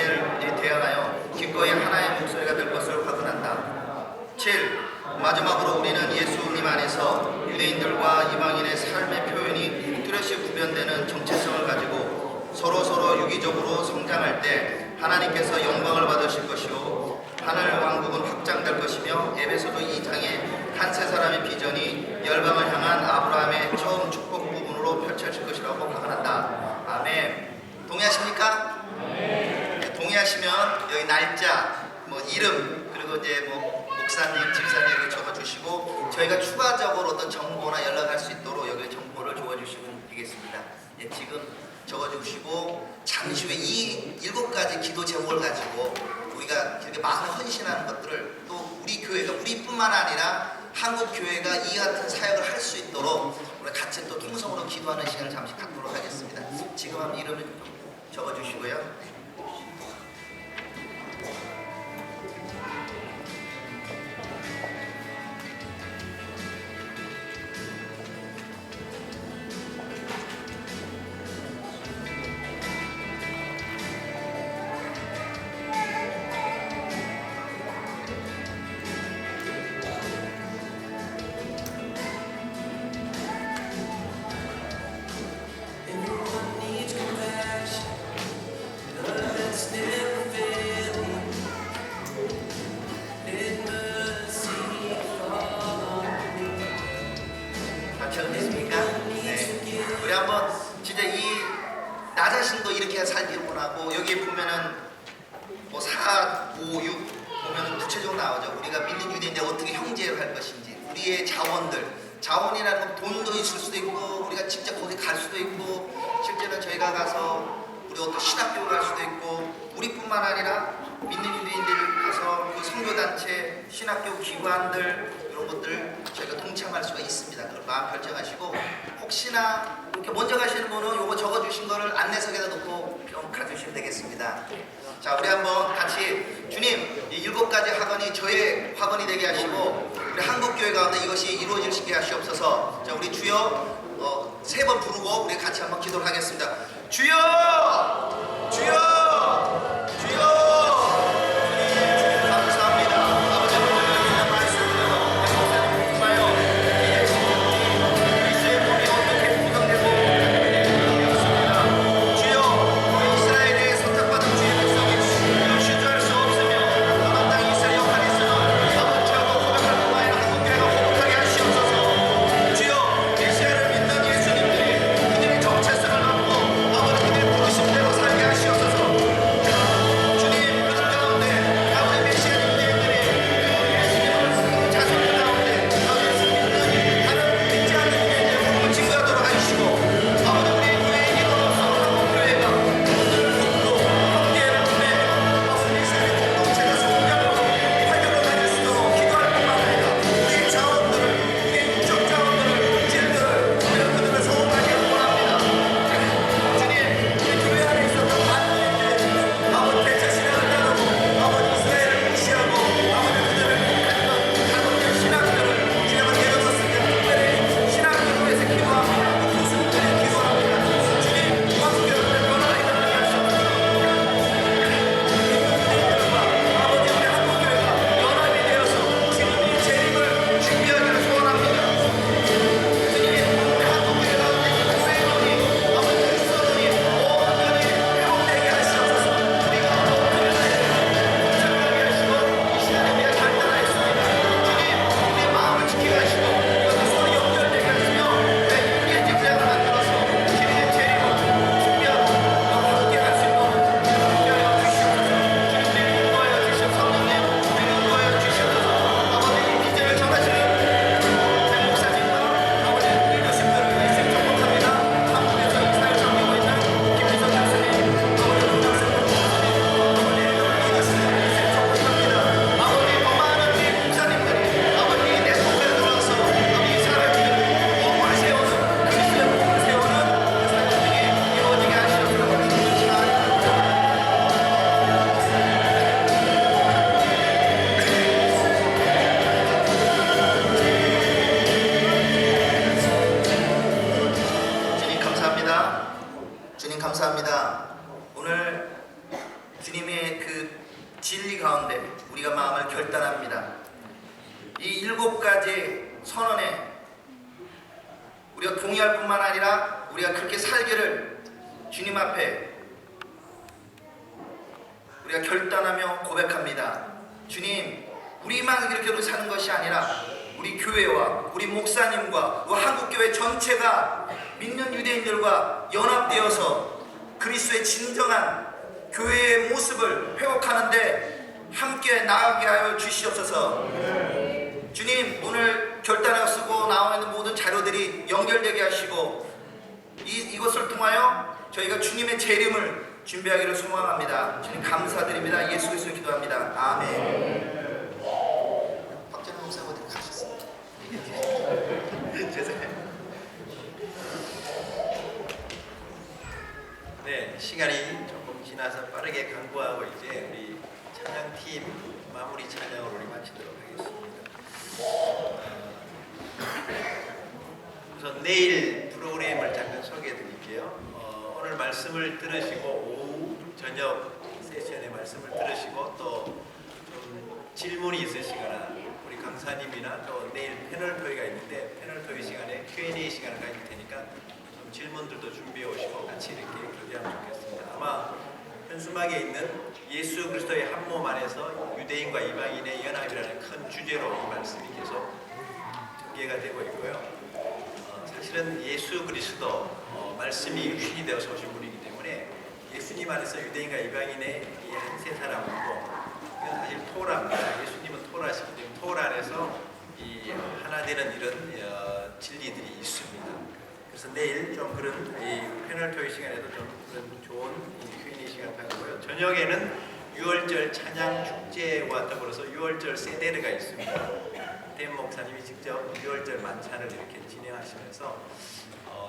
S3: 대항하여 기꺼이 하나의 목소리가 될 것을 확언한다. 7. 마지막으로 우리는 예수님 안에서 유대인들과 이방인의 삶의 표현이 뚜렷이 구별되는 정체성을 가지고 서로 유기적으로 성장할 때 하나님께서 영광을 받으실 것이요 하늘 왕국은 확장될 것이며 에베소서 2장에 한 세 사람의 비전이 열방을 향한 아브라함의 처음 축복 부분으로 펼쳐질 것이라고 확언한다. 아멘. 동의하십니까? 네, 동의하시면 여기 날짜, 이름 그리고 이제 목사님, 집사님 여기 적어주시고 저희가 추가적으로 어떤 정보나 연락할 수 있도록 여기 정보를 적어주시면 되겠습니다. 예, 지금 적어주시고 잠시 후에 이 7가지 기도 제목을 가지고 우리가 이렇게 마음을 헌신하는 것들을 또 우리 교회가 우리뿐만 아니라 한국 교회가 이 같은 사역을 할 수 있도록 우리 같이 또 통성으로 기도하는 시간을 잠시 갖도록 하겠습니다. 지금 한번 이름을 적어주시고요. 됐습니까? 네. 우리 한번 진짜 나 자신도 이렇게 살기를 원하고 여기 보면은 4, 5, 6 보면은 구체적으로 나오죠. 우리가 믿는 유대인데 어떻게 형제를 할 것인지 우리의 자원이라는 건 돈도 있을 수도 있고 우리가 직접 거기 갈 수도 있고 실제는 저희가 가서 우리 어떤 신학교 갈 수도 있고 우리뿐만 아니라 믿는 유대인들 가서 그 선교단체, 신학교 기관들 이런 것들 저희가 동참할 수가 있습니다. 그걸 마음 결정하시고 혹시나 이렇게 먼저 가시는 분은 요거 적어주신 거를 안내석에다 놓고 좀 가주시면 되겠습니다. 자, 우리 한번 같이 주님 이 7가지 학원이 저의 학원이 되게 하시고 우리 한국교회 가운데 이것이 이루어질 수 있게 하시옵소서. 자, 우리 주여 3번 부르고 우리 같이 한번 기도를 하겠습니다. 주여! 주여! 동의할 뿐만 아니라 우리가 그렇게 살기를 주님 앞에 우리가 결단하며 고백합니다. 주님, 우리만 이렇게 사는 것이 아니라 우리 교회와 우리 목사님과 우리 한국교회 전체가 믿는 유대인들과 연합되어서 그리스도의 진정한 교회의 모습을 회복하는데 함께 나아가게 하여 주시옵소서. 주님, 오늘 결단하고 쓰고 나와 있는 모든 자료들이 연결되게 하시고 이것을 통하여 저희가 주님의 재림을 준비하기를 소망합니다. 주님 감사드립니다. 예수 그리스도로 기도합니다. 아멘. 박찬호 목사 어디 가셨어요? 죄송해요.
S4: 네, 시간이 조금 지나서 빠르게 강구하고 이제 우리 찬양팀 마무리 찬양으로 우리 마치도록 하겠습니다. 우선 내일 프로그램을 잠깐 소개해 드릴게요. 오늘 말씀을 들으시고 오후 저녁 세션의 말씀을 들으시고 또 좀 질문이 있으시거나 우리 강사님이나 또 내일 패널 토의가 있는데 패널 토의 시간에 Q&A 시간을 가질 테니까 좀 질문들도 준비해 오시고 같이 이렇게 교대하면 좋겠습니다. 아마 현수막에 있는 예수 그리스도의 한 몸 안에서 유대인과 이방인의 연합이라는 큰 주제로 이 말씀이 계속 전개가 되고 있고요. 사실은 예수 그리스도 말씀이 육신이 되어서 오신 분이기 때문에 예수님 안에서 유대인과 이방인의 이 한 세 사람이고 이건 사실 토라입니다. 예수님은 토라시기 때문에 토라 안에서 이 하나 되는 이런 진리들이 있습니다. 그래서 내일 좀 그런 이 패널 토의 시간에도 좀 그런 좋은 Q&A 시간을 가지고요. 저녁에는 6월절 찬양 축제와 더불어서 6월절 세데르가 있습니다. 댐 목사님이 직접 6월절 만찬을 이렇게 진행하시면서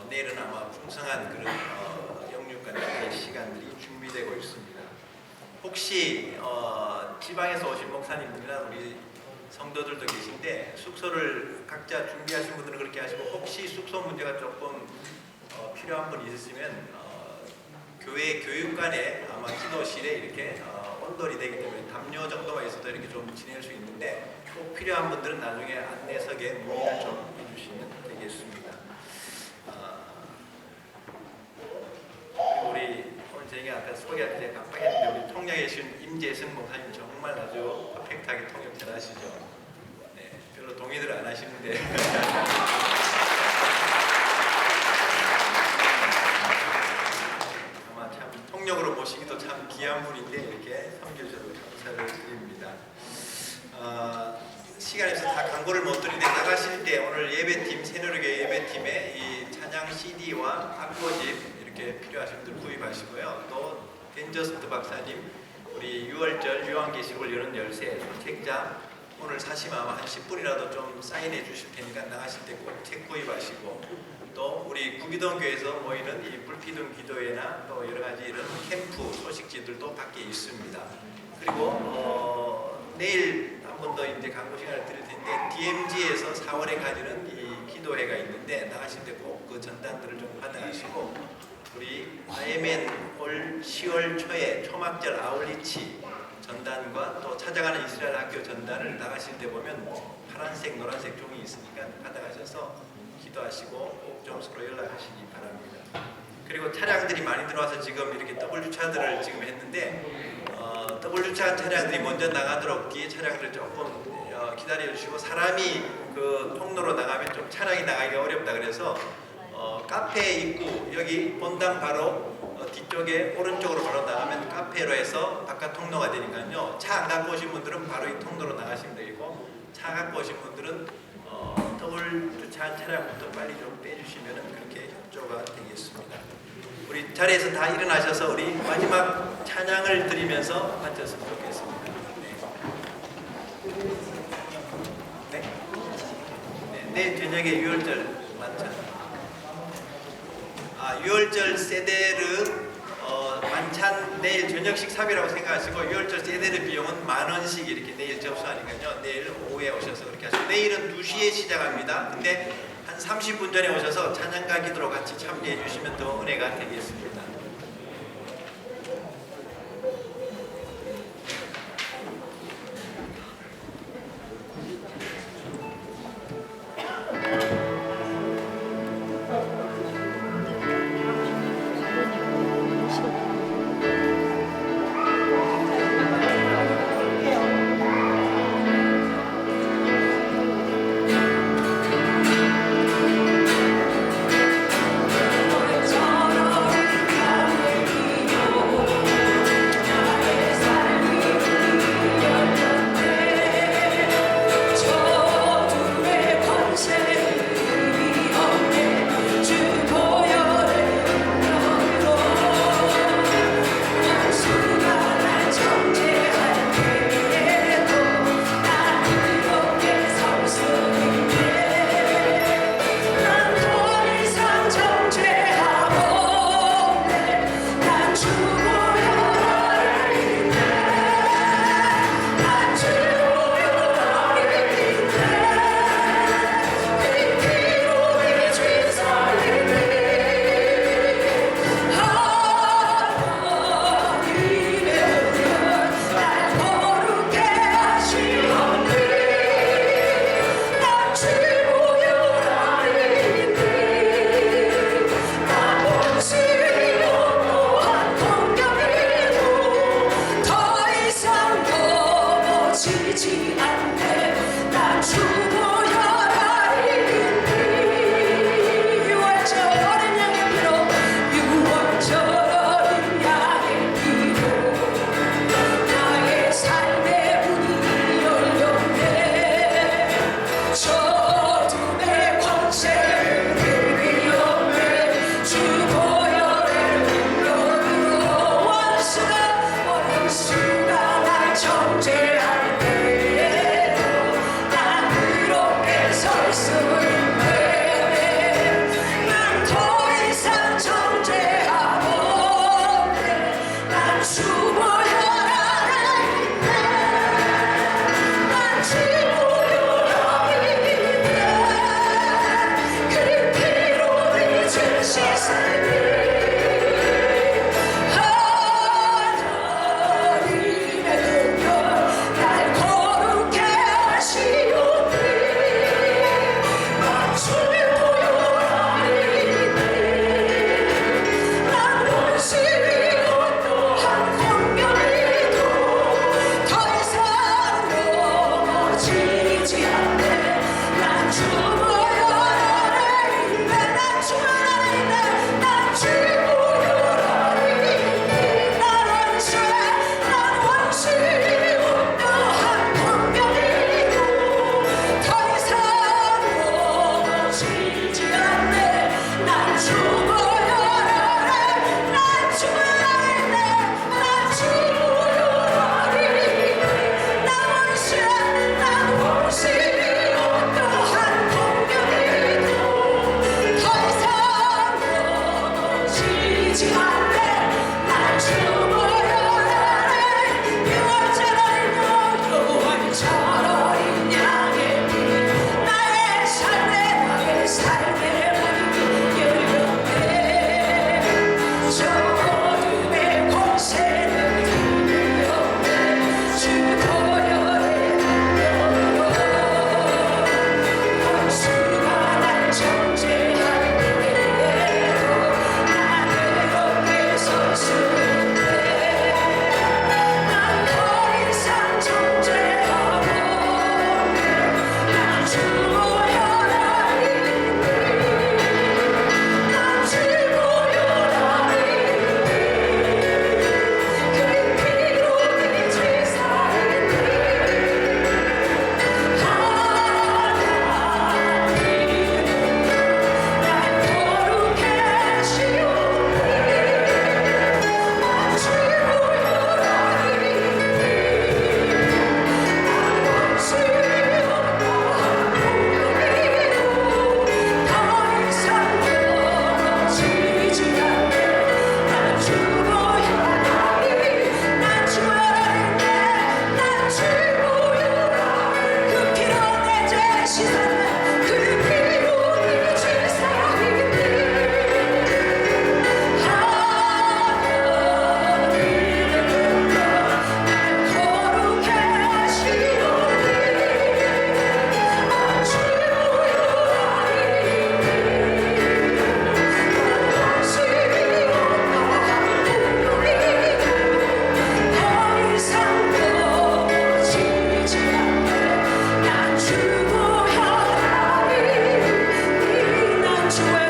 S4: 내일은 아마 풍성한 그런 영육과 나의 시간들이 준비되고 있습니다. 혹시 지방에서 오신 목사님들이나 우리 성도들도 계신데 숙소를 각자 준비하신 분들은 그렇게 하시고 혹시 숙소 문제가 조금 필요한 분이 있으시면 교회 교육관에 아마 기도실에 이렇게 온돌이 되기 때문에 담요 정도만 있어도 이렇게 좀 지낼 수 있는데 꼭 필요한 분들은 나중에 안내석에 문의를 좀 해주시면 되겠습니다. 우리 오늘 저희가 아까 소개할 때 깜빡했는데 우리 통역에 계신 임재승 목사님 정말 아주 퍼펙트하게 통역 잘하시죠. 네, 별로 동의들 안 하시는데 아마 참 통역으로 모시기도 참 귀한 분인데 이렇게 섬겨주셔서 감사를 드립니다. 시간에서 다 광고를 못 드리는데 나가실 때 오늘 예배팀 새누리교회 예배팀에 이 찬양 CD와 악보집 이렇게 필요하신 분들 구입하시고요. 또 덴저스트 박사님 우리 6월절 요한계시록을 여는 열쇠 책장 오늘 사시면 아마 한 10분이라도 좀 사인해 주실 테니까 나가실 때 꼭 책 구입하시고 또 우리 구기동교에서 모이는 이 불피등 기도회나 또 여러 가지 이런 캠프 소식지들도 밖에 있습니다. 그리고 내일 한 번 더 이제 광고 시간을 드릴 텐데 DMG에서 4월에 가지는 이 기도회가 있는데 나가실 때 꼭 그 전단들을 좀 받아가시고 우리 IMN 올 10월 초에 초막절 아울리치 전단과 또 찾아가는 이스라엘 학교 전단을 나가실 때 보면 파란색 노란색 종이 있으니까 받아가셔서 기도하시고 꼭 좀 서로 연락하시기 바랍니다. 그리고 차량들이 많이 들어와서 지금 이렇게 더블 주차들을 지금 했는데 더블 주차 차량들이 먼저 나가도록 뒤에 차량들 조금 기다려 주시고 사람이 그 통로로 나가면 좀 차량이 나가기가 어렵다 그래서 카페 입구 여기 본당 바로 뒤쪽에 오른쪽으로 바로 나가면 카페로 해서 바깥 통로가 되니까요. 차 안 갖고 오신 분들은 바로 이 통로로 나가시면 되고 차 갖고 오신 분들은 더블 주차한 차량부터 빨리 좀 빼주시면 그렇게 협조가 되겠습니다. 우리 자리에서 다 일어나셔서 우리 마지막 찬양을 드리면서 마쳤으면 좋겠습니다. 네. 네. 내일 저녁에 6월절 만찬. 6월절 세데르 만찬 내일 저녁 식사비라고 생각하시고 6월절 세데르 비용은 10,000원씩 이렇게 내일 접수하니까요. 내일 오후에 오셔서 그렇게 하시고 내일은 2시에 시작합니다. 근데 한 30분 전에 오셔서 찬양가 기도로 같이 참여해 주시면 더 은혜가 되겠습니다.
S5: 친구의